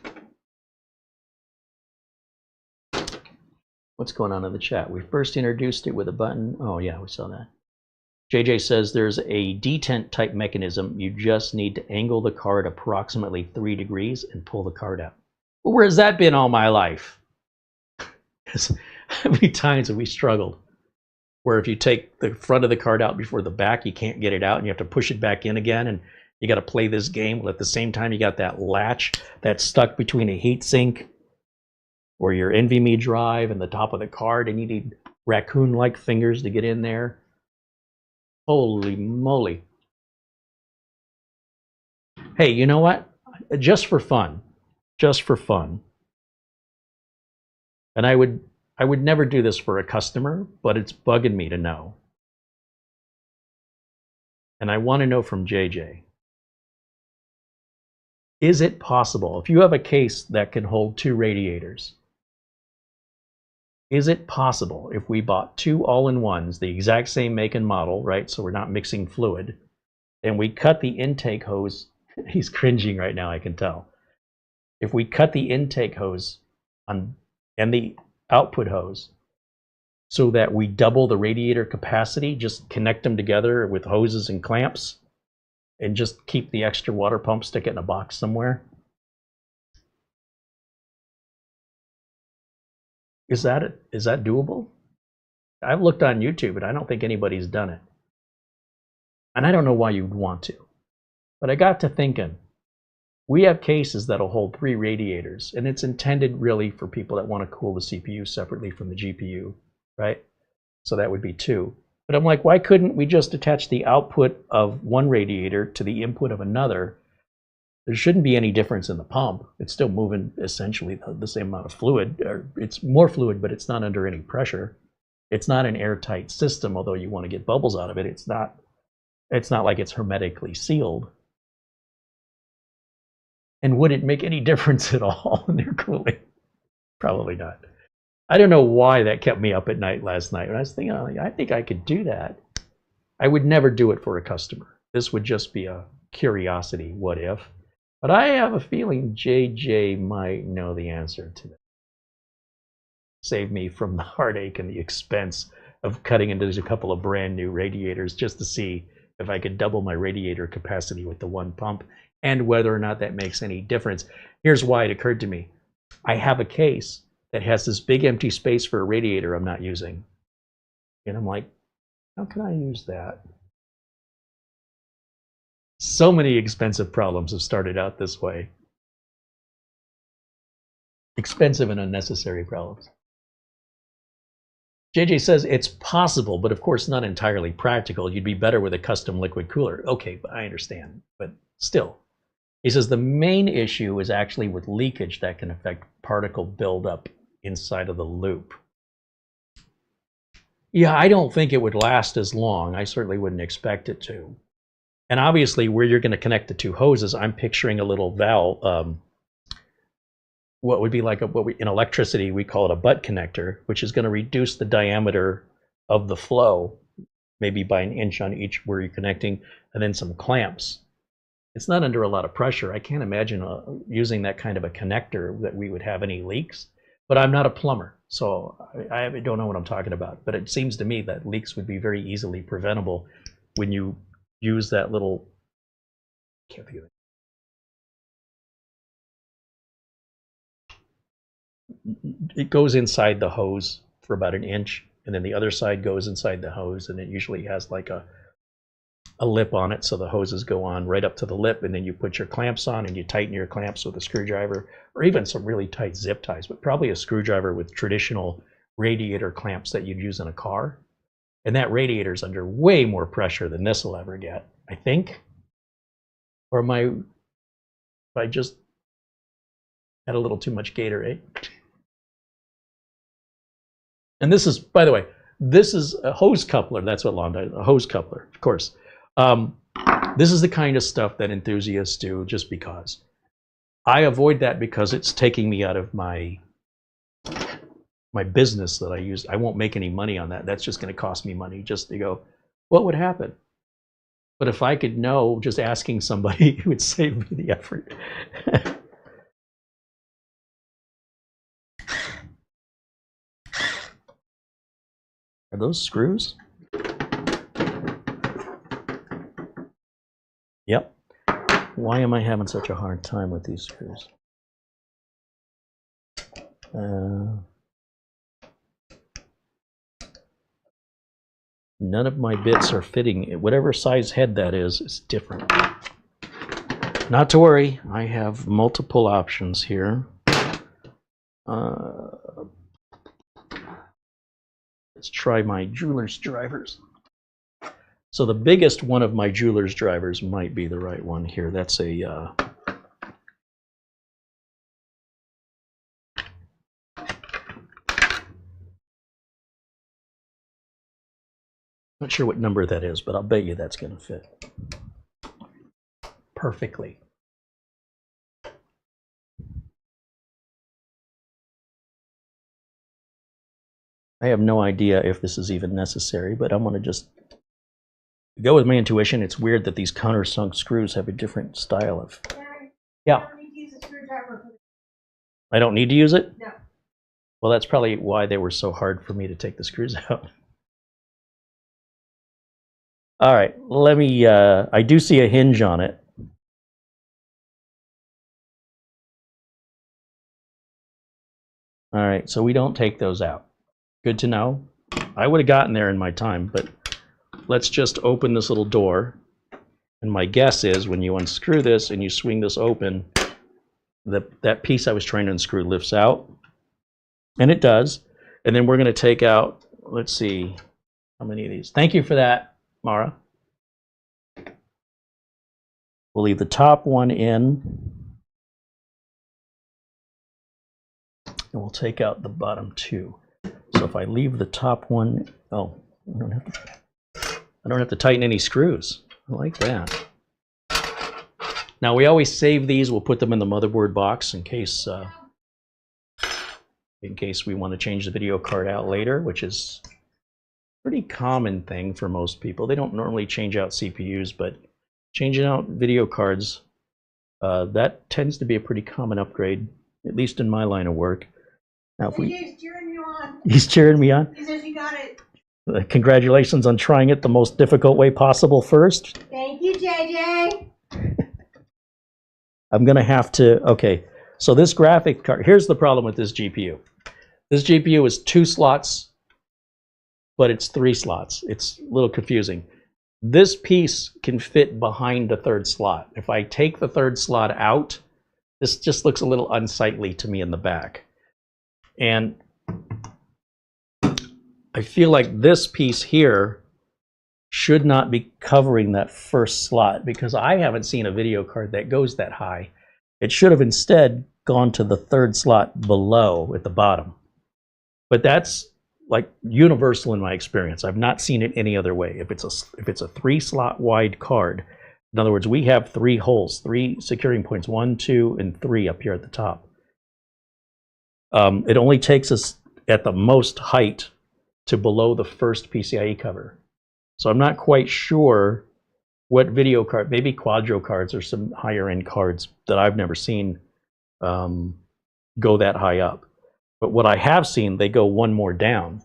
What's going on in the chat? We first introduced it with a button. Oh yeah, we saw that. JJ says there's a detent type mechanism. You just need to angle the card approximately 3 degrees and pull the card out. Well, where has that been all my life? How many times have we struggled? Where if you take the front of the card out before the back, you can't get it out and you have to push it back in again, and you got to play this game. Well, at the same time, you got that latch that's stuck between a heatsink or your NVMe drive and the top of the card, and you need raccoon-like fingers to get in there. Holy moly. Hey, you know what? Just for fun. And I would never do this for a customer, but it's bugging me to know. And I want to know from JJ. Is it possible, if you have a case that can hold 2 radiators, is it possible if we bought 2 all-in-ones, the exact same make and model, right? So we're not mixing fluid, and we cut the intake hose, he's cringing right now, I can tell. If we cut the intake hose and the output hose so that we double the radiator capacity, just connect them together with hoses and clamps, and just keep the extra water pump, stick it in a box somewhere. Is that doable? I've looked on YouTube, but I don't think anybody's done it. And I don't know why you'd want to. But I got to thinking, we have cases that'll hold 3 radiators, and it's intended really for people that want to cool the CPU separately from the GPU, right? So that would be 2. But I'm like, why couldn't we just attach the output of one radiator to the input of another? There shouldn't be any difference in the pump. It's still moving essentially the same amount of fluid. Or it's more fluid, but it's not under any pressure. It's not an airtight system, although you want to get bubbles out of it. It's not like it's hermetically sealed. And would it make any difference at all in their cooling? Probably not. I don't know why that kept me up at night last night. When I was thinking, I think I could do that. I would never do it for a customer. This would just be a curiosity, what if? But I have a feeling JJ might know the answer to that. Save me from the heartache and the expense of cutting into a couple of brand new radiators just to see if I could double my radiator capacity with the one pump and whether or not that makes any difference. Here's why it occurred to me. I have a case that has this big empty space for a radiator I'm not using. And I'm like, how can I use that? So many expensive problems have started out this way. Expensive and unnecessary problems. JJ says it's possible, but of course not entirely practical. You'd be better with a custom liquid cooler. Okay, but I understand, but still. He says the main issue is actually with leakage that can affect particle buildup inside of the loop. Yeah, I don't think it would last as long. I certainly wouldn't expect it to. And obviously, where you're going to connect the two hoses, I'm picturing a little valve, what would be like in electricity, we call it a butt connector, which is going to reduce the diameter of the flow, maybe by 1 inch on each where you're connecting, and then some clamps. It's not under a lot of pressure. I can't imagine using that kind of a connector that we would have any leaks, but I'm not a plumber, so I don't know what I'm talking about. But it seems to me that leaks would be very easily preventable when you use that little, can't think of it. It goes inside the hose for about 1 inch, and then the other side goes inside the hose, and it usually has like a lip on it, so the hoses go on right up to the lip, and then you put your clamps on and you tighten your clamps with a screwdriver, or even some really tight zip ties, but probably a screwdriver with traditional radiator clamps that you'd use in a car. And that radiator's under way more pressure than this will ever get, I think. Or I just had a little too much Gatorade. And this is, by the way, this is a hose coupler. That's what Lon does, a hose coupler, of course. This is the kind of stuff that enthusiasts do just because. I avoid that because it's taking me out of my business that I use. I won't make any money on that. That's just going to cost me money just to go, what would happen? But if I could know, just asking somebody, it would save me the effort. Are those screws? Yep. Why am I having such a hard time with these screws? None of my bits are fitting. Whatever size head that is different. Not to worry, I have multiple options here. Let's try my jeweler's drivers. So the biggest one of my jeweler's drivers might be the right one here. That's a not sure what number that is, but I'll bet you that's going to fit perfectly. I have no idea if this is even necessary, but I'm going to just go with my intuition. It's weird that these countersunk screws have a different style of. Yeah. I don't need to use a screwdriver. I don't need to use it? No. Well, that's probably why they were so hard for me to take the screws out. All right, let me, I do see a hinge on it. All right, so we don't take those out. Good to know. I would have gotten there in my time, but let's just open this little door. And my guess is when you unscrew this and you swing this open, that piece I was trying to unscrew lifts out. And it does. And then we're going to take out, let's see, how many of these? Thank you for that, Mara. We'll leave the top one in. And we'll take out the bottom two. So if I leave the top one, oh, I don't have to tighten any screws. I like that. Now we always save these. We'll put them in the motherboard box in case in case we want to change the video card out later, which is a pretty common thing for most people. They don't normally change out CPUs, but changing out video cards, that tends to be a pretty common upgrade, at least in my line of work. Now, if He's cheering you on. He's cheering me on? He says you got it. Congratulations on trying it the most difficult way possible first. Thank you, JJ. I'm going to have to, okay, so this graphic card, here's the problem with this GPU. This GPU is 2 slots, but it's 3 slots. It's a little confusing. This piece can fit behind the 3rd slot. If I take the 3rd slot out, this just looks a little unsightly to me in the back. And I feel like this piece here should not be covering that 1st slot, because I haven't seen a video card that goes that high. It should have instead gone to the 3rd slot below at the bottom. But that's like universal in my experience. I've not seen it any other way. If it's a 3-slot wide card, in other words, we have 3 holes, 3 securing points, 1, 2, and 3 up here at the top. It only takes us at the most height to below the 1st PCIe cover. So I'm not quite sure what video card, maybe Quadro cards or some higher end cards that I've never seen go that high up. But what I have seen, they go 1 more down,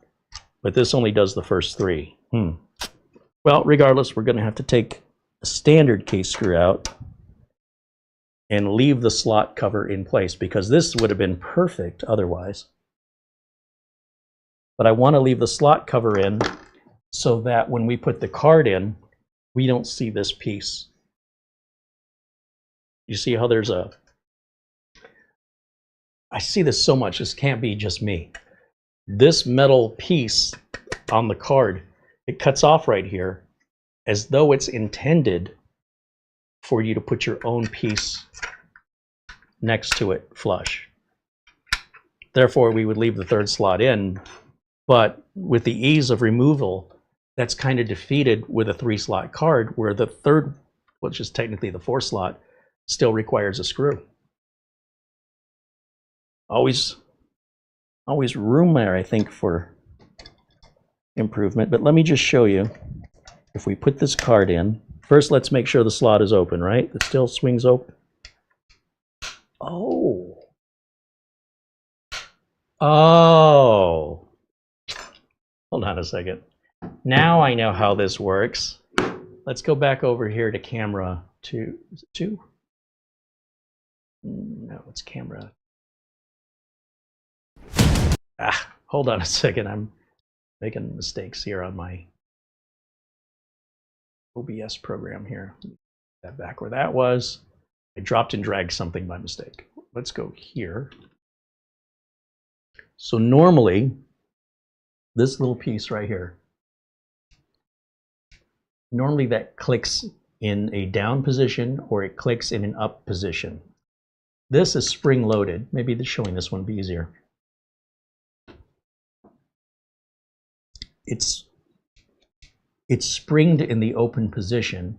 but this only does the first 3. Well, regardless, we're going to have to take a standard case screw out and leave the slot cover in place, because this would have been perfect otherwise. But I want to leave the slot cover in so that when we put the card in, we don't see this piece. You see how there's a... I see this so much, this can't be just me. This metal piece on the card, it cuts off right here as though it's intended for you to put your own piece next to it flush. Therefore, we would leave the 3rd slot in, but with the ease of removal, that's kind of defeated with a 3-slot card, where the 3rd, which is technically the 4th slot, still requires a screw. Always room there, I think, for improvement. But let me just show you. If we put this card in, first let's make sure the slot is open, right? It still swings open. Oh. Oh. Hold on a second. Now I know how this works. Let's go back over here to camera 2. Is it 2? No, it's camera. Hold on a second. I'm making mistakes here on my OBS program here. That back where that was. I dropped and dragged something by mistake. Let's go here. So normally, this little piece right here, normally that clicks in a down position or it clicks in an up position. This is spring loaded. Maybe showing this one would be easier. It's springed in the open position,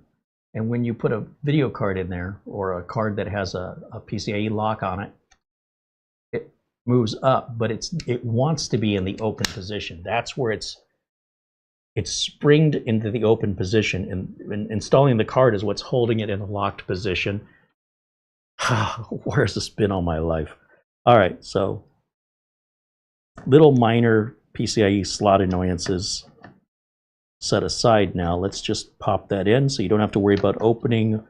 and when you put a video card in there or a card that has a PCIe lock on it, it moves up, but it wants to be in the open position. That's where it's springed into the open position, and installing the card is what's holding it in a locked position. Where's this been all my life? All right, so little minor PCIe slot annoyances set aside now. Let's just pop that in so you don't have to worry about opening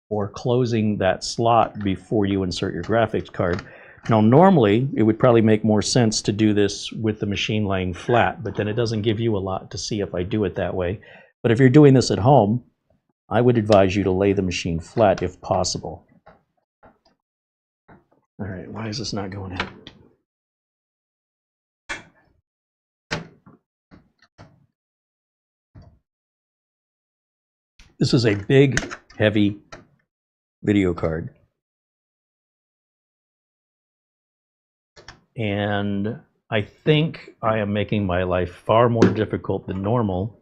or closing that slot before you insert your graphics card. Now, normally, it would probably make more sense to do this with the machine laying flat, but then it doesn't give you a lot to see if I do it that way. But if you're doing this at home, I would advise you to lay the machine flat if possible. All right, why is this not going in? This is a big, heavy video card. And I think I am making my life far more difficult than normal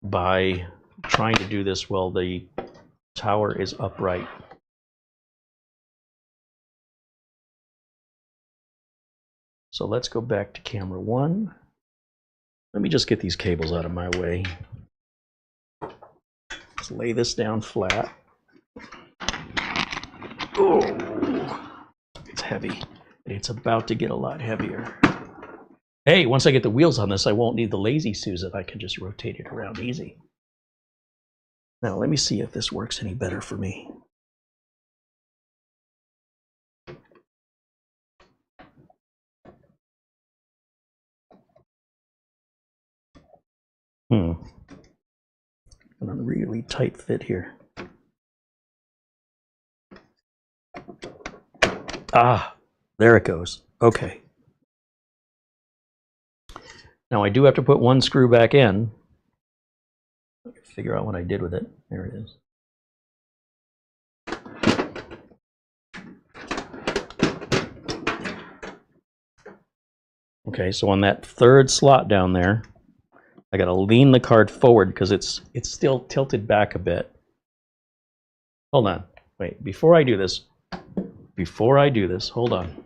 by trying to do this while the tower is upright. So let's go back to camera 1. Let me just get these cables out of my way. Let's lay this down flat. Oh, it's heavy. It's about to get a lot heavier. Hey, once I get the wheels on this, I won't need the lazy Susan. I can just rotate it around easy. Now, let me see if this works any better for me. And a really tight fit here. Ah, there it goes. Okay. Now I do have to put one screw back in. Figure out what I did with it. There it is. Okay, so on that third slot down there, I gotta lean the card forward because it's still tilted back a bit. Hold on, wait, before I do this, hold on.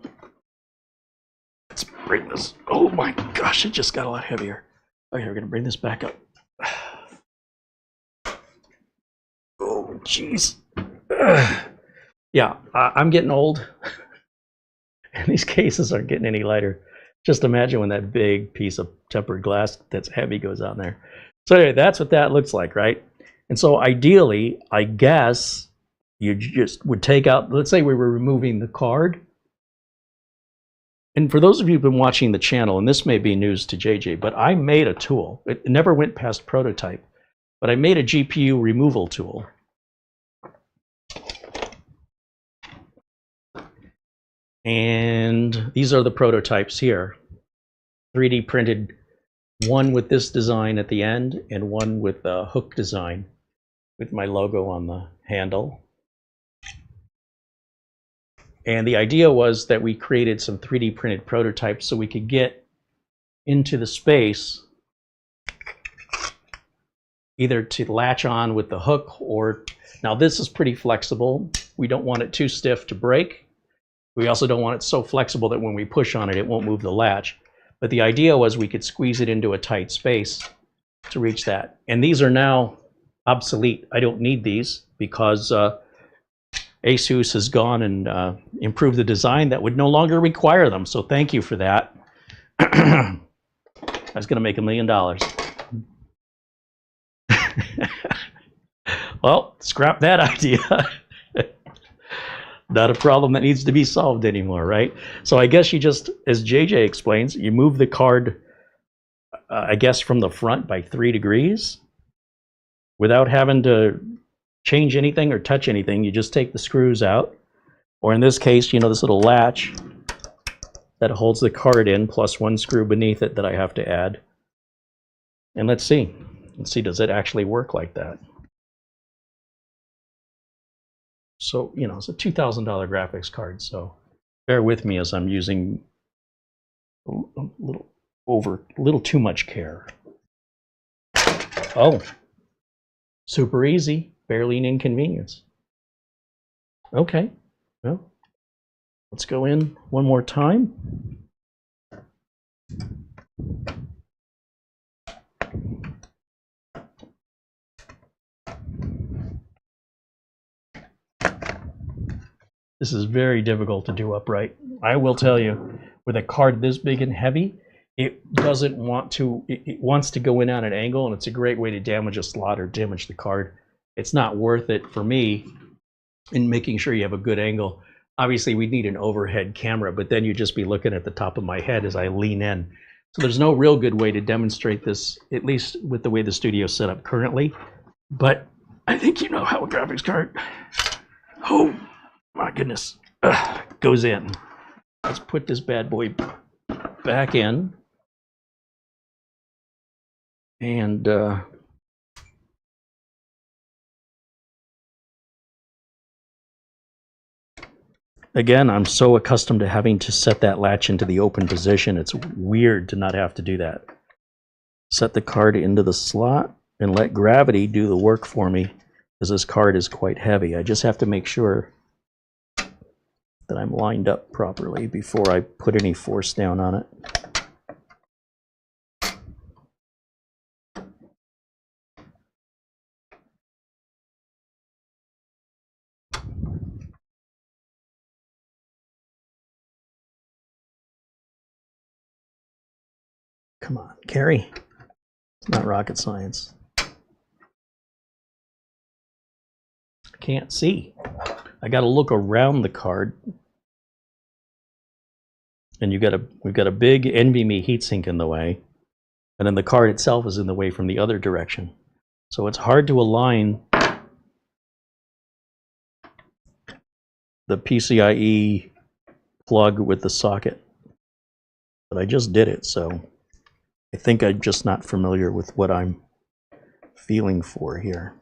Let's bring this, oh my gosh, it just got a lot heavier. Okay, we're gonna bring this back up. Oh, jeez. Yeah, I'm getting old, and these cases aren't getting any lighter. Just imagine when that big piece of tempered glass that's heavy goes on there. So anyway, that's what that looks like, right? And so ideally, I guess you just would take out, let's say we were removing the card. And for those of you who've been watching the channel, and this may be news to JJ, but I made a tool. It never went past prototype, but I made a GPU removal tool. And these are the prototypes here. 3D printed, one with this design at the end and one with a hook design with my logo on the handle. And the idea was that we created some 3D printed prototypes so we could get into the space either to latch on with the hook or, now this is pretty flexible. We don't want it too stiff to break. We also don't want it so flexible that when we push on it, it won't move the latch. But the idea was we could squeeze it into a tight space to reach that. And these are now obsolete. I don't need these because ASUS has gone and improved the design that would no longer require them. So thank you for that. I was going to make $1 million. Well, scrap that idea. Not a problem that needs to be solved anymore, right? So I guess you just, as JJ explains, you move the card, I guess, from the front by 3 degrees without having to change anything or touch anything. You just take the screws out, or in this case, you know, this little latch that holds the card in, plus one screw beneath it that I have to add. And let's see, does it actually work like that? So, you know, it's a $2,000 graphics card, so bear with me as I'm using a little too much care. Oh, super easy, barely an inconvenience. Okay, well, let's go in one more time. This is very difficult to do upright. I will tell you, with a card this big and heavy, it doesn't want to, it wants to go in at an angle, and it's a great way to damage a slot or damage the card. It's not worth it for me in making sure you have a good angle. Obviously, we need an overhead camera, but then you'd just be looking at the top of my head as I lean in. So there's no real good way to demonstrate this, at least with the way the studio's set up currently. But I think you know how a graphics card, oh my goodness, goes in. Let's put this bad boy back in. And again, I'm so accustomed to having to set that latch into the open position. It's weird to not have to do that. Set the card into the slot and let gravity do the work for me. because this card is quite heavy. I just have to make sure that I'm lined up properly before I put any force down on it. Come on, Carrie. It's not rocket science. I can't see. I got to look around the card. And we've got a big NVMe heatsink in the way. And then the card itself is in the way from the other direction. So it's hard to align the PCIe plug with the socket. But I just did it, so I think I'm just not familiar with what I'm feeling for here.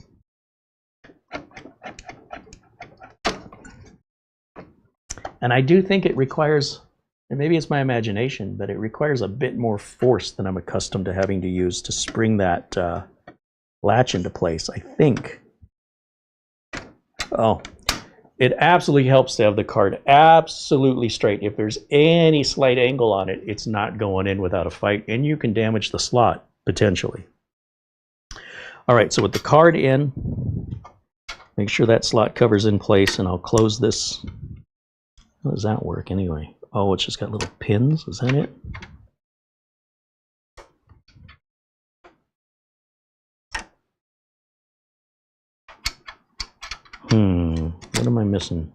And I do think it requires, and maybe it's my imagination, but it requires a bit more force than I'm accustomed to having to use to spring that latch into place, I think. Oh, it absolutely helps to have the card absolutely straight. If there's any slight angle on it, it's not going in without a fight, and you can damage the slot, potentially. All right, so with the card in, make sure that slot cover's in place, and I'll close this. How does that work anyway? Oh, it's just got little pins, is that it? What am I missing?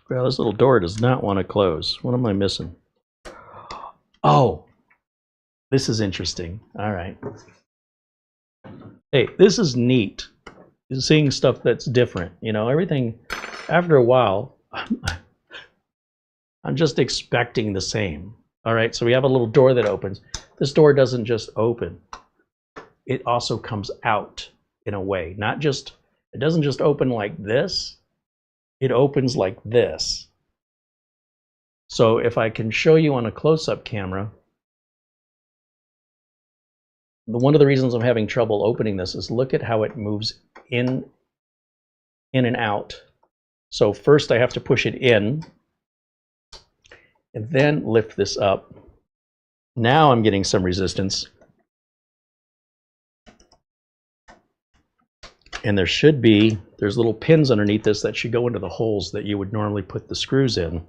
Well, this little door does not want to close. What am I missing? Oh, this is interesting. All right. Hey, this is neat. Seeing stuff that's different. You know, everything, after a while, I'm just expecting the same. All right, so we have a little door that opens. This door doesn't just open. It also comes out in a way. Not just, it doesn't just open like this. It opens like this. So if I can show you on a close-up camera, one of the reasons I'm having trouble opening this is look at how it moves in and out. So first I have to push it in and then lift this up. Now I'm getting some resistance. And there's little pins underneath this that should go into the holes that you would normally put the screws in.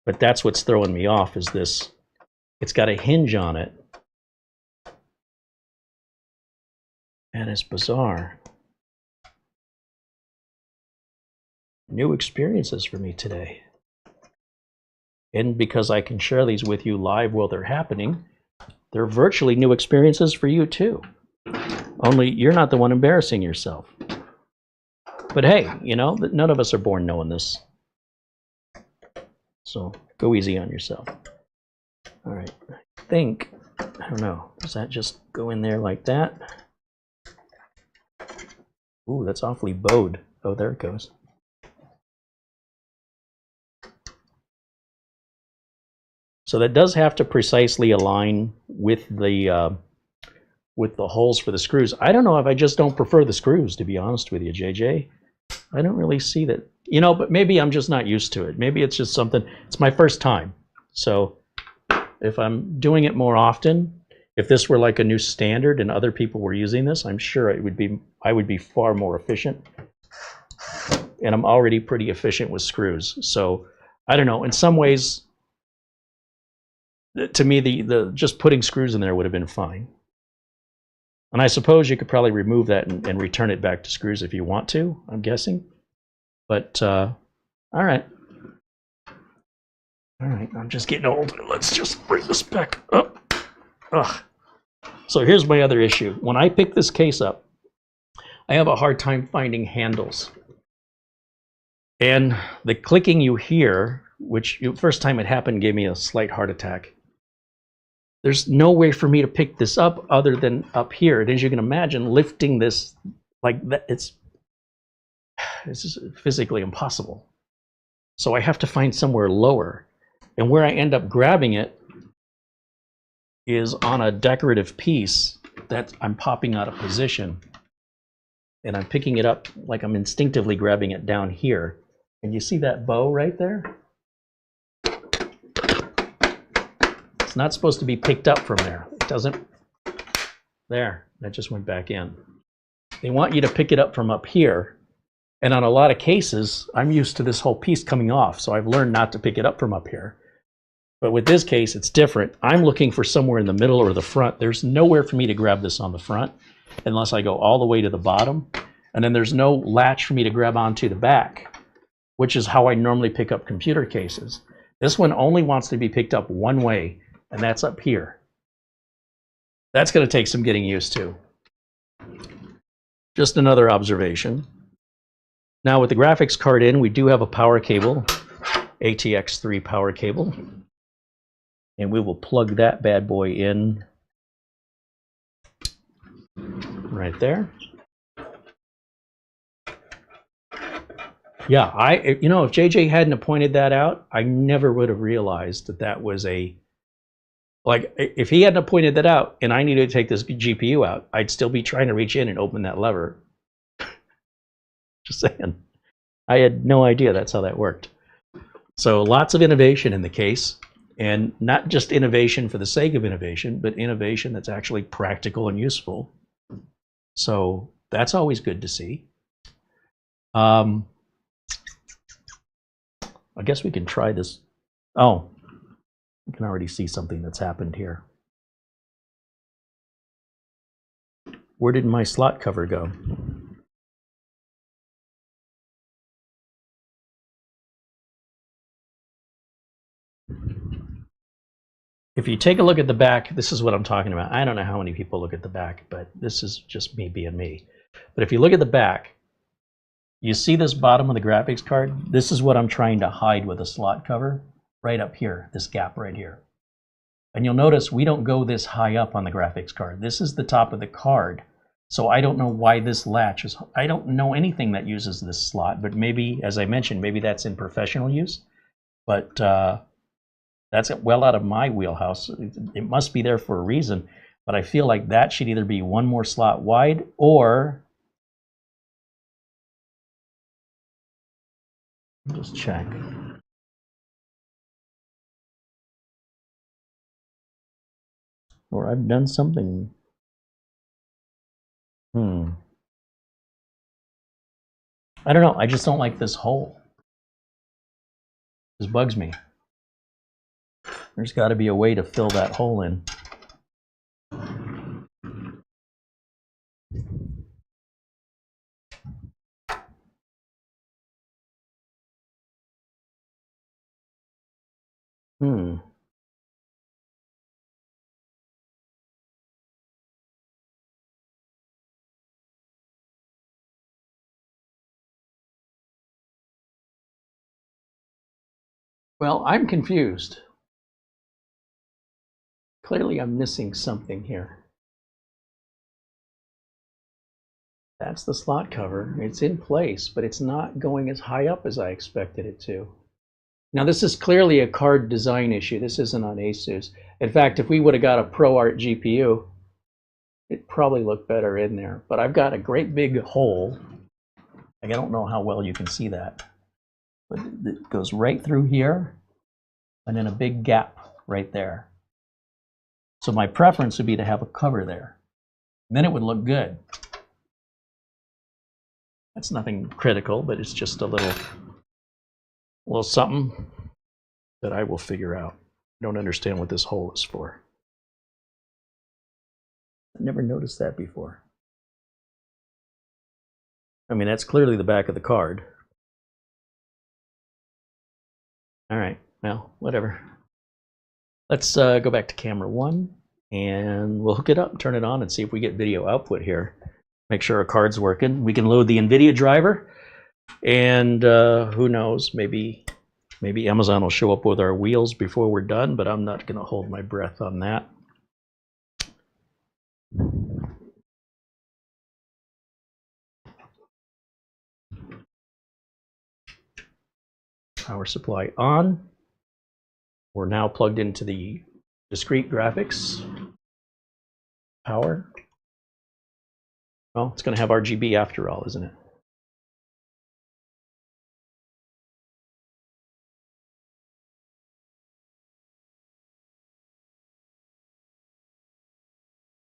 But that's what's throwing me off, is this. It's got a hinge on it. And it's bizarre. New experiences for me today. And because I can share these with you live while they're happening, they're virtually new experiences for you too. Only you're not the one embarrassing yourself. But hey, you know, none of us are born knowing this. So go easy on yourself. All right, I think, I don't know, does that just go in there like that? Ooh, that's awfully bowed. Oh, there it goes. So that does have to precisely align with the holes for the screws. I don't know if I just don't prefer the screws, to be honest with you, JJ. I don't really see that, you know, but maybe I'm just not used to it. Maybe it's just something, it's my first time. So if I'm doing it more often, if this were like a new standard and other people were using this, I'm sure I would be far more efficient. And I'm already pretty efficient with screws. So I don't know, in some ways, to me, the just putting screws in there would have been fine. And I suppose you could probably remove that and return it back to screws if you want to, I'm guessing. But, all right. All right, I'm just getting old. Let's just bring this back up. Ugh. So here's my other issue. When I pick this case up, I have a hard time finding handles. And the clicking you hear, which first time it happened gave me a slight heart attack. There's no way for me to pick this up other than up here. And as you can imagine, lifting this like that, it's just physically impossible. So I have to find somewhere lower. And where I end up grabbing it is on a decorative piece that I'm popping out of position. And I'm picking it up like I'm instinctively grabbing it down here. And you see that bow right there? It's not supposed to be picked up from there. It doesn't. There, that just went back in. They want you to pick it up from up here. And on a lot of cases, I'm used to this whole piece coming off, so I've learned not to pick it up from up here. But with this case, it's different. I'm looking for somewhere in the middle or the front. There's nowhere for me to grab this on the front unless I go all the way to the bottom. And then there's no latch for me to grab onto the back, which is how I normally pick up computer cases. This one only wants to be picked up one way, and that's up here. That's going to take some getting used to. Just another observation. Now with the graphics card in, we do have a power cable, ATX 3 power cable. And we will plug that bad boy in right there. Yeah, you know, if JJ hadn't pointed that out, I never would have realized that that was a, like, if he hadn't pointed that out and I needed to take this GPU out, I'd still be trying to reach in and open that lever. Just saying. I had no idea that's how that worked. So lots of innovation in the case, and not just innovation for the sake of innovation, but innovation that's actually practical and useful. So that's always good to see. I guess we can try this. Oh, you can already see something that's happened here. Where did my slot cover go? If you take a look at the back, this is what I'm talking about. I don't know how many people look at the back, but this is just me being me. But if you look at the back, you see this bottom of the graphics card? This is what I'm trying to hide with a slot cover right up here, this gap right here. And you'll notice we don't go this high up on the graphics card. This is the top of the card. So I don't know why this latch is, I don't know anything that uses this slot, but maybe, as I mentioned, maybe that's in professional use. But that's well out of my wheelhouse. It must be there for a reason, but I feel like that should either be one more slot wide or, just check. Or I've done something. I don't know. I just don't like this hole. This bugs me. There's got to be a way to fill that hole in. Well, I'm confused. Clearly, I'm missing something here. That's the slot cover. It's in place, but it's not going as high up as I expected it to. Now, this is clearly a card design issue. This isn't on ASUS. In fact, if we would have got a ProArt GPU, it'd probably look better in there. But I've got a great big hole. I don't know how well you can see that. But it goes right through here, and then a big gap right there. So my preference would be to have a cover there. And then it would look good. That's nothing critical, but it's just a little something that I will figure out. I don't understand what this hole is for. I never noticed that before. I mean, that's clearly the back of the card. All right, well, whatever. Let's go back to camera 1, and we'll hook it up, turn it on, and see if we get video output here. make sure our card's working. We can load the NVIDIA driver, and who knows, maybe Amazon will show up with our wheels before we're done, but I'm not going to hold my breath on that. Power supply on. We're now plugged into the discrete graphics power. Well, it's going to have RGB after all, isn't it?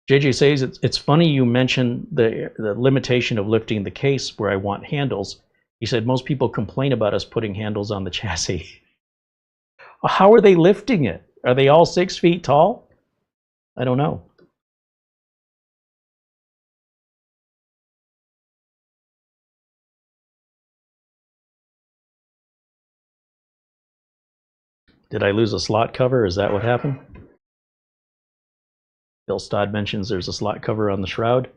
JJ says it's funny you mentioned the limitation of lifting the case where I want handles. He said most people complain about us putting handles on the chassis. How are they lifting it? Are they all 6 feet tall? I don't know. Did I lose a slot cover? Is that what happened? Bill Stodd mentions there's a slot cover on the shroud.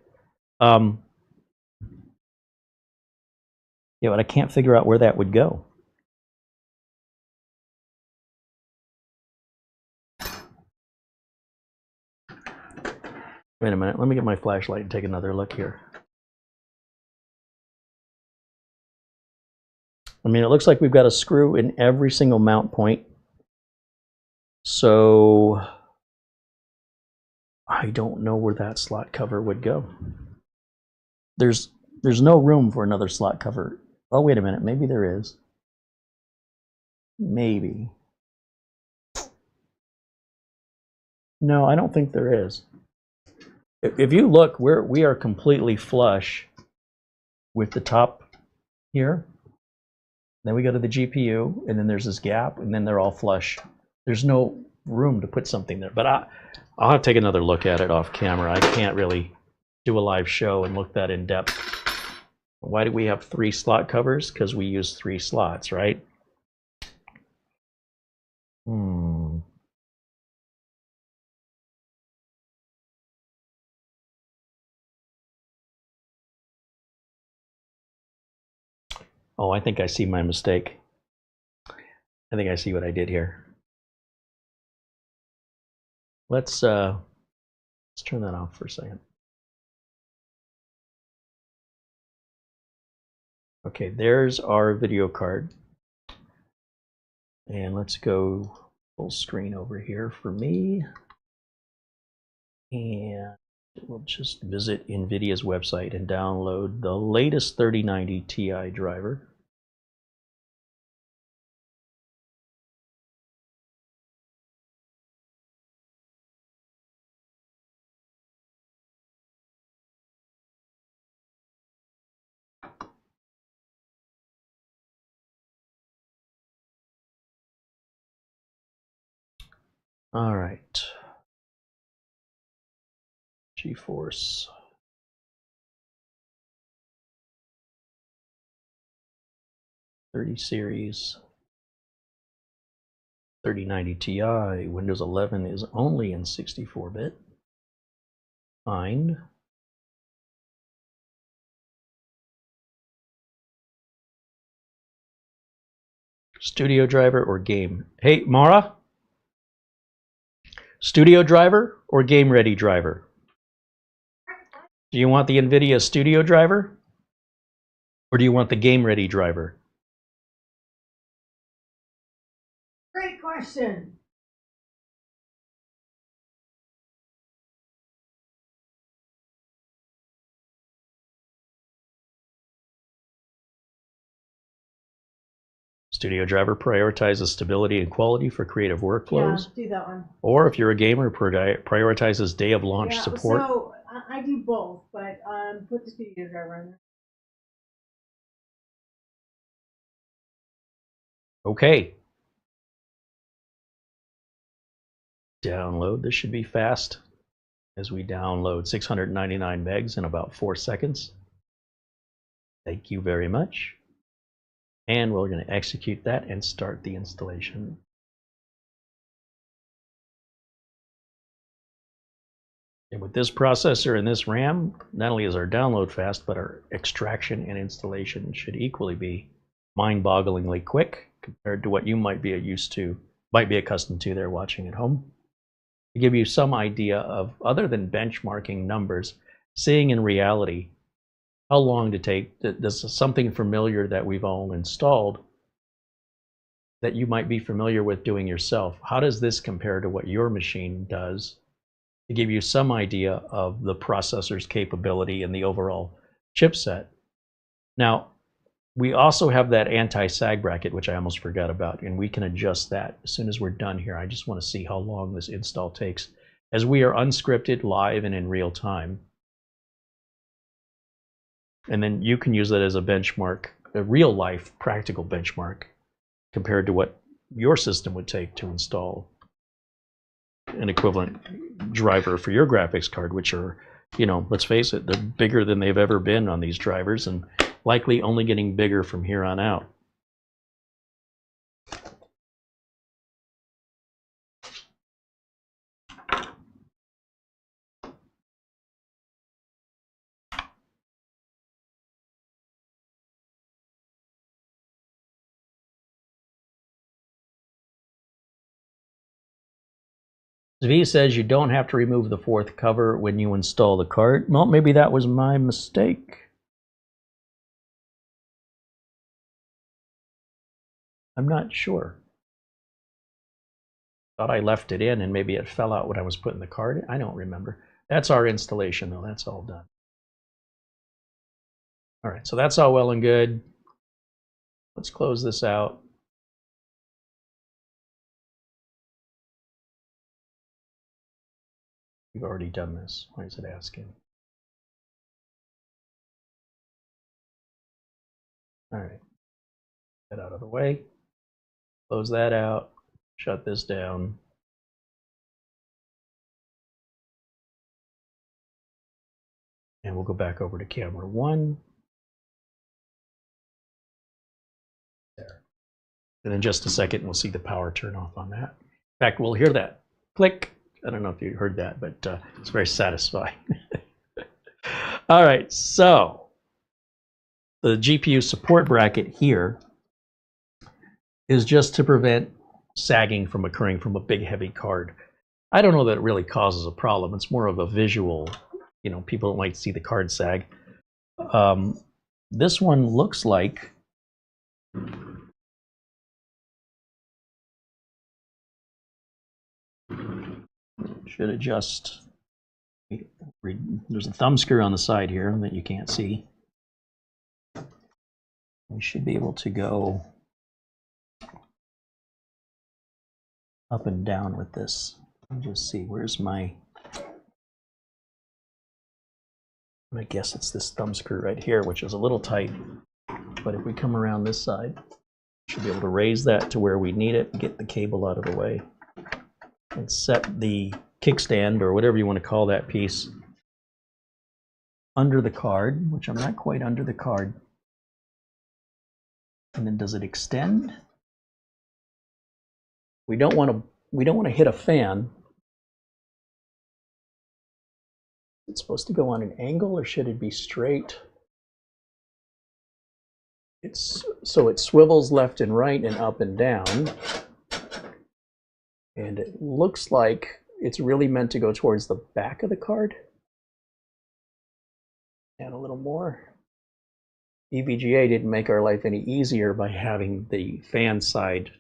Yeah, but I can't figure out where that would go. Wait a minute, let me get my flashlight and take another look here. I mean, it looks like we've got a screw in every single mount point. So I don't know where that slot cover would go. There's no room for another slot cover. Oh, wait a minute, maybe there is. Maybe. No, I don't think there is. If you look, we are completely flush with the top here. Then we go to the GPU, and then there's this gap, and then they're all flush. There's no room to put something there. But I'll have to take another look at it off camera. I can't really do a live show and look that in depth. Why do we have 3 slot covers? Because we use 3 slots, right? Oh, I think I see my mistake. I think I see what I did here. Let's turn that off for a second. Okay, there's our video card. And let's go full screen over here for me. And we'll just visit NVIDIA's website and download the latest 3090 Ti driver. All right. GeForce. '30 series. 3090 Ti. Windows 11 is only in 64-bit. Find. Studio driver or game? Hey, Mara? Studio driver or game ready driver? Do you want the NVIDIA Studio driver? Or do you want the game ready driver? Great question. Studio driver prioritizes stability and quality for creative workflows. Yeah, do that one. Or if you're a gamer, prioritizes day of launch support. So I do both, but put the studio driver in there. Okay. Download. This should be fast as we download 699 megs in about 4 seconds. Thank you very much. And we're going to execute that and start the installation. And with this processor and this RAM, not only is our download fast, but our extraction and installation should equally be mind-bogglingly quick compared to what you might be accustomed to there watching at home. To give you some idea of, other than benchmarking numbers, seeing in reality how long to take, does something familiar that we've all installed that you might be familiar with doing yourself, how does this compare to what your machine does? To give you some idea of the processor's capability and the overall chipset. Now, we also have that anti-sag bracket, which I almost forgot about, and we can adjust that as soon as we're done here. I just want to see how long this install takes, as we are unscripted, live, and in real time. And then you can use that as a benchmark, a real-life practical benchmark, compared to what your system would take to install an equivalent driver for your graphics card, which are, you know, let's face it, they're bigger than they've ever been on these drivers and likely only getting bigger from here on out. V says you don't have to remove the fourth cover when you install the card. Well, maybe that was my mistake. I'm not sure. Thought I left it in and maybe it fell out when I was putting the card in. I don't remember. That's our installation though. That's all done. All right, so that's all well and good. Let's close this out. We've already done this. Why is it asking? All right, get out of the way. Close that out. Shut this down. And we'll go back over to camera 1. There. And in just a second, we'll see the power turn off on that. In fact, we'll hear that click. I don't know if you heard that, but it's very satisfying. All right, so the GPU support bracket here is just to prevent sagging from occurring from a big, heavy card. I don't know that it really causes a problem. It's more of a visual, you know, people might see the card sag. This one looks like should adjust. There's a thumb screw on the side here that you can't see. We should be able to go up and down with this. Let me just see, where's my, I guess it's this thumb screw right here, which is a little tight. But if we come around this side, we should be able to raise that to where we need it, get the cable out of the way, and set the kickstand, or whatever you want to call that piece, under the card, which I'm not quite under the card. And then does it extend? We don't want to hit a fan. It's supposed to go on an angle, or should it be straight? So it swivels left and right and up and down. And it looks like it's really meant to go towards the back of the card. And a little more. EVGA didn't make our life any easier by having the fan side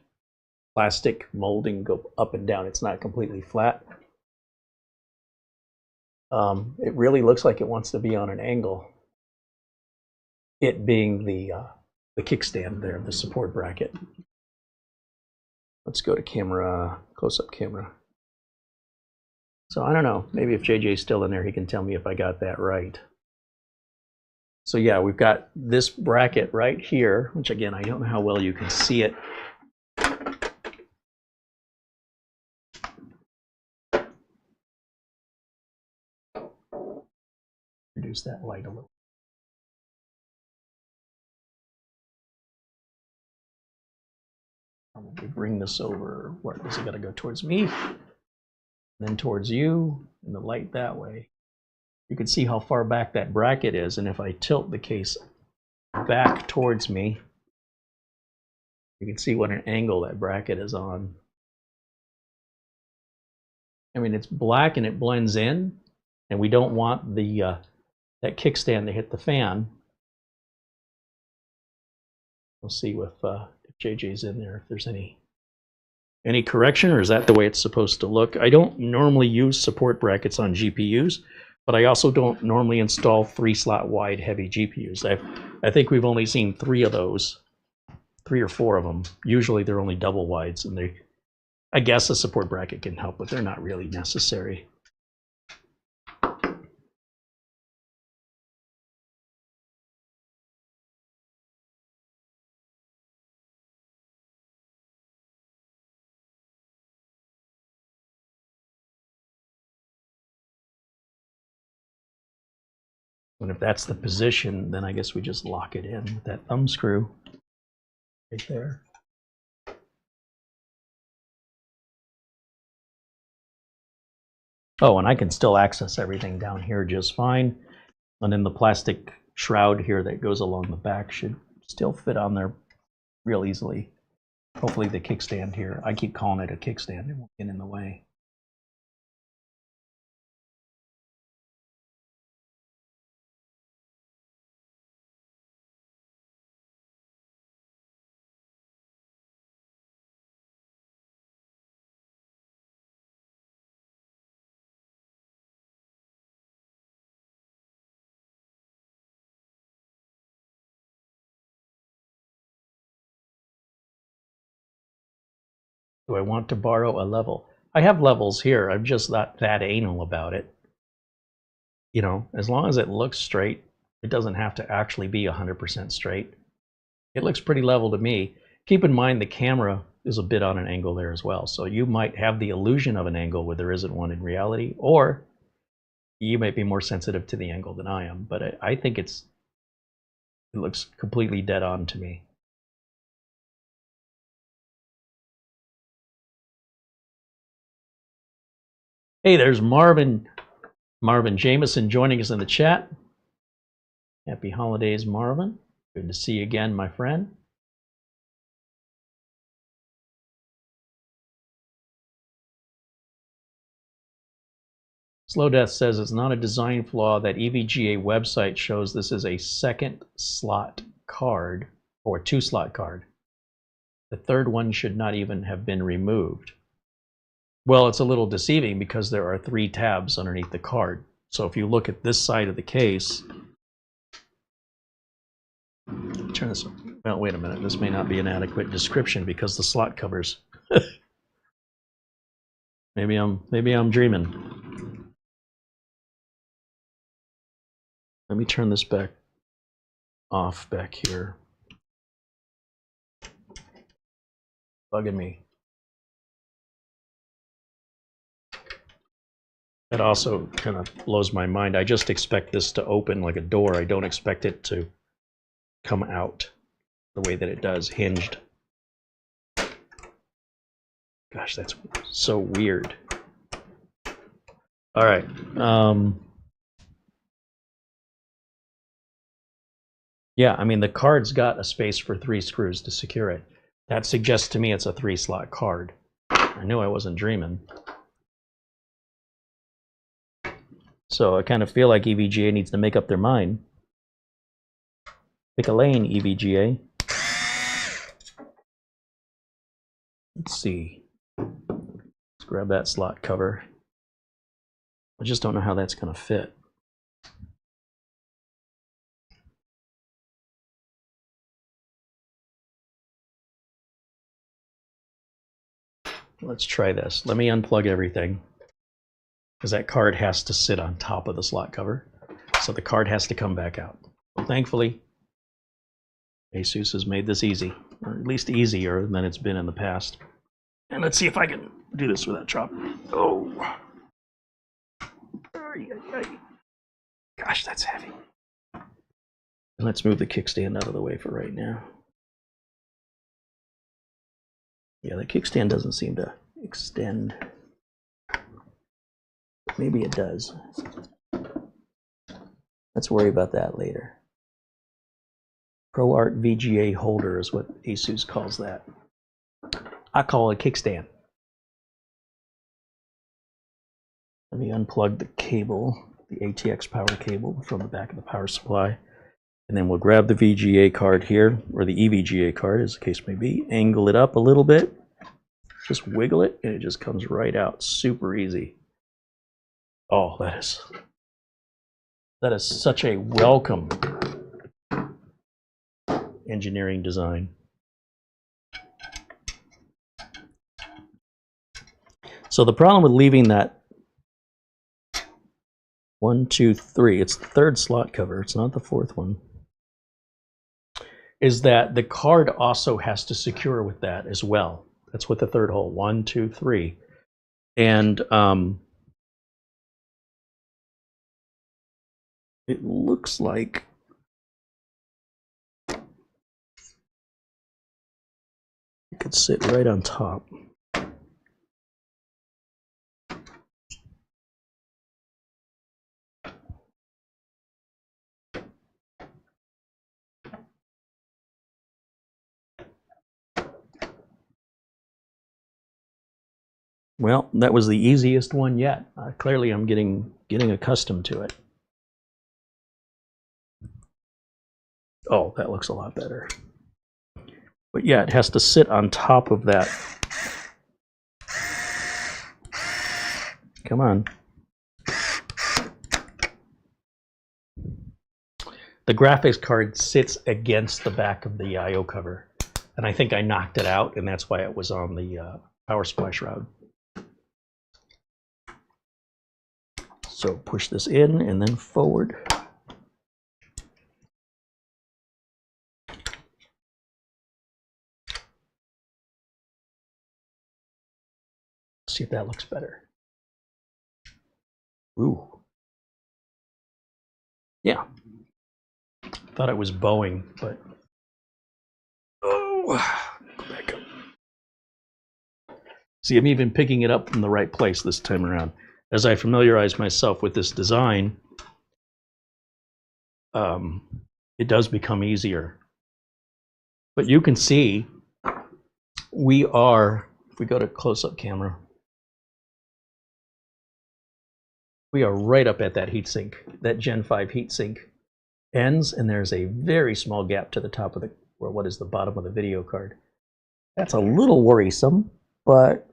plastic molding go up and down. It's not completely flat. It really looks like it wants to be on an angle. It being the kickstand there, the support bracket. Let's go to camera, close-up camera. So I don't know, maybe if JJ's still in there, he can tell me if I got that right. So yeah, we've got this bracket right here, which again, I don't know how well you can see it. Reduce that light a little. Probably bring this over. What, is it got to go towards me? then towards you, and the light that way. You can see how far back that bracket is, and if I tilt the case back towards me, you can see what an angle that bracket is on. I mean, it's black and it blends in, and we don't want the that kickstand to hit the fan. We'll see if JJ's in there, if there's any correction, or is that the way it's supposed to look? I don't normally use support brackets on GPUs, but I also don't normally install 3-slot wide heavy GPUs. I think we've only seen 3 of those, 3 or 4 of them. Usually they're only double wides, and I guess a support bracket can help, but they're not really necessary. And if that's the position, then I guess we just lock it in with that thumb screw right there. Oh, and I can still access everything down here just fine. And then the plastic shroud here that goes along the back should still fit on there real easily. Hopefully the kickstand here, I keep calling it a kickstand, it won't get in the way. Do I want to borrow a level? I have levels here. I'm just not that anal about it. You know, as long as it looks straight, it doesn't have to actually be 100% straight. It looks pretty level to me. Keep in mind the camera is a bit on an angle there as well. So you might have the illusion of an angle where there isn't one in reality, or you might be more sensitive to the angle than I am. But I think it looks completely dead on to me. Hey, there's Marvin Jameson joining us in the chat. Happy holidays, Marvin. Good to see you again, my friend. Slow Death says it's not a design flaw. That EVGA website shows this is a 2nd slot card, or 2-slot card. The 3rd one should not even have been removed. Well, it's a little deceiving because there are 3 tabs underneath the card. So if you look at this side of the case, turn this. Well, wait a minute. This may not be an adequate description because the slot covers. maybe I'm dreaming. Let me turn this back off back here. Bugging me. That also kind of blows my mind. I just expect this to open like a door. I don't expect it to come out the way that it does, hinged. Gosh, that's so weird. All right. Yeah, I mean, the card's got a space for 3 screws to secure it. That suggests to me it's a 3-slot card. I knew I wasn't dreaming. So I kind of feel like EVGA needs to make up their mind. Pick a lane, EVGA. Let's see. Let's grab that slot cover. I just don't know how that's going to fit. Let's try this. Let me unplug everything, because that card has to sit on top of the slot cover. So the card has to come back out. Well, thankfully, ASUS has made this easy, or at least easier than it's been in the past. And let's see if I can do this without dropping. Oh. Gosh, that's heavy. Let's move the kickstand out of the way for right now. Yeah, the kickstand doesn't seem to extend. maybe it does. Let's worry about that later. ProArt VGA holder is what ASUS calls that. I call it a kickstand. Let me unplug the cable, the ATX power cable from the back of the power supply. And then we'll grab the VGA card here, or the EVGA card as the case may be, angle it up a little bit, just wiggle it, and it just comes right out. Super easy. Oh, that is such a welcome engineering design. So the problem with leaving that 1, 2, 3, it's the third slot cover, it's not the fourth one, is that the card also has to secure with that as well. That's what the third hole, 1, 2, 3. And it looks like it could sit right on top. Well, that was the easiest one yet. Clearly, I'm getting accustomed to it. Oh, that looks a lot better. But yeah, it has to sit on top of that. Come on. The graphics card sits against the back of the I/O cover, and I think I knocked it out, and that's why it was on the power supply shroud. So push this in and then forward. See if that looks better. Ooh. Yeah. Thought it was bowing, but oh, go back up. See, I'm even picking it up from the right place this time around. As I familiarize myself with this design, it does become easier. But you can see we are, if we go to close-up camera, we are right up at that heatsink. That Gen 5 heatsink ends, and there's a very small gap to the top of the, or what is the bottom of the video card. That's a little worrisome, but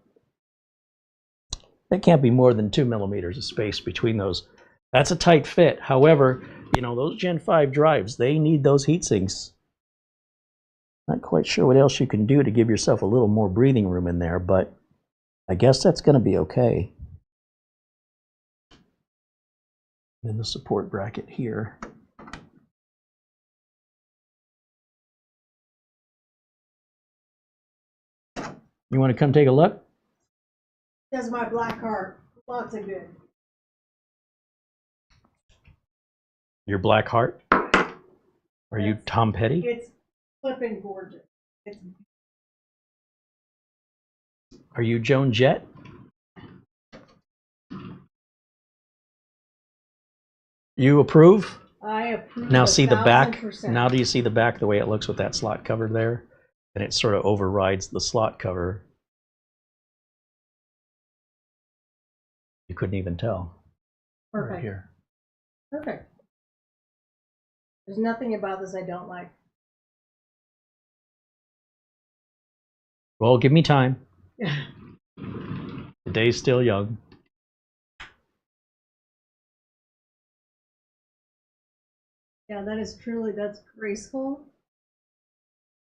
that can't be more than 2 millimeters of space between those. That's a tight fit. However, you know, those Gen 5 drives, they need those heat sinks. Not quite sure what else you can do to give yourself a little more breathing room in there, but I guess that's going to be okay. And the support bracket here. You want to come take a look? That's my black heart. Lots of good. Your black heart? Are you Tom Petty? It's flipping gorgeous. It's... Are you Joan Jett? You approve? I approve. Now see the back. 1000%. Now do you see the back the way it looks with that slot cover there? And it sort of overrides the slot cover. You couldn't even tell. Perfect. Right here. Perfect. There's nothing about this I don't like. Well, give me time. The day's still young. Yeah, that is truly, that's graceful.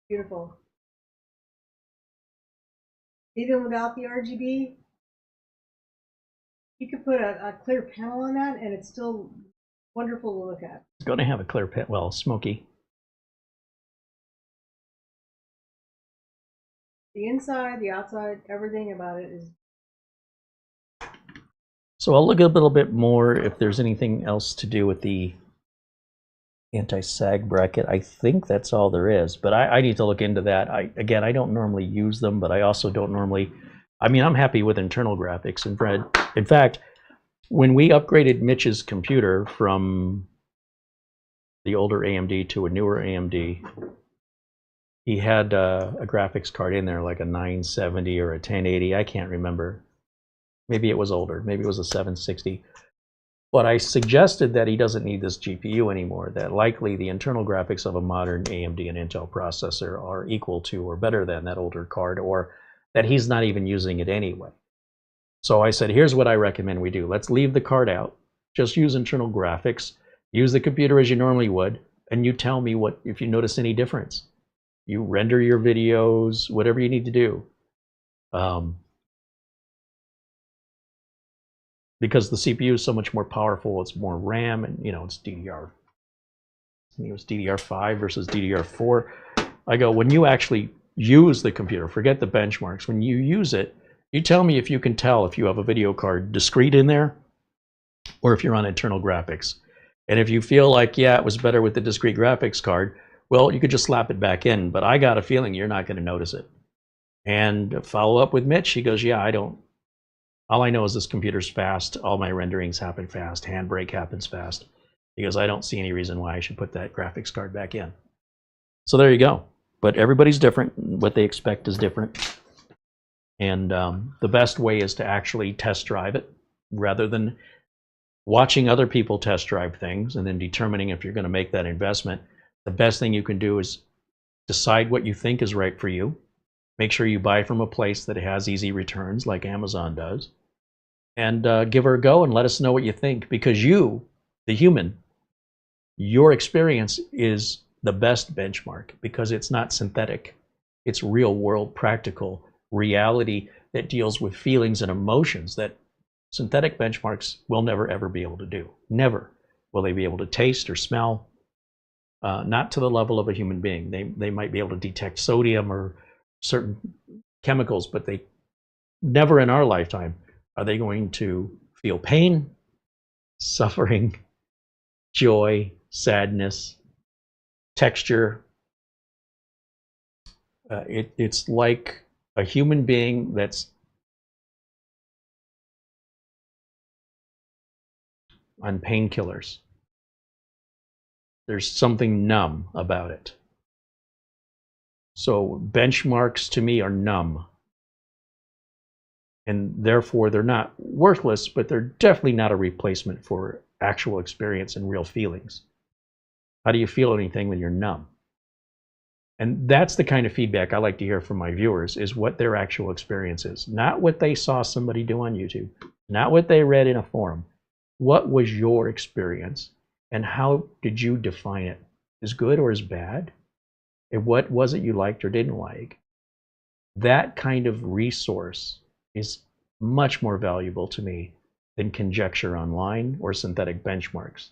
Beautiful. Even without the RGB, you could put a clear panel on that and it's still wonderful to look at. It's going to have a clear pit, well, smoky. The inside, the outside, everything about it is. So I'll look a little bit more if there's anything else to do with the anti-sag bracket. I think that's all there is, but I need to look into that. Again, I don't normally use them, but I also don't normally, I mean, I'm happy with internal graphics. In fact, When we upgraded Mitch's computer from the older AMD to a newer AMD, he had a graphics card in there, like a 970 or a 1080. I can't remember. Maybe it was older. Maybe it was a 760. But I suggested that he doesn't need this GPU anymore, that likely the internal graphics of a modern AMD and Intel processor are equal to or better than that older card, or that he's not even using it anyway. So I said, here's what I recommend we do. Let's leave the card out. Just use internal graphics. Use the computer as you normally would, and you tell me what if you notice any difference. You render your videos, whatever you need to do. Because the CPU is so much more powerful, it's more RAM, and it's DDR. It was DDR5 versus DDR4. I go, when you actually use the computer, forget the benchmarks. When you use it, you tell me if you can tell if you have a video card discrete in there, or if you're on internal graphics. And if you feel like, yeah, it was better with the discrete graphics card, well, you could just slap it back in. But I got a feeling you're not going to notice it. And follow up with Mitch. He goes, yeah, I don't. All I know is this computer's fast. All my renderings happen fast. Handbrake happens fast. He goes, I don't see any reason why I should put that graphics card back in. So there you go. But everybody's different. What they expect is different. And the best way is to actually test drive it rather than watching other people test drive things and then determining if you're going to make that investment. The best thing you can do is decide what you think is right for you. Make sure you buy from a place that has easy returns like Amazon does. And give her a go and let us know what you think. Because you, the human, your experience is the best benchmark because it's not synthetic. It's real world, practical reality that deals with feelings and emotions that synthetic benchmarks will never ever be able to do. Never will they be able to taste or smell, not to the level of a human being. They might be able to detect sodium or certain chemicals, but they never in our lifetime are they going to feel pain, suffering, joy, sadness, texture. It's like a human being that's on painkillers. There's something numb about it. So benchmarks to me are numb. And therefore they're not worthless, but they're definitely not a replacement for actual experience and real feelings. How do you feel anything when you're numb? And that's the kind of feedback I like to hear from my viewers, is what their actual experience is. Not what they saw somebody do on YouTube, not what they read in a forum. What was your experience and how did you define it? As good or as bad? And what was it you liked or didn't like? That kind of resource is much more valuable to me than conjecture online or synthetic benchmarks.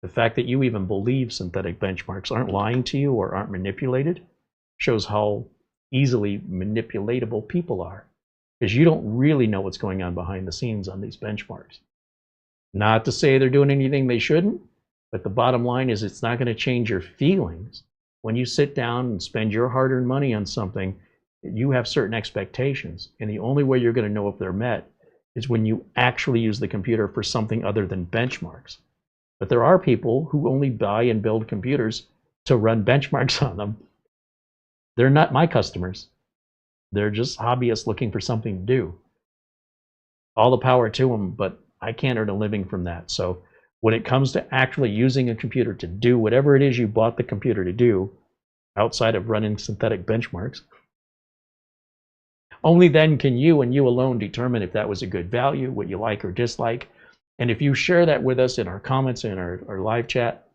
The fact that you even believe synthetic benchmarks aren't lying to you or aren't manipulated shows how easily manipulatable people are, because you don't really know what's going on behind the scenes on these benchmarks. Not to say they're doing anything they shouldn't, but the bottom line is it's not going to change your feelings. When you sit down and spend your hard-earned money on something, you have certain expectations, and the only way you're going to know if they're met is when you actually use the computer for something other than benchmarks. But there are people who only buy and build computers to run benchmarks on them. They're not my customers. They're just hobbyists looking for something to do. All the power to them, but I can't earn a living from that. So when it comes to actually using a computer to do whatever it is you bought the computer to do, outside of running synthetic benchmarks, only then can you and you alone determine if that was a good value, what you like or dislike. And if you share that with us in our comments and our live chat,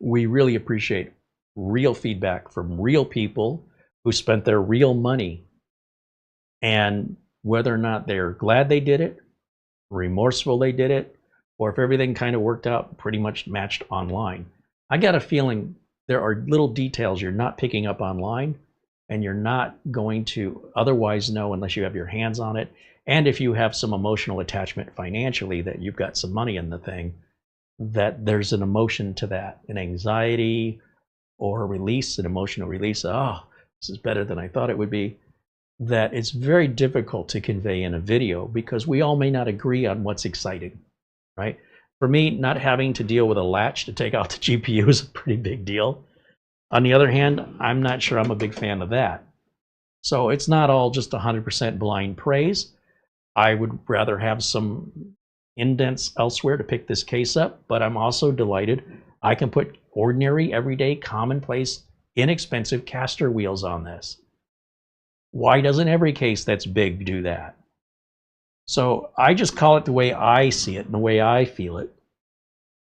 we really appreciate real feedback from real people who spent their real money, and whether or not they're glad they did it, remorseful they did it, or if everything kind of worked out pretty much matched online. I got a feeling there are little details you're not picking up online and you're not going to otherwise know unless you have your hands on it. And if you have some emotional attachment financially, that you've got some money in the thing, that there's an emotion to that, an anxiety or a release, an emotional release. Oh, this is better than I thought it would be. that it's very difficult to convey in a video because we all may not agree on what's exciting, right? For me, not having to deal with a latch to take out the GPU is a pretty big deal. On the other hand, I'm not sure I'm a big fan of that. So it's not all just 100% blind praise. I would rather have some indents elsewhere to pick this case up, but I'm also delighted I can put ordinary, everyday, commonplace, inexpensive caster wheels on this. Why doesn't every case that's big do that? So I just call it the way I see it and the way I feel it.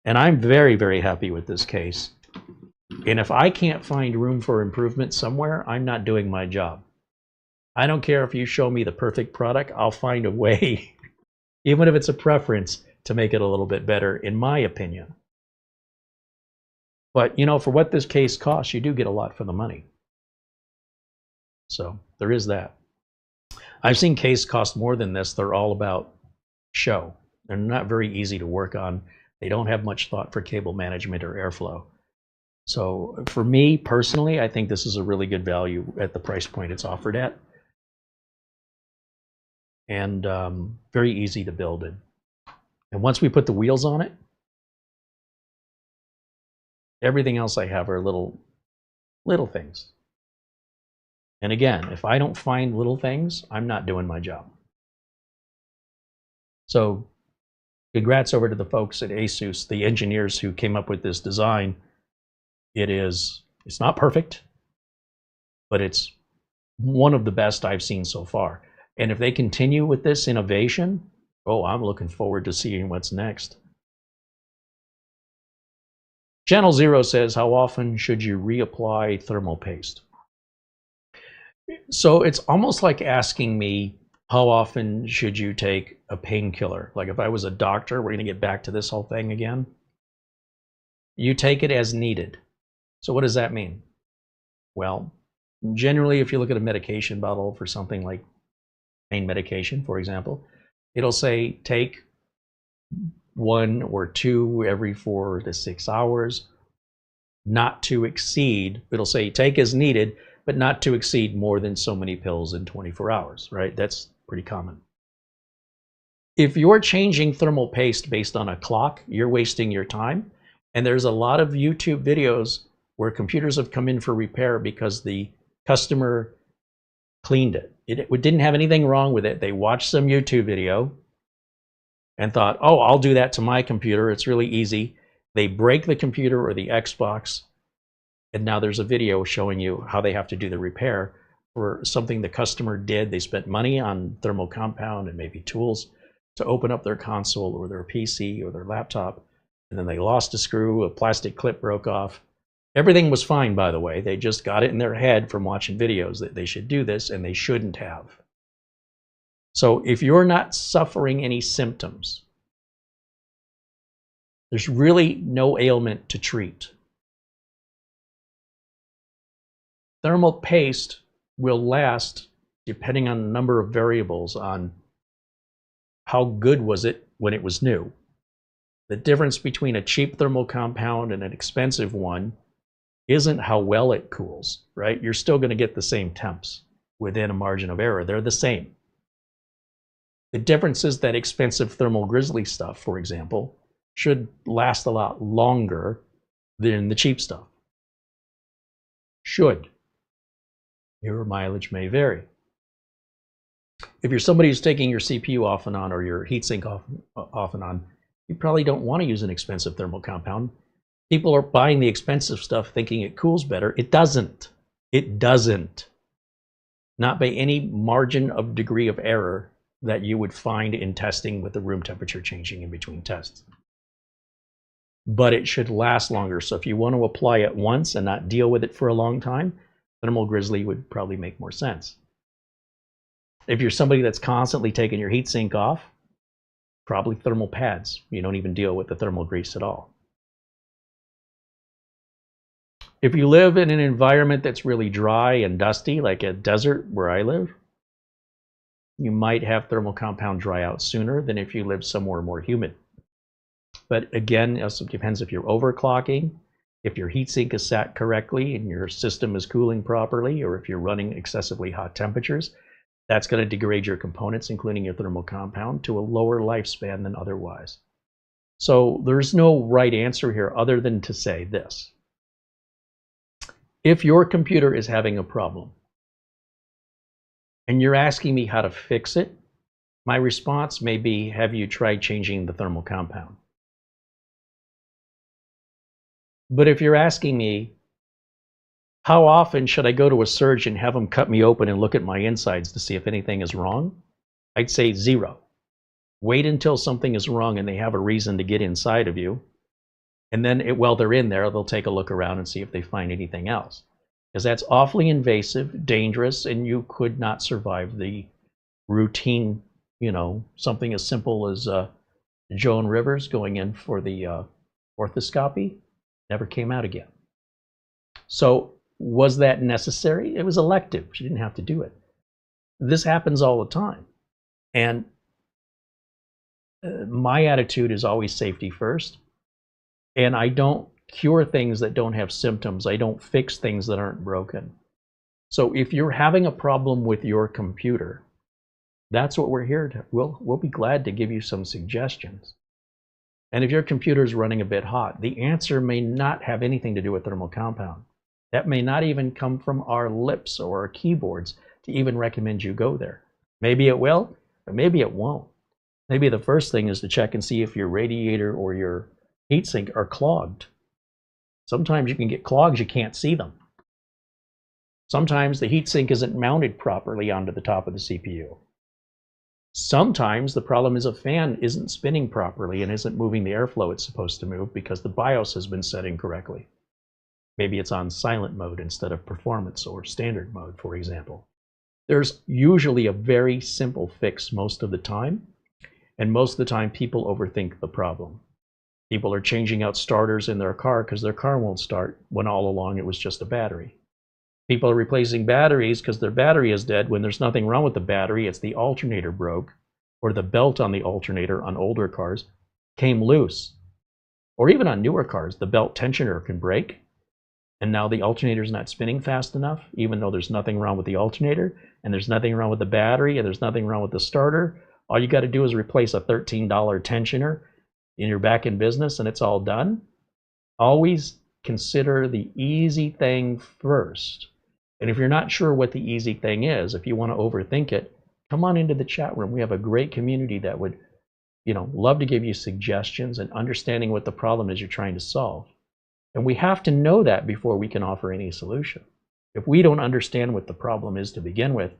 And I'm very, very happy with this case. And if I can't find room for improvement somewhere, I'm not doing my job. I don't care if you show me the perfect product, I'll find a way, even if it's a preference, to make it a little bit better, in my opinion. But, you know, for what this case costs, you do get a lot for the money. So there is that. I've seen case cost more than this. They're all about show. They're not very easy to work on. They don't have much thought for cable management or airflow. So for me personally, I think this is a really good value at the price point it's offered at. And very easy to build in. And once we put the wheels on it, everything else I have are little things. And again, if I don't find little things, I'm not doing my job. So congrats over to the folks at ASUS, the engineers who came up with this design. It's not perfect, but it's one of the best I've seen so far. And if they continue with this innovation, oh, I'm looking forward to seeing what's next. Channel 0 says, how often should you reapply thermal paste? So it's almost like asking me, how often should you take a painkiller? Like if I was a doctor, we're going to get back to this whole thing again. You take it as needed. So what does that mean? Well, generally, if you look at a medication bottle for something like pain medication, for example, it'll say take 1 or 2 every 4 to 6 hours, not to exceed. It'll say take as needed, but not to exceed more than so many pills in 24 hours, right? That's pretty common. If you're changing thermal paste based on a clock, you're wasting your time. And there's a lot of YouTube videos where computers have come in for repair because the customer cleaned it. It didn't have anything wrong with it. They watched some YouTube video and thought, oh, I'll do that to my computer. It's really easy. They break the computer or the Xbox, and now there's a video showing you how they have to do the repair for something the customer did. They spent money on thermal compound and maybe tools to open up their console or their PC or their laptop, and then they lost a screw, a plastic clip broke off. Everything was fine, by the way. They just got it in their head from watching videos that they should do this, and they shouldn't have. So if you're not suffering any symptoms, there's really no ailment to treat. Thermal paste will last depending on a number of variables on how good was it when it was new. The difference between a cheap thermal compound and an expensive one isn't how well it cools, right? You're still going to get the same temps within a margin of error. They're the same. The difference is that expensive thermal grizzly stuff, for example, should last a lot longer than the cheap stuff. Should. Your mileage may vary. If you're somebody who's taking your CPU off and on or your heatsink off and on, you probably don't want to use an expensive thermal compound. People are buying the expensive stuff thinking it cools better. It doesn't. It doesn't. Not by any margin of degree of error that you would find in testing with the room temperature changing in between tests. But it should last longer. So if you want to apply it once and not deal with it for a long time, thermal grizzly would probably make more sense. If you're somebody that's constantly taking your heatsink off, probably thermal pads. You don't even deal with the thermal grease at all. If you live in an environment that's really dry and dusty, like a desert where I live, you might have thermal compound dry out sooner than if you live somewhere more humid. But again, it also depends if you're overclocking, if your heatsink is sat correctly and your system is cooling properly, or if you're running excessively hot temperatures. That's going to degrade your components, including your thermal compound, to a lower lifespan than otherwise. So there's no right answer here other than to say this. If your computer is having a problem and you're asking me how to fix it, my response may be, have you tried changing the thermal compound? But if you're asking me, how often should I go to a surgeon, have them cut me open and look at my insides to see if anything is wrong? I'd say 0. Wait until something is wrong and they have a reason to get inside of you. And then while they're in there, they'll take a look around and see if they find anything else. Because that's awfully invasive, dangerous, and you could not survive the routine, something as simple as Joan Rivers going in for the orthoscopy, never came out again. So was that necessary? It was elective. She didn't have to do it. This happens all the time. And my attitude is always safety first. And I don't cure things that don't have symptoms. I don't fix things that aren't broken. So if you're having a problem with your computer, that's what we're here to. We'll be glad to give you some suggestions. And if your computer is running a bit hot, the answer may not have anything to do with thermal compound. That may not even come from our lips or our keyboards to even recommend you go there. Maybe it will, but maybe it won't. Maybe the first thing is to check and see if your radiator or your heatsink are clogged. Sometimes you can get clogs, you can't see them. Sometimes the heatsink isn't mounted properly onto the top of the CPU. Sometimes the problem is a fan isn't spinning properly and isn't moving the airflow it's supposed to move because the BIOS has been set incorrectly. Maybe it's on silent mode instead of performance or standard mode, for example. There's usually a very simple fix most of the time, and most of the time people overthink the problem. People are changing out starters in their car because their car won't start when all along it was just a battery. People are replacing batteries because their battery is dead when there's nothing wrong with the battery. It's the alternator broke, or the belt on the alternator on older cars came loose. Or even on newer cars, the belt tensioner can break, and now the alternator's not spinning fast enough, even though there's nothing wrong with the alternator, and there's nothing wrong with the battery, and there's nothing wrong with the starter. All you got to do is replace a $13 tensioner, and you're back in business, and it's all done. Always consider the easy thing first. And if you're not sure what the easy thing is, if you want to overthink it, come on into the chat room. We have a great community that would, love to give you suggestions and understanding what the problem is you're trying to solve. And we have to know that before we can offer any solution. If we don't understand what the problem is to begin with,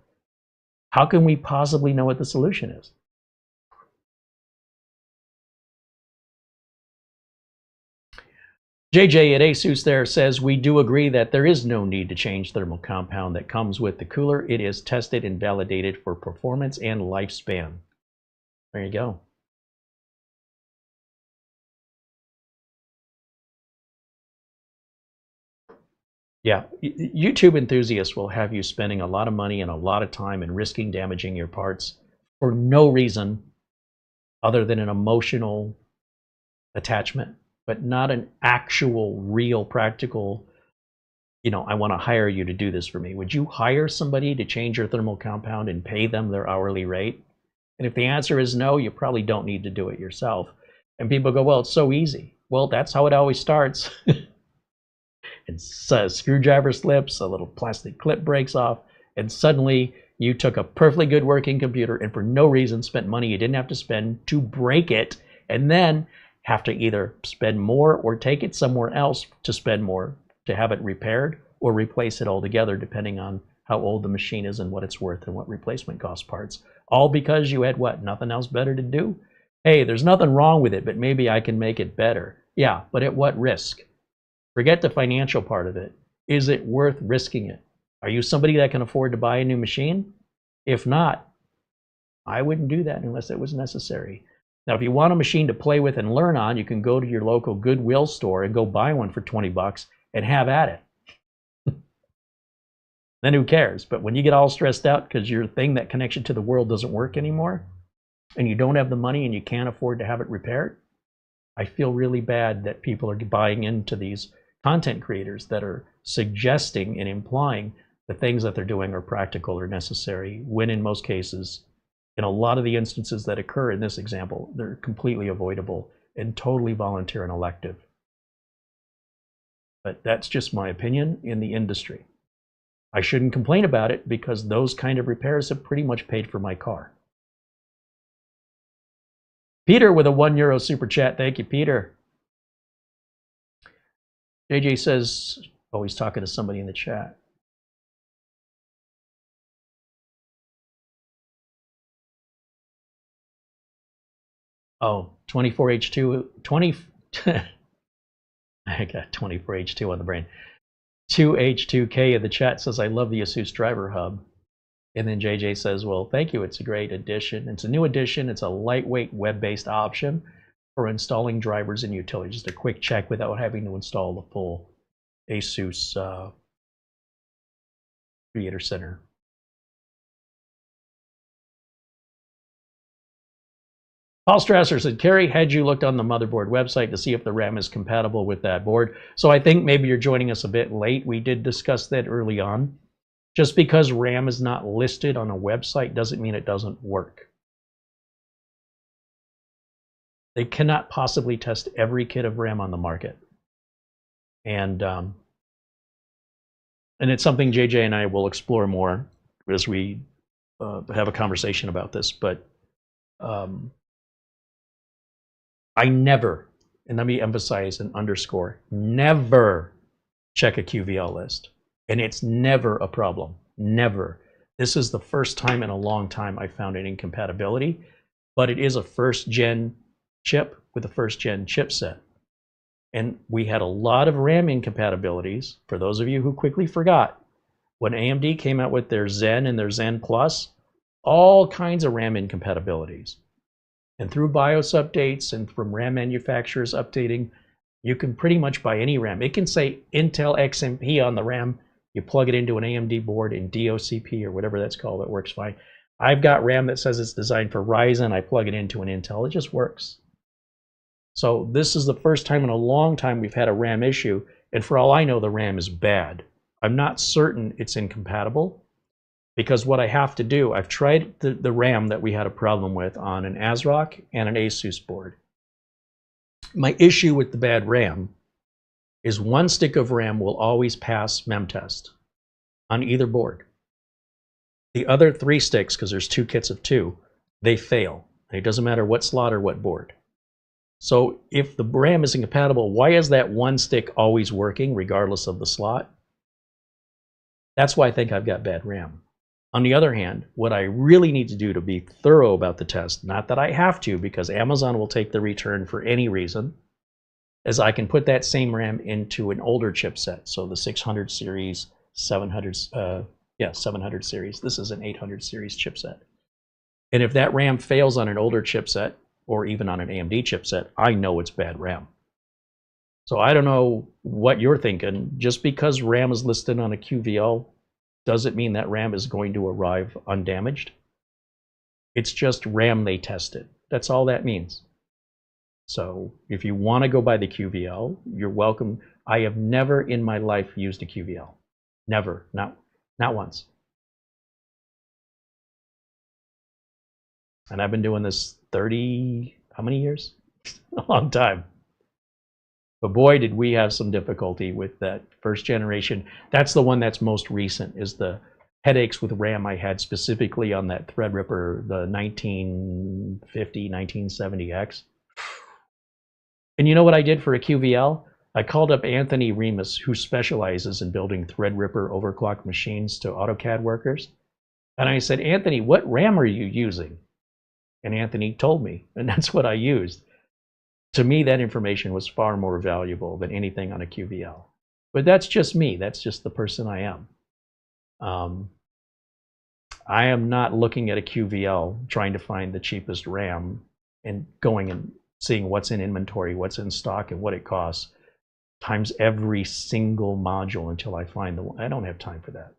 how can we possibly know what the solution is? JJ at ASUS there says, we do agree that there is no need to change thermal compound that comes with the cooler. It is tested and validated for performance and lifespan. There you go. Yeah, YouTube enthusiasts will have you spending a lot of money and a lot of time and risking damaging your parts for no reason other than an emotional attachment, but not an actual, real, practical, I want to hire you to do this for me. Would you hire somebody to change your thermal compound and pay them their hourly rate? And if the answer is no, you probably don't need to do it yourself. And people go, well, it's so easy. Well, that's how it always starts. And a screwdriver slips, a little plastic clip breaks off, and suddenly you took a perfectly good working computer and for no reason spent money you didn't have to spend to break it, and then have to either spend more or take it somewhere else to spend more to have it repaired or replace it altogether, depending on how old the machine is and what it's worth and what replacement cost parts. All because you had what? Nothing else better to do? Hey, there's nothing wrong with it, but maybe I can make it better. Yeah, but at what risk? Forget the financial part of it. Is it worth risking it? Are you somebody that can afford to buy a new machine? If not, I wouldn't do that unless it was necessary. Now, if you want a machine to play with and learn on, you can go to your local Goodwill store and go buy one for 20 bucks and have at it. Then who cares? But when you get all stressed out because your thing that connects you to the world doesn't work anymore, and you don't have the money and you can't afford to have it repaired, I feel really bad that people are buying into these content creators that are suggesting and implying the things that they're doing are practical or necessary, when in most cases, in a lot of the instances that occur in this example, they're completely avoidable and totally volunteer and elective. But that's just my opinion in the industry. I shouldn't complain about it because those kind of repairs have pretty much paid for my car. Peter with a €1 super chat. Thank you, Peter. JJ says, oh, he's talking to somebody in the chat. Oh, 24H2, 20, I got 24H2 on the brain. 2H2K in the chat says, I love the ASUS driver hub. And then JJ says, well, thank you. It's a great addition. It's a new addition. It's a lightweight web-based option for installing drivers and utilities. Just a quick check without having to install the full ASUS Creator Center. Paul Strasser said, Carrie, had you looked on the Motherboard website to see if the RAM is compatible with that board? So I think maybe you're joining us a bit late. We did discuss that early on. Just because RAM is not listed on a website doesn't mean it doesn't work. They cannot possibly test every kit of RAM on the market. And it's something JJ and I will explore more as we have a conversation about this. But I never, and let me emphasize and underscore, never check a QVL list. And it's never a problem, never. This is the first time in a long time I found an incompatibility, but it is a first-gen chip with a first-gen chipset. And we had a lot of RAM incompatibilities. For those of you who quickly forgot, when AMD came out with their Zen and their Zen Plus, all kinds of RAM incompatibilities. And through BIOS updates and from RAM manufacturers updating, you can pretty much buy any RAM. It can say Intel XMP on the RAM. You plug it into an AMD board in DOCP or whatever that's called. It works fine. I've got RAM that says it's designed for Ryzen. I plug it into an Intel. It just works. So this is the first time in a long time we've had a RAM issue. And for all I know, the RAM is bad. I'm not certain it's incompatible. Because what I have to do, I've tried the RAM that we had a problem with on an ASRock and an ASUS board. My issue with the bad RAM is one stick of RAM will always pass MEMTest on either board. The other 3 sticks, because there's 2 kits of 2, they fail. It doesn't matter what slot or what board. So if the RAM is incompatible, why is that one stick always working regardless of the slot? That's why I think I've got bad RAM. On the other hand, what I really need to do to be thorough about the test, not that I have to because Amazon will take the return for any reason, is I can put that same RAM into an older chipset. So the 600 series, 700 series. This is an 800 series chipset. And if that RAM fails on an older chipset or even on an AMD chipset, I know it's bad RAM. So I don't know what you're thinking. Just because RAM is listed on a QVL, does it mean that RAM is going to arrive undamaged? It's just RAM they tested. That's all that means. So if you want to go by the QVL, you're welcome. I have never in my life used a QVL. Never. Not once. And I've been doing this 30, how many years? A long time. But boy, did we have some difficulty with that first generation. That's the one that's most recent, is the headaches with RAM I had specifically on that Threadripper, the 1950, 1970X. And you know what I did for a QVL? I called up Anthony Remus, who specializes in building Threadripper overclock machines to AutoCAD workers. And I said, Anthony, what RAM are you using? And Anthony told me, and that's what I used. To me, that information was far more valuable than anything on a QVL. But that's just me. That's just the person I am. I am not looking at a QVL trying to find the cheapest RAM and going and seeing what's in inventory, what's in stock, and what it costs, times every single module until I find the one. I don't have time for that.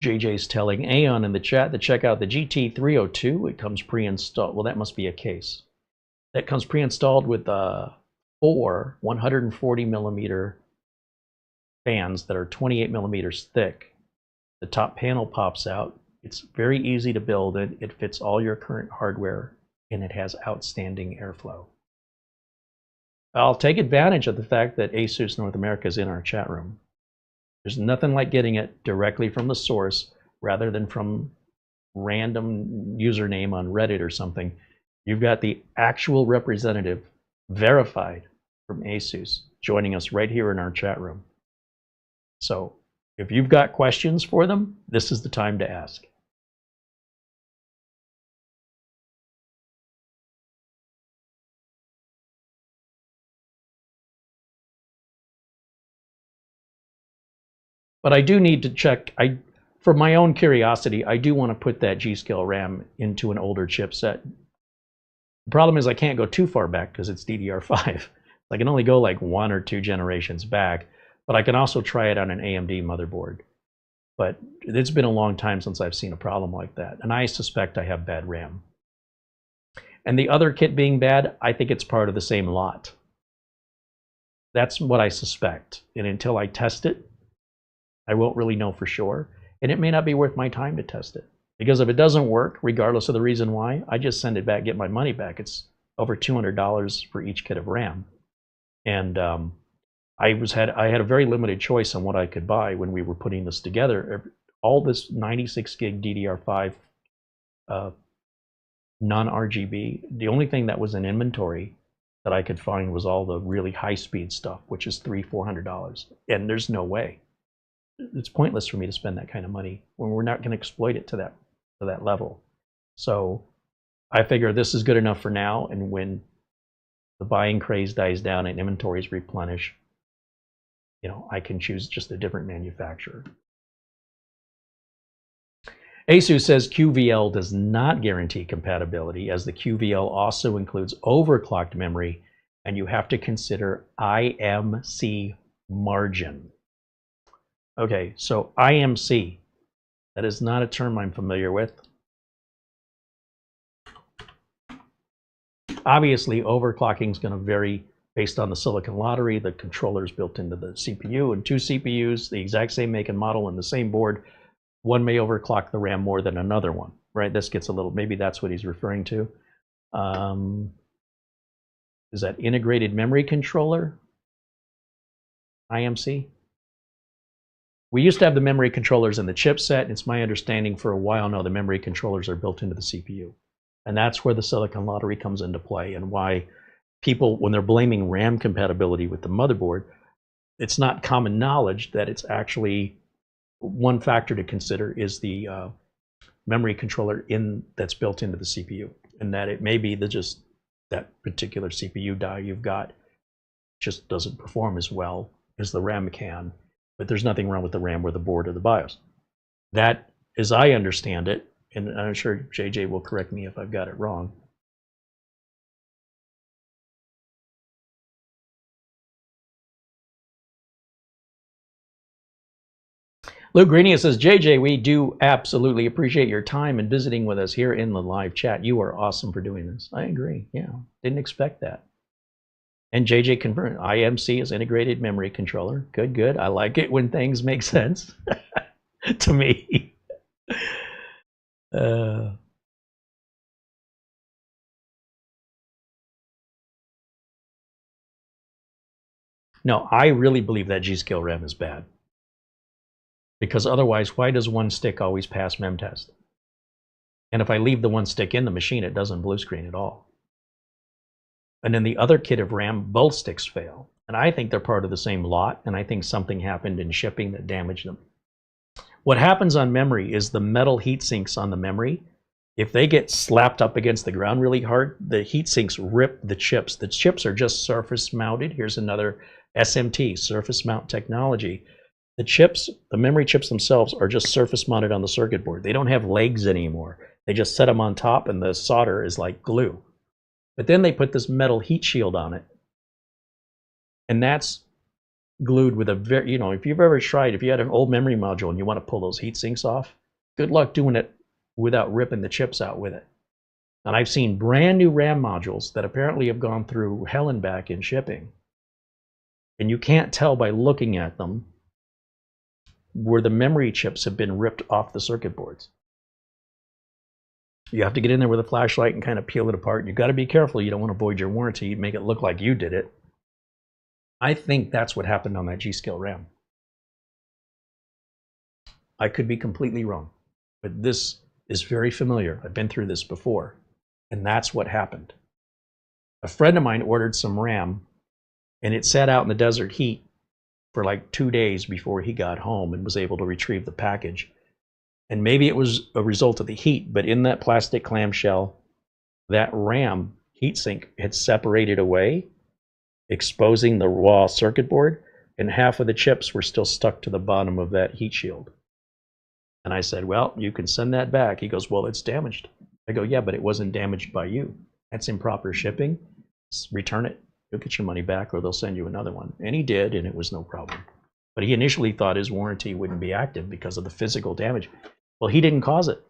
JJ's telling Aeon in the chat to check out the GT302. It comes pre-installed. Well, that must be a case. that comes pre-installed with 4 140 millimeter fans that are 28 millimeters thick. The top panel pops out. It's very easy to build it. It fits all your current hardware, and it has outstanding airflow. I'll take advantage of the fact that ASUS North America is in our chat room. There's nothing like getting it directly from the source rather than from random username on Reddit or something. You've got the actual representative verified from ASUS joining us right here in our chat room. So if you've got questions for them, this is the time to ask. But I do need to check, for my own curiosity, I do want to put that G-Scale RAM into an older chipset. The problem is I can't go too far back because it's DDR5. I can only go like 1 or 2 generations back, but I can also try it on an AMD motherboard. But it's been a long time since I've seen a problem like that, and I suspect I have bad RAM. And the other kit being bad, I think it's part of the same lot. That's what I suspect, and until I test it, I won't really know for sure, and it may not be worth my time to test it. Because if it doesn't work, regardless of the reason why, I just send it back, get my money back. It's over $200 for each kit of RAM. And I had a very limited choice on what I could buy when we were putting this together. All this 96 gig DDR5 non-RGB, the only thing that was in inventory that I could find was all the really high-speed stuff, which is $300-400. And there's no way. It's pointless for me to spend that kind of money when we're not going to exploit it to that level. So I figure this is good enough for now, and when the buying craze dies down and inventories replenish, you know, I can choose just a different manufacturer. ASUS says QVL does not guarantee compatibility, as the QVL also includes overclocked memory, and you have to consider IMC margin. Okay, so IMC, that is not a term I'm familiar with. Obviously, overclocking is going to vary based on the silicon lottery, the controllers built into the CPU, and 2 CPUs, the exact same make and model, and the same board. One may overclock the RAM more than another one, right? This gets a little, maybe that's what he's referring to. Is that integrated memory controller? IMC? We used to have the memory controllers in the chipset, and it's my understanding for a while now the memory controllers are built into the CPU. And that's where the silicon lottery comes into play, and why people, when they're blaming RAM compatibility with the motherboard, it's not common knowledge that it's actually one factor to consider is the memory controller that's built into the CPU, and that it may be just that particular CPU die you've got just doesn't perform as well as the RAM can. But there's nothing wrong with the RAM or the board or the BIOS. That, as I understand it, and I'm sure JJ will correct me if I've got it wrong. Luke Greenia says, JJ, we do absolutely appreciate your time and visiting with us here in the live chat. You are awesome for doing this. I agree. Yeah, didn't expect that. And JJ confirmed, IMC is integrated memory controller. Good, good. I like it when things make sense to me. No, I really believe that G-Scale RAM is bad. Because otherwise, why does one stick always pass mem test? And if I leave the one stick in the machine, it doesn't blue screen at all. And in the other kit of RAM, both sticks fail. And I think they're part of the same lot, and I think something happened in shipping that damaged them. What happens on memory is the metal heat sinks on the memory, if they get slapped up against the ground really hard, the heat sinks rip the chips. The chips are just surface mounted. Here's another SMT, surface mount technology. The chips, the memory chips themselves, are just surface mounted on the circuit board. They don't have legs anymore. They just set them on top, and the solder is like glue. But then they put this metal heat shield on it, and that's glued with a very, you know, if you've ever tried, if you had an old memory module and you want to pull those heat sinks off, good luck doing it without ripping the chips out with it. And I've seen brand new RAM modules that apparently have gone through hell and back in shipping. And you can't tell by looking at them where the memory chips have been ripped off the circuit boards. You have to get in there with a flashlight and kind of peel it apart. You've got to be careful. You don't want to void your warranty, make it look like you did it. I think that's what happened on that G-Skill RAM. I could be completely wrong, but this is very familiar. I've been through this before, and that's what happened. A friend of mine ordered some RAM, and it sat out in the desert heat for like 2 days before he got home and was able to retrieve the package. And maybe it was a result of the heat, but in that plastic clamshell, that RAM heatsink had separated away, exposing the raw circuit board, and half of the chips were still stuck to the bottom of that heat shield. And I said, well, you can send that back. He goes, well, it's damaged. I go, yeah, but it wasn't damaged by you. That's improper shipping. Return it. You'll get your money back, or they'll send you another one. And he did, and it was no problem. But he initially thought his warranty wouldn't be active because of the physical damage. Well, he didn't cause it.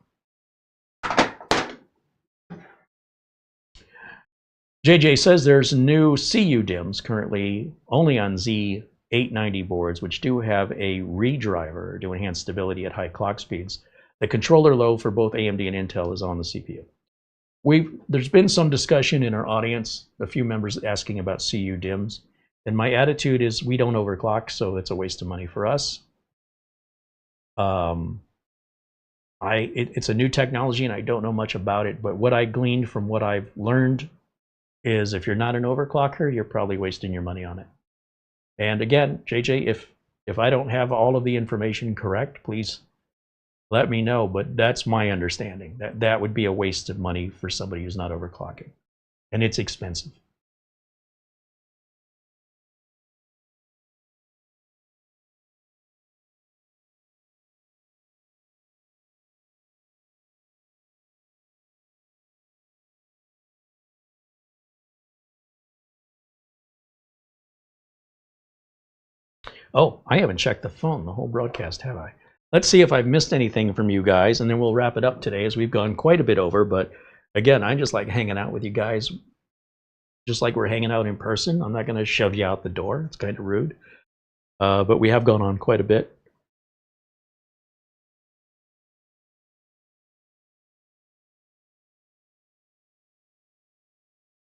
JJ says there's new CU DIMMs currently only on Z890 boards, which do have a redriver to enhance stability at high clock speeds. The controller load for both AMD and Intel is on the CPU. There's been some discussion in our audience, a few members asking about CU DIMMs, and my attitude is we don't overclock, so it's a waste of money for us. It's a new technology and I don't know much about it, but what I gleaned from what I've learned is if you're not an overclocker, you're probably wasting your money on it. And again, JJ, if I don't have all of the information correct, please let me know, but that's my understanding. That would be a waste of money for somebody who's not overclocking. And it's expensive. Oh, I haven't checked the phone the whole broadcast, have I? Let's see if I've missed anything from you guys, and then we'll wrap it up today as we've gone quite a bit over. But again, I just like hanging out with you guys, just like we're hanging out in person. I'm not going to shove you out the door. It's kind of rude. But we have gone on quite a bit.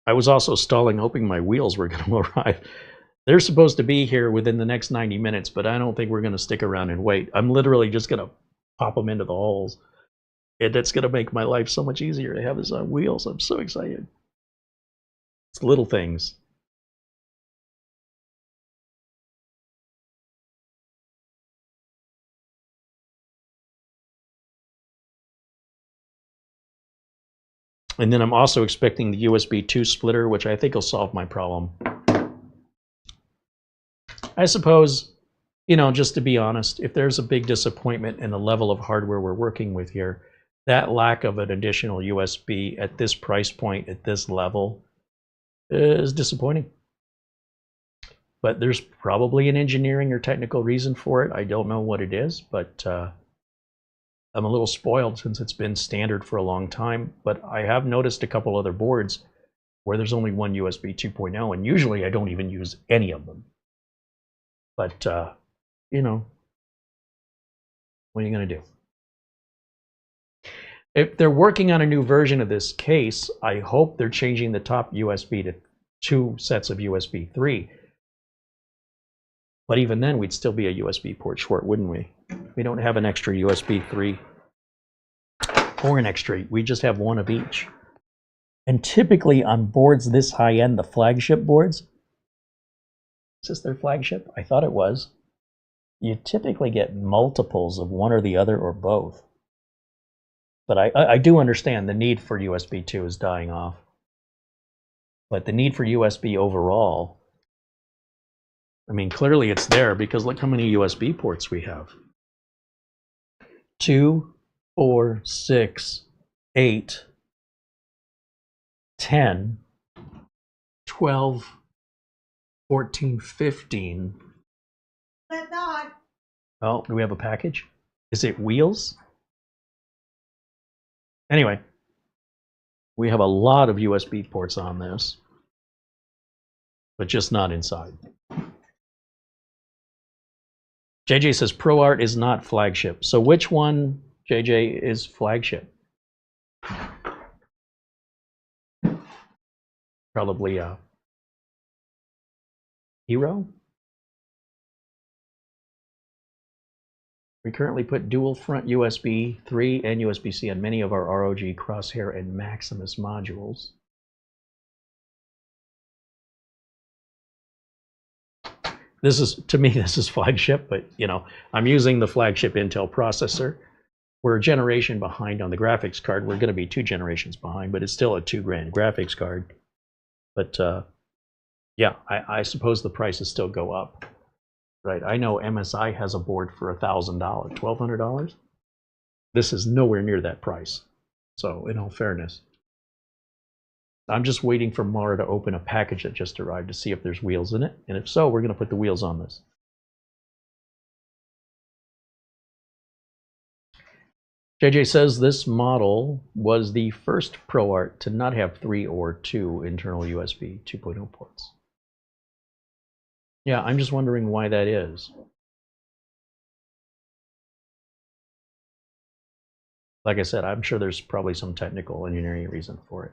I was also stalling, hoping my wheels were going to arrive. They're supposed to be here within the next 90 minutes, but I don't think we're going to stick around and wait. I'm literally just going to pop them into the holes. And that's going to make my life so much easier to have this on wheels. I'm so excited. It's little things. And then I'm also expecting the USB 2 splitter, which I think will solve my problem. I suppose, you know, just to be honest, if there's a big disappointment in the level of hardware we're working with here, that lack of an additional USB at this price point, at this level, is disappointing. But there's probably an engineering or technical reason for it. I don't know what it is, but I'm a little spoiled since it's been standard for a long time. But I have noticed a couple other boards where there's only one USB 2.0, and usually I don't even use any of them. But, you know, what are you going to do? If they're working on a new version of this case, I hope they're changing the top USB to 2 sets of USB 3. But even then, we'd still be a USB port short, wouldn't we? We don't have an extra USB 3 or an extra. We just have one of each. And typically on boards this high-end, the flagship boards, is this their flagship? I thought it was. You typically get multiples of one or the other or both. But I do understand the need for USB 2 is dying off. But the need for USB overall, I mean, clearly it's there because look how many USB ports we have. 2, 4, 6, 8, 10, 12, 14, 15. But not. Oh, do we have a package? Is it wheels? Anyway, We have a lot of USB ports on this, but just not inside. JJ says ProArt is not flagship. So which one, JJ, is flagship? Probably Hero? We currently put dual front USB 3 and USB-C on many of our ROG, Crosshair, and Maximus modules. This is, to me, this is flagship, but you know, I'm using the flagship Intel processor. We're a generation behind on the graphics card. We're going to be 2 generations behind, but it's still a $2,000 graphics card. But yeah, I suppose the prices still go up, right? I know MSI has a board for $1,000, $1,200. This is nowhere near that price. So in all fairness, I'm just waiting for Mara to open a package that just arrived to see if there's wheels in it. And if so, we're going to put the wheels on this. JJ says this model was the first ProArt to not have 3 or 2 internal USB 2.0 ports. Yeah, I'm just wondering why that is. Like I said, I'm sure there's probably some technical engineering reason for it.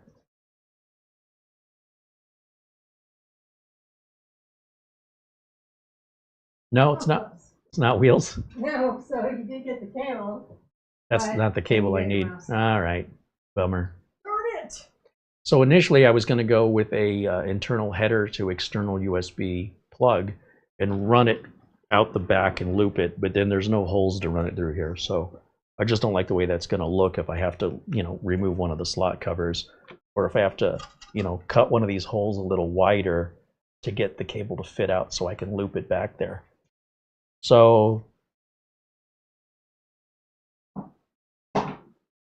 No, it's not. It's not wheels. No, so you did get the cable. That's not the cable I need. All right, bummer. Darn it! So initially I was going to go with a internal header to external USB plug and run it out the back and loop it, but then there's no holes to run it through here. So I just don't like the way that's going to look if I have to, you know, remove one of the slot covers, or if I have to, you know, cut one of these holes a little wider to get the cable to fit out so I can loop it back there. So it'd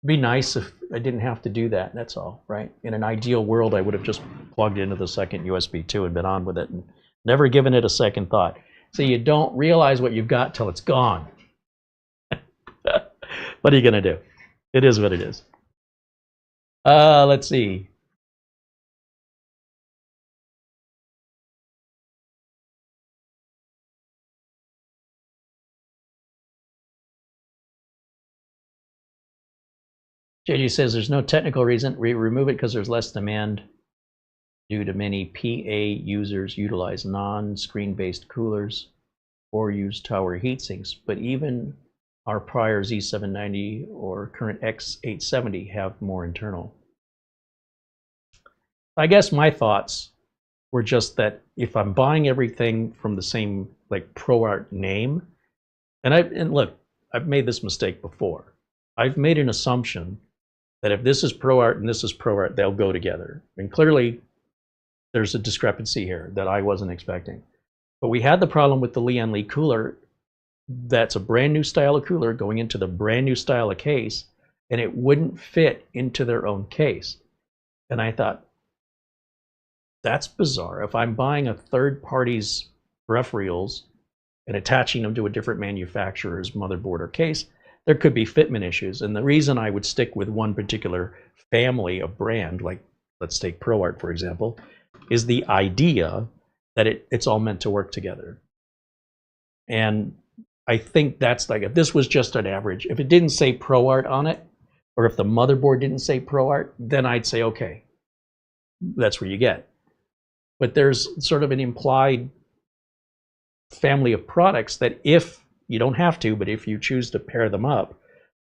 be nice if I didn't have to do that, that's all, right? In an ideal world, I would have just plugged into the second USB 2 and been on with it and never given it a second thought. So you don't realize what you've got till it's gone. What are you going to do? It is what it is. Let's see. JJ says there's no technical reason. We remove it because there's less demand due to many PA users utilize non-screen-based coolers or use tower heatsinks. But even our prior Z790 or current X870 have more internal. I guess my thoughts were just that if I'm buying everything from the same like ProArt name, and look, I've made this mistake before. I've made an assumption that if this is ProArt and this is ProArt, they'll go together. And clearly, there's a discrepancy here that I wasn't expecting. But we had the problem with the Lian Li cooler. That's a brand new style of cooler going into the brand new style of case, and it wouldn't fit into their own case. And I thought, that's bizarre. If I'm buying a third party's peripherals and attaching them to a different manufacturer's motherboard or case, there could be fitment issues. And the reason I would stick with one particular family of brand, like let's take ProArt for example, is the idea that it's all meant to work together. And I think that's like, if this was just an average, if it didn't say ProArt on it, or if the motherboard didn't say ProArt, then I'd say, okay, that's where you get. But there's sort of an implied family of products that if you don't have to, but if you choose to pair them up,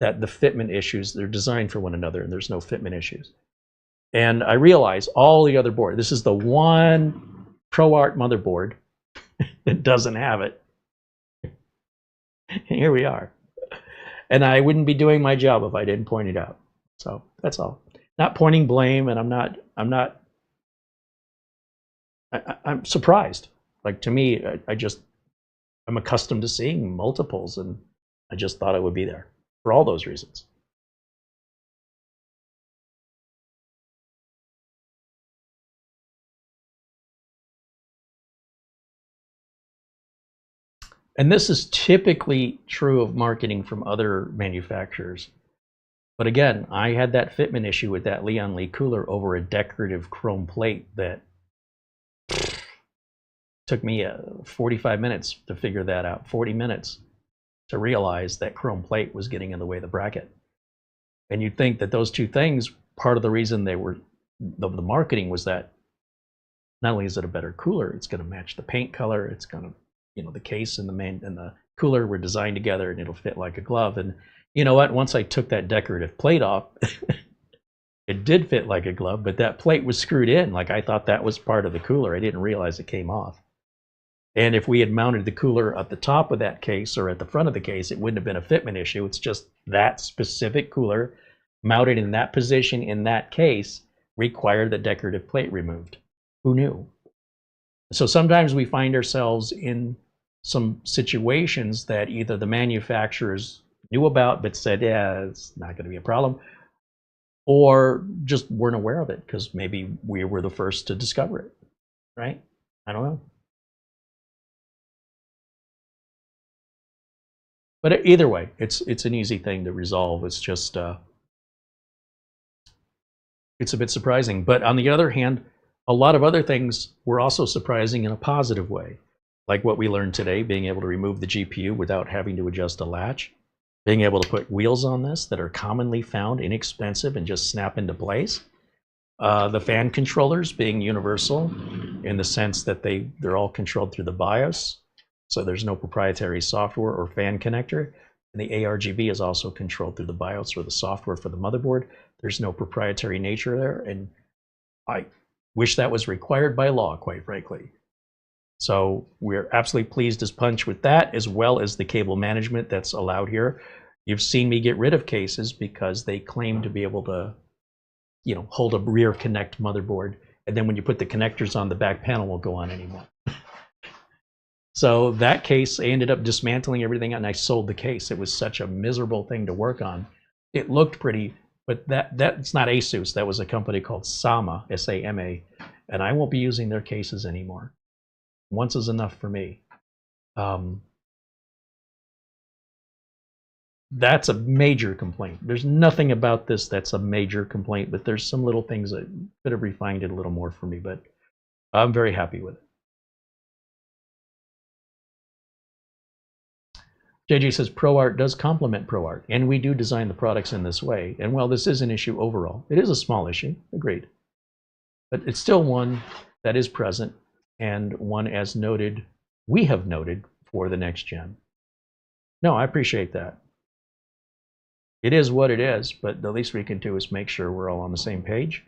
that the fitment issues, they're designed for one another and there's no fitment issues. And I realize all the other board, this is the one ProArt motherboard that doesn't have it. And here we are. And I wouldn't be doing my job if I didn't point it out. So that's all. Not pointing blame, and I'm surprised. Like, to me, I'm accustomed to seeing multiples, and I just thought it would be there for all those reasons. And this is typically true of marketing from other manufacturers. But again, I had that fitment issue with that Leon Lee cooler over a decorative chrome plate that took me 45 minutes to figure that out, 40 minutes to realize that chrome plate was getting in the way of the bracket. And you'd think that those two things, part of the reason they were, the marketing was that not only is it a better cooler, it's going to match the paint color, it's going to, you know, the case and the main and the cooler were designed together and it'll fit like a glove. And you know what, once I took that decorative plate off, it did fit like a glove, but that plate was screwed in. Like I thought that was part of the cooler. I didn't realize it came off. And if we had mounted the cooler at the top of that case or at the front of the case, it wouldn't have been a fitment issue. It's just that specific cooler mounted in that position in that case required the decorative plate removed. Who knew? So sometimes we find ourselves in some situations that either the manufacturers knew about but said, yeah, it's not going to be a problem, or just weren't aware of it because maybe we were the first to discover it, right? I don't know. But either way, it's an easy thing to resolve. It's just, it's a bit surprising. But on the other hand, a lot of other things were also surprising in a positive way. Like what we learned today, being able to remove the GPU without having to adjust a latch. Being able to put wheels on this that are commonly found, inexpensive, and just snap into place. The fan controllers being universal in the sense that they're all controlled through the BIOS. So there's no proprietary software or fan connector. And the ARGB is also controlled through the BIOS or the software for the motherboard. There's no proprietary nature there. And I wish that was required by law, quite frankly. So we're absolutely pleased as punch with that, as well as the cable management that's allowed here. You've seen me get rid of cases because they claim to be able to, you know, hold a rear connect motherboard. And then when you put the connectors on, the back panel won't go on anymore. So that case, I ended up dismantling everything and I sold the case. It was such a miserable thing to work on. It looked pretty, but that's not ASUS. That was a company called Sama, S-A-M-A, and I won't be using their cases anymore. Once is enough for me. That's a major complaint. There's nothing about this that's a major complaint, but there's some little things that could have refined it a little more for me, but I'm very happy with it. JJ says ProArt does complement ProArt, and we do design the products in this way. And while this is an issue overall, it is a small issue, agreed. But it's still one that is present, and one as noted, we have noted for the next gen. No, I appreciate that. It is what it is, but the least we can do is make sure we're all on the same page.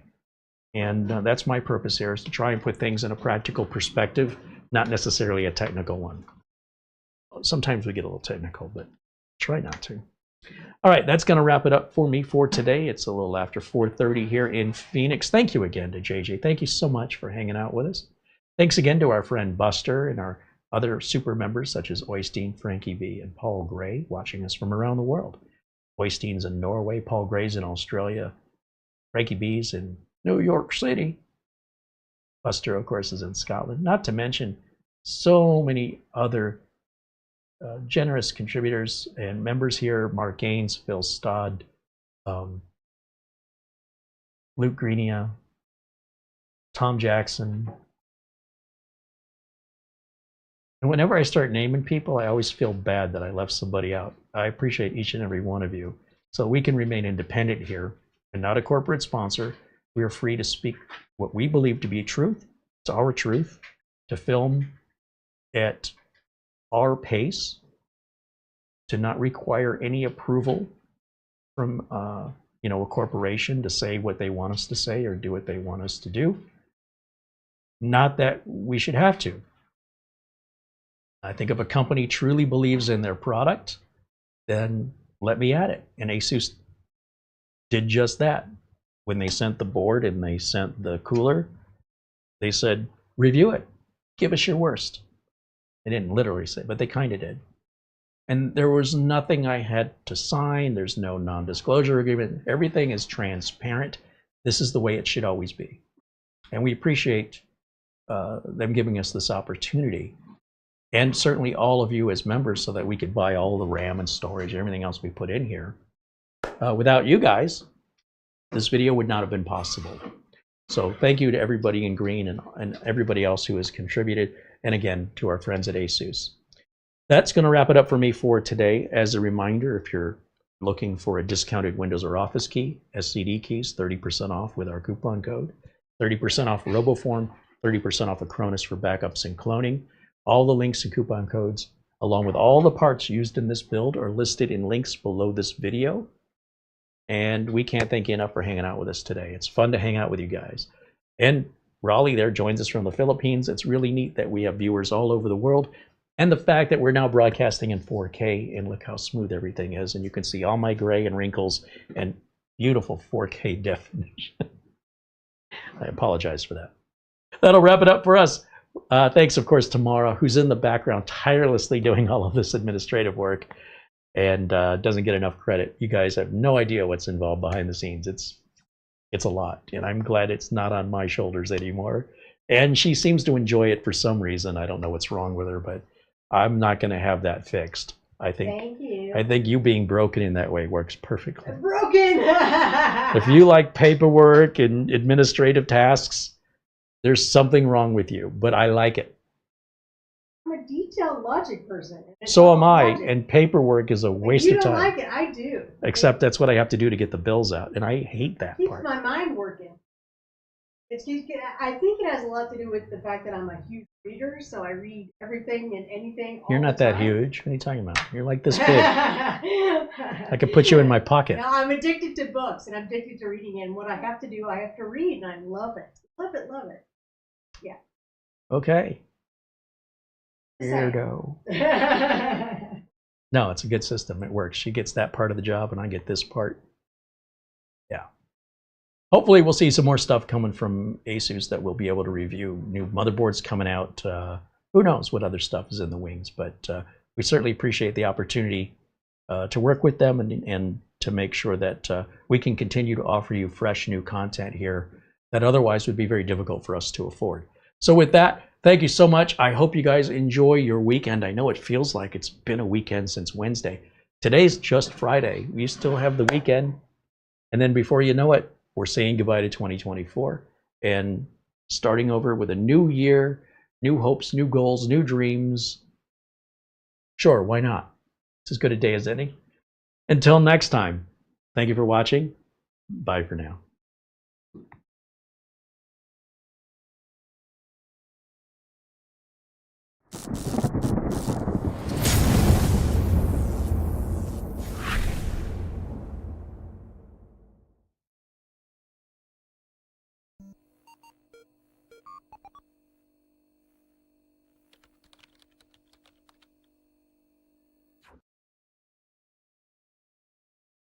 And that's my purpose here, is to try and put things in a practical perspective, not necessarily a technical one. Sometimes we get a little technical, but try not to. All right, that's going to wrap it up for me for today. It's a little after 4:30 here in Phoenix. Thank you again to JJ. Thank you so much for hanging out with us. Thanks again to our friend Buster and our other super members such as Oystein, Frankie B, and Paul Gray watching us from around the world. Oystein's in Norway, Paul Gray's in Australia, Frankie B's in New York City. Buster, of course, is in Scotland. Not to mention so many other generous contributors and members here: Mark Gaines, Phil Stodd, Luke Greenia, Tom Jackson. And whenever I start naming people, I always feel bad that I left somebody out. I appreciate each and every one of you. So we can remain independent here and not a corporate sponsor. We are free to speak what we believe to be truth. It's our truth, to film at our pace, to not require any approval from you know, a corporation to say what they want us to say or do what they want us to do. Not that we should have to. I think if a company truly believes in their product, then let me at it. And ASUS did just that. When they sent the board and they sent the cooler, they said, review it, give us your worst. They didn't literally say, but they kind of did. And there was nothing I had to sign. There's no non-disclosure agreement. Everything is transparent. This is the way it should always be. And we appreciate them giving us this opportunity. And certainly all of you as members, so that we could buy all the RAM and storage and everything else we put in here. Without you guys, this video would not have been possible. So thank you to everybody in green and everybody else who has contributed, and again, to our friends at ASUS. That's going to wrap it up for me for today. As a reminder, if you're looking for a discounted Windows or Office key, SCD keys, 30% off with our coupon code, 30% off RoboForm, 30% off Acronis for backups and cloning. All the links and coupon codes, along with all the parts used in this build, are listed in links below this video. And we can't thank you enough for hanging out with us today. It's fun to hang out with you guys. And Raleigh there joins us from the Philippines. It's really neat that we have viewers all over the world. And the fact that we're now broadcasting in 4K, and look how smooth everything is. And you can see all my gray and wrinkles and beautiful 4K definition. I apologize for that. That'll wrap it up for us. Thanks, of course, to Mara, who's in the background tirelessly doing all of this administrative work and doesn't get enough credit. You guys have no idea what's involved behind the scenes. It's a lot, and I'm glad it's not on my shoulders anymore. And she seems to enjoy it for some reason. I don't know what's wrong with her, but I'm not going to have that fixed. Thank you. I think you being broken in that way works perfectly. Broken! If you like paperwork and administrative tasks, there's something wrong with you, but I like it. I'm a detailed logic person. So am I, and paperwork is a waste of time. You don't like it, I do. Except that's what I have to do to get the bills out, and I hate that Keeps part. my mind working. I think it has a lot to do with the fact that I'm a huge reader, so I read everything and anything all You're not the that time. huge. What are you talking about? You're like this big. I could put you in my pocket. No, I'm addicted to books, and I'm addicted to reading, and what I have to do, I have to read, and I love it. Love it, love it. Yeah. Okay. Weirdo. No, it's a good system. It works. She gets that part of the job, and I get this part. Yeah. Hopefully, we'll see some more stuff coming from ASUS that we'll be able to review. New motherboards coming out. Who knows what other stuff is in the wings, but we certainly appreciate the opportunity to work with them and to make sure that we can continue to offer you fresh new content here that otherwise would be very difficult for us to afford. So with that, thank you so much. I hope you guys enjoy your weekend. I know it feels like it's been a weekend since Wednesday. Today's just Friday. We still have the weekend. And then before you know it, we're saying goodbye to 2024 and starting over with a new year, new hopes, new goals, new dreams. Sure, why not? It's as good a day as any. Until next time, thank you for watching. Bye for now.